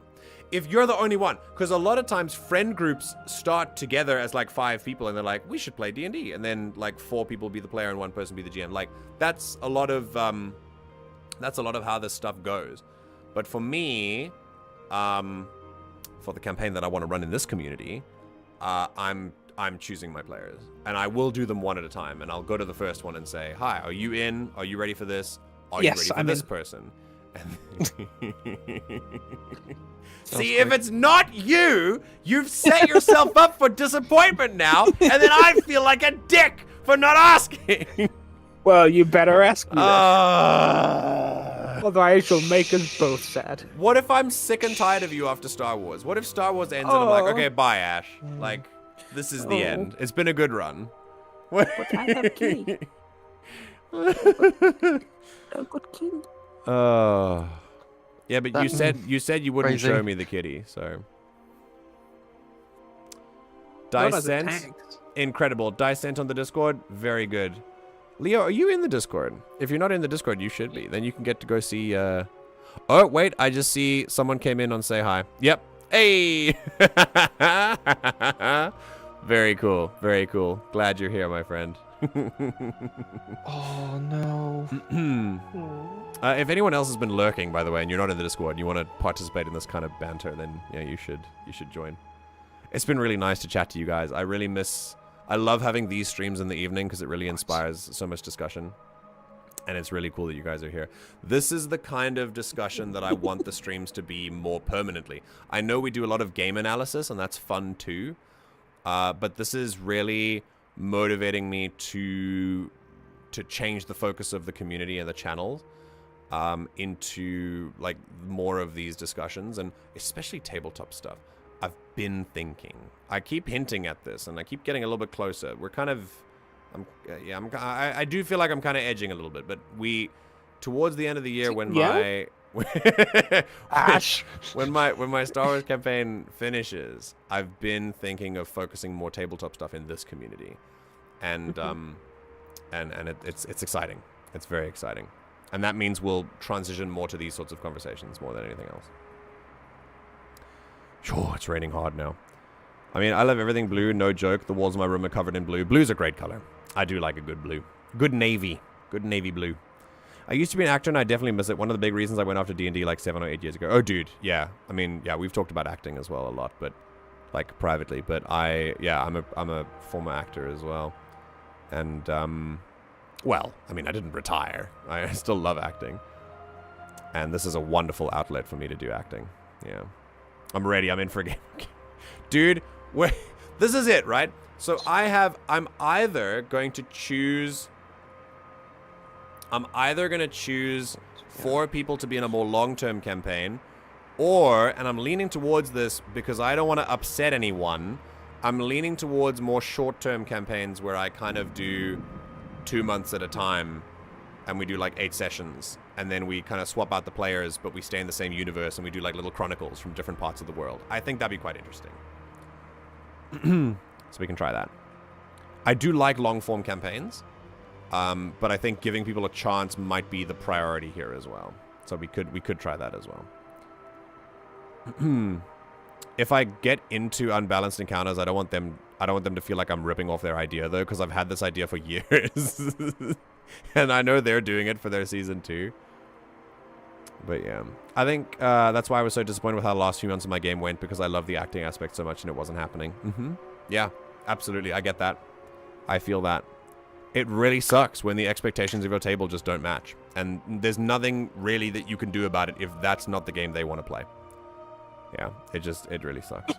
If you're the only one, because a lot of times friend groups start together as like 5 people, and they're like, we should play D&D. And then like 4 people be the player and 1 person be the GM. Like that's a lot of how this stuff goes. But for me, for the campaign that I want to run in this community, I'm choosing my players, and I will do them one at a time, and I'll go to the first one and say, hi, are you in? Are you ready for this? Are you ready for this person? See, if it's not you, you've set yourself up for disappointment now, and then I feel like a dick for not asking. Well, you better ask me. Otherwise, she'll make us both sad. What if I'm sick and tired of you after Star Wars? What if Star Wars ends and I'm like, okay, bye, Ash. Like, this is the end. It's been a good run. But I have key. A good key. Yeah, but you said you wouldn't Crazy. show me the kitty, so. Dice Sense, incredible. Dice Sense on the Discord, very good. Leo, are you in the Discord? If you're not in the Discord, you should be. Then you can get to go see. Oh wait, I just see someone came in on say hi. Yep. Hey. Very cool. Very cool. Glad you're here, my friend. Oh no. If anyone else has been lurking, by the way, and you're not in the Discord, and you want to participate in this kind of banter, then yeah, you should join. It's been really nice to chat to you guys. I love having these streams in the evening because it really inspires so much discussion, and it's really cool that you guys are here. This is the kind of discussion that I want the streams to be more permanently. I know we do a lot of game analysis, and that's fun too, but this is really motivating me to change the focus of the community and the channel into like more of these discussions, and especially tabletop stuff. I've been thinking. I keep hinting at this, and I keep getting a little bit closer. We're kind of, I do feel like I'm kind of edging a little bit, but towards the end of the year when my Ash. when my Star Wars campaign finishes, I've been thinking of focusing more tabletop stuff in this community, and it's exciting. It's very exciting, and that means we'll transition more to these sorts of conversations more than anything else. Sure, it's raining hard now. I mean, I love everything blue, no joke. The walls of my room are covered in blue. Blue's a great color. I do like a good blue. Good navy blue. I used to be an actor, and I definitely miss it. One of the big reasons I went off to D&D like 7 or 8 years ago. Oh, dude, yeah. I mean, yeah, we've talked about acting as well a lot, but like privately. But I'm a former actor as well, and well, I mean, I didn't retire. I still love acting, and this is a wonderful outlet for me to do acting. Yeah. I'm ready. I'm in for a game. Dude, this is it, right? So I'm either going to choose 4 people to be in a more long-term campaign, and I'm leaning towards this because I don't want to upset anyone. I'm leaning towards more short-term campaigns where I kind of do 2 months at a time, and we do like 8 sessions, and then we kind of swap out the players, but we stay in the same universe, and we do like little chronicles from different parts of the world. I think that'd be quite interesting. So we can try that. I do like long-form campaigns, but I think giving people a chance might be the priority here as well. So we could try that as well. If I get into unbalanced encounters, I don't want them to feel like I'm ripping off their idea though, because I've had this idea for years. And I know they're doing it for their season 2. But yeah, I think that's why I was so disappointed with how the last few months of my game went, because I love the acting aspect so much and it wasn't happening. Yeah, absolutely. I get that. I feel that. It really sucks when the expectations of your table just don't match. And there's nothing really that you can do about it if that's not the game they want to play. Yeah, it really sucks.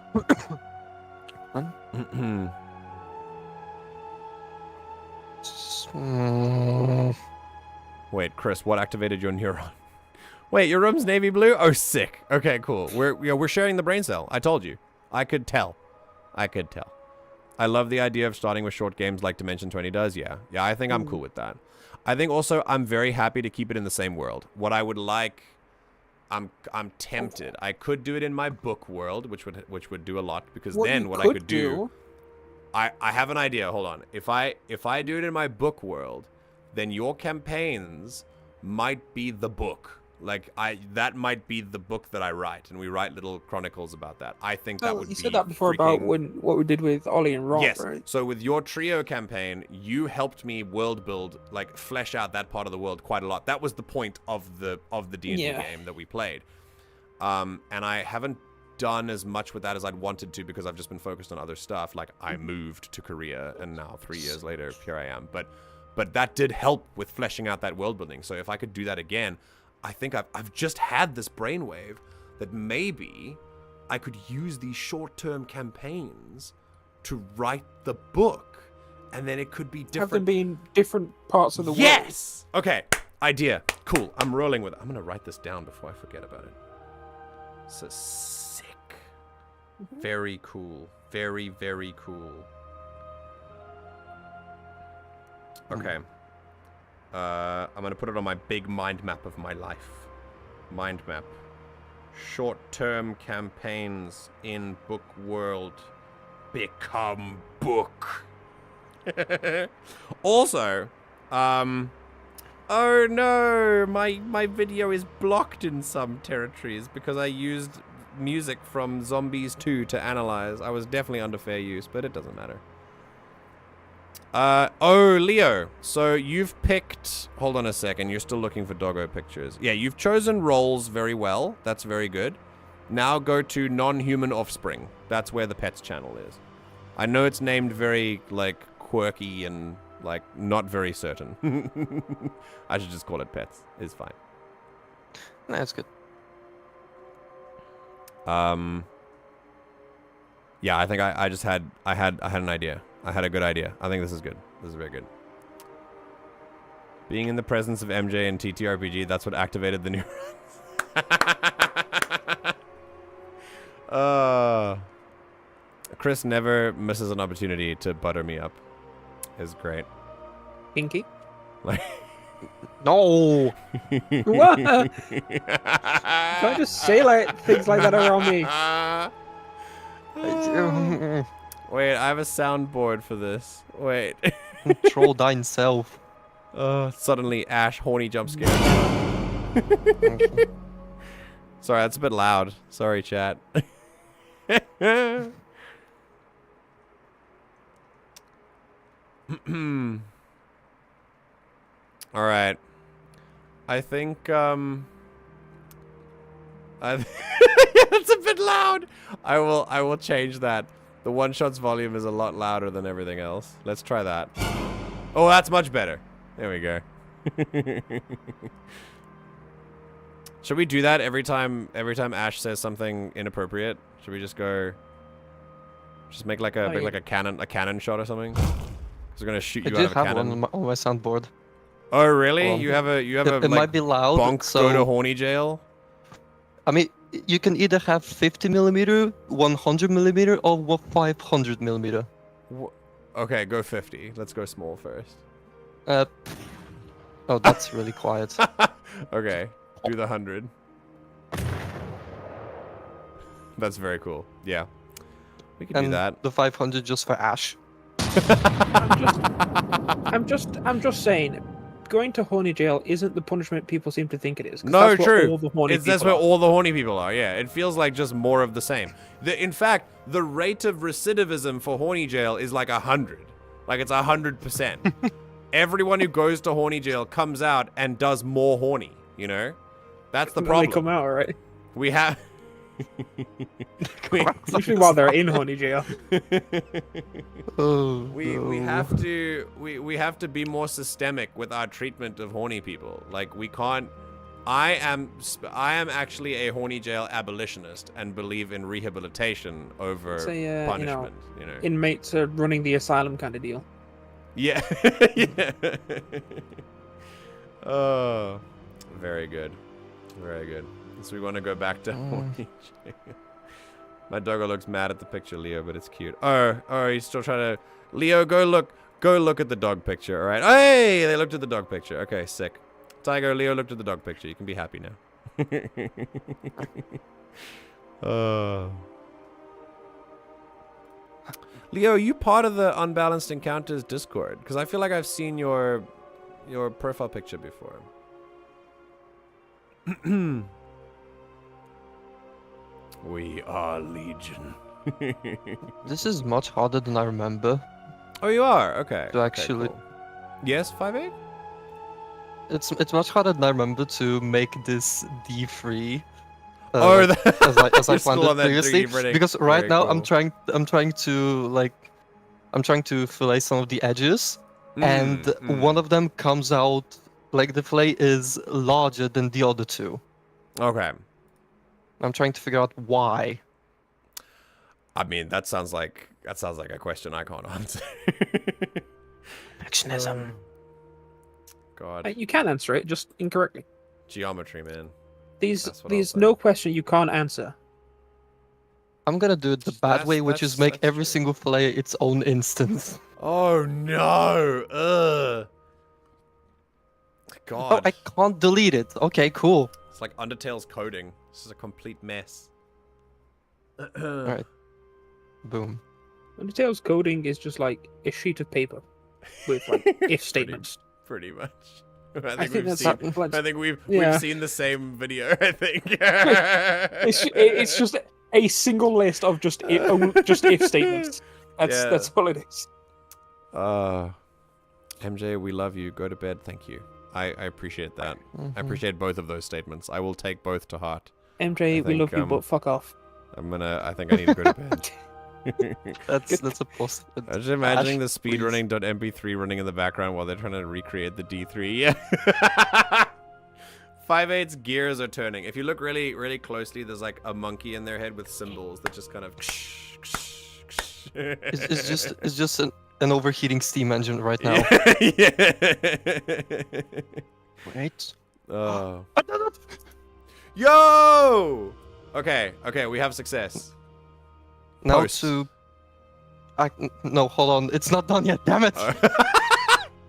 Wait, Chris, what activated your neuron? Wait, your room's navy blue? Oh, sick. Okay, cool. We're sharing the brain cell. I told you. I could tell. I love the idea of starting with short games like Dimension 20 does. Yeah, I think I'm cool with that. I think also I'm very happy to keep it in the same world. What I would like, I'm tempted. I could do it in my book world, which would do a lot, because then what I could do, I have an idea. Hold on. If I do it in my book world, then your campaigns might be the book. Like that might be the book that I write, and we write little chronicles about that. I think that would be. You said that before about what we did with Ollie and Rob, yes. Right? So with your trio campaign, you helped me world build, like flesh out that part of the world quite a lot. That was the point of the D&D game that we played. And I haven't done as much with that as I'd wanted to because I've just been focused on other stuff. Like I moved to Korea, and now 3 years later, here I am. But that did help with fleshing out that world building. So if I could do that again, I think I've just had this brainwave that maybe I could use these short-term campaigns to write the book, and then it could be different. Have them be in different parts of the world. Yes! Okay, idea. Cool, I'm rolling with it. I'm going to write this down before I forget about it. So sick. Very cool. Very, very cool. Okay. I'm going to put it on my big mind map of my life. Mind map. Short-term campaigns in book world. Become book. Also, oh no, my video is blocked in some territories because I used music from Zombies 2 to analyze. I was definitely under fair use, but it doesn't matter. Oh, Leo, so you've picked... Hold on a second, you're still looking for doggo pictures. Yeah, you've chosen roles very well. That's very good. Now go to non-human offspring. That's where the pets channel is. I know it's named very, like, quirky and, like, not very certain. I should just call it pets. It's fine. That's good. Yeah, I think I just had... I had an idea. I had a good idea. I think this is good. This is very good. Being in the presence of MJ and TTRPG, that's what activated the neurons. Chris never misses an opportunity to butter me up. Is great. Pinky? Like No! What? Don't just say like things like that around me. Wait, I have a soundboard for this. Wait. Control thine self. Suddenly Ash horny jump scare. Sorry, that's a bit loud. Sorry, chat. All right. I think that's a bit loud. I will change that. The one-shot's volume is a lot louder than everything else. Let's try that. Oh, that's much better. There we go. Should we do that every time Ash says something inappropriate? Should we just go just make like a cannon shot or something? Cuz we're going to shoot you out of a cannon. I did have one on my soundboard. Oh, really? Well, you have a it like, might be loud. bonk So go to horny jail? I mean, you can either have 50mm, 100mm, or 500mm. Okay, go 50. Let's go small first. Oh, that's really quiet. Okay, do the 100. That's very cool. Yeah, we can do that. The 500 just for Ash. I'm just saying, going to horny jail isn't the punishment people seem to think it is. No, that's true. Where all the horny that's where all the horny people are. Yeah, it feels like just more of the same. In fact, the rate of recidivism for horny jail is like 100. Like it's 100%. Everyone who goes to horny jail comes out and does more horny. You know, that's the problem. They come out, right? We have. Usually while they're in honey jail. We have to be more systemic with our treatment of horny people. Like we can't. I am actually a horny jail abolitionist and believe in rehabilitation over punishment. You know, inmates are running the asylum kind of deal. Yeah. Yeah. Oh, very good, very good. So we want to go back to horny jail. My doggo looks mad at the picture, Leo, but it's cute. Oh, he's still trying to. Leo, go look at the dog picture. All right. Hey, they looked at the dog picture. Okay, sick. Tiger, Leo looked at the dog picture. You can be happy now. Leo, are you part of the Unbalanced Encounters Discord? Because I feel like I've seen your profile picture before. We are Legion. This is much harder than I remember. Oh, you are? Okay. To actually... Cool. Yes, 5'8"? It's much harder than I remember to make this D3. As I planned it previously, because right now I'm trying to fillet some of the edges, and one of them comes out like the fillet is larger than the other two. Okay. I'm trying to figure out why. I mean, that sounds like a question I can't answer. Perfectionism. God. You can answer it, just incorrectly. Geometry, man. There's no question you can't answer. I'm gonna do it the bad way, which is make every single fillet its own instance. Oh no! Ugh. God. Oh, I can't delete it. Okay, cool. It's like Undertale's coding. This is a complete mess. Alright. Boom. Undertale's coding is just like a sheet of paper with like if statements. Pretty much. I think we've seen the same video. I think. it's just a single list of just if statements. That's all it is. MJ, we love you. Go to bed. Thank you. I appreciate that. I appreciate both of those statements. I will take both to heart. MJ, we love you, but fuck off. I think I need to go to bed. That's a positive. I'm just imagining the speedrunning.mp3 running in the background while they're trying to recreate the D3. Yeah. 5/8's gears are turning. If you look really, really closely, there's like a monkey in their head with cymbals that just kind of. It's just an overheating steam engine right now. Yeah. Wait. Yo! Okay, we have success. Now Post. no, hold on. It's not done yet. Damn it.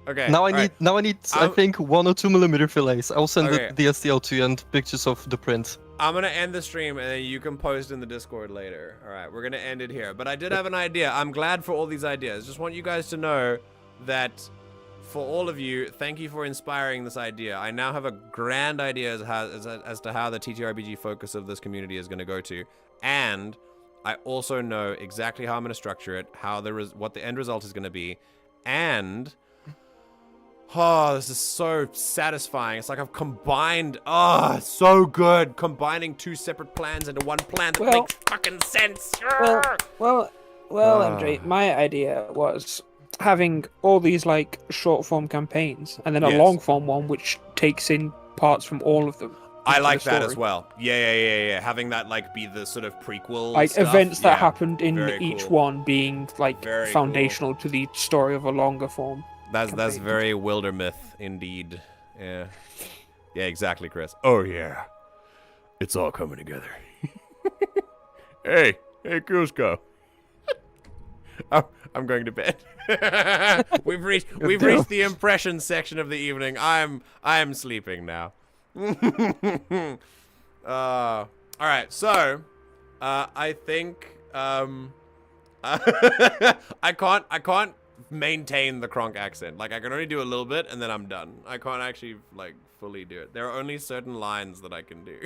Okay. Now I need I think 1 or 2 millimeter fillets. I'll send the STL to you and pictures of the print. I'm gonna end the stream and then you can post in the Discord later. All right, we're gonna end it here. But I did have an idea. I'm glad for all these ideas. Just want you guys to know that for all of you, thank you for inspiring this idea. I now have a grand idea as to how the TTRPG focus of this community is gonna go to, and I also know exactly how I'm gonna structure it, what the end result is gonna be, and. Oh, this is so satisfying. It's like I've combined. Oh, so good. Combining 2 separate plans into one plan that makes fucking sense. Well, MJ, my idea was having all these like short form campaigns and then a long form one which takes in parts from all of them. I like that as well. Yeah. Having that like be the sort of prequel like stuff. Events that happened in each cool. one being like Very foundational to the story of a longer form. That's very Wildermyth indeed. Yeah. Yeah, exactly, Chris. Oh yeah. It's all coming together. Hey, Cusco. I'm going to bed. we've reached the impression section of the evening. I'm sleeping now. All right, so I think I can't maintain the Kronk accent. Like I can only do a little bit and then I'm done. I can't actually like fully do it. There are only certain lines that I can do.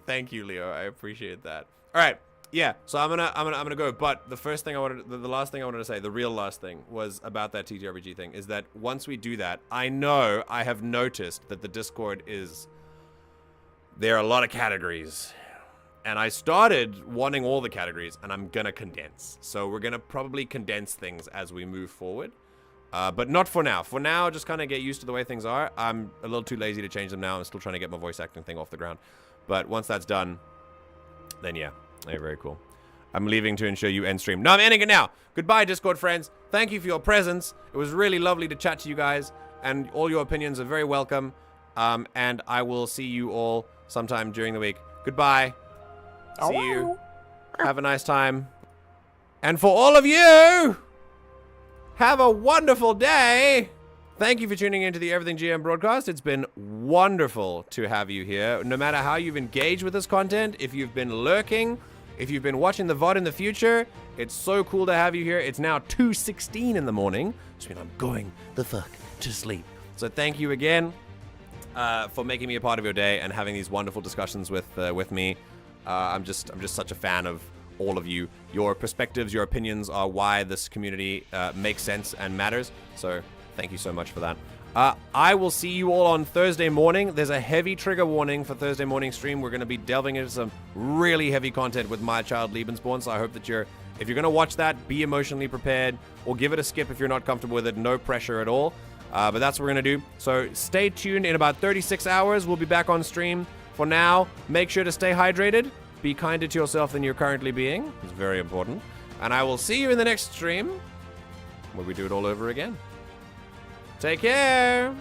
Thank you, Leo. I appreciate that. All right. Yeah, so I'm gonna go. But the first thing the last thing I wanted to say, the real last thing, was about that TTRPG thing. Is that once we do that, I know I have noticed that the Discord is there are a lot of categories. And I started wanting all the categories, and I'm going to condense. So we're going to probably condense things as we move forward. But not for now. For now, just kind of get used to the way things are. I'm a little too lazy to change them now. I'm still trying to get my voice acting thing off the ground. But once that's done, then yeah. Very cool. I'm leaving to ensure you end stream. No, I'm ending it now. Goodbye, Discord friends. Thank you for your presence. It was really lovely to chat to you guys. And all your opinions are very welcome. And I will see you all sometime during the week. Goodbye. See you. Have a nice time. And for all of you, have a wonderful day. Thank you for tuning into the Everything GM broadcast. It's been wonderful to have you here. No matter how you've engaged with this content, if you've been lurking, if you've been watching the VOD in the future, it's so cool to have you here. It's now 2:16 in the morning, which means I'm going the fuck to sleep. So thank you again for making me a part of your day and having these wonderful discussions with me. I'm just such a fan of all of you. Your perspectives, your opinions are why this community makes sense and matters. So thank you so much for that. I will see you all on Thursday morning. There's a heavy trigger warning for Thursday morning stream. We're going to be delving into some really heavy content with My Child Lebensborn. So I hope that if you're going to watch that, be emotionally prepared, or give it a skip if you're not comfortable with it. No pressure at all. But that's what we're going to do. So stay tuned. In about 36 hours, we'll be back on stream. For now, make sure to stay hydrated. Be kinder to yourself than you're currently being. It's very important. And I will see you in the next stream, where we do it all over again. Take care.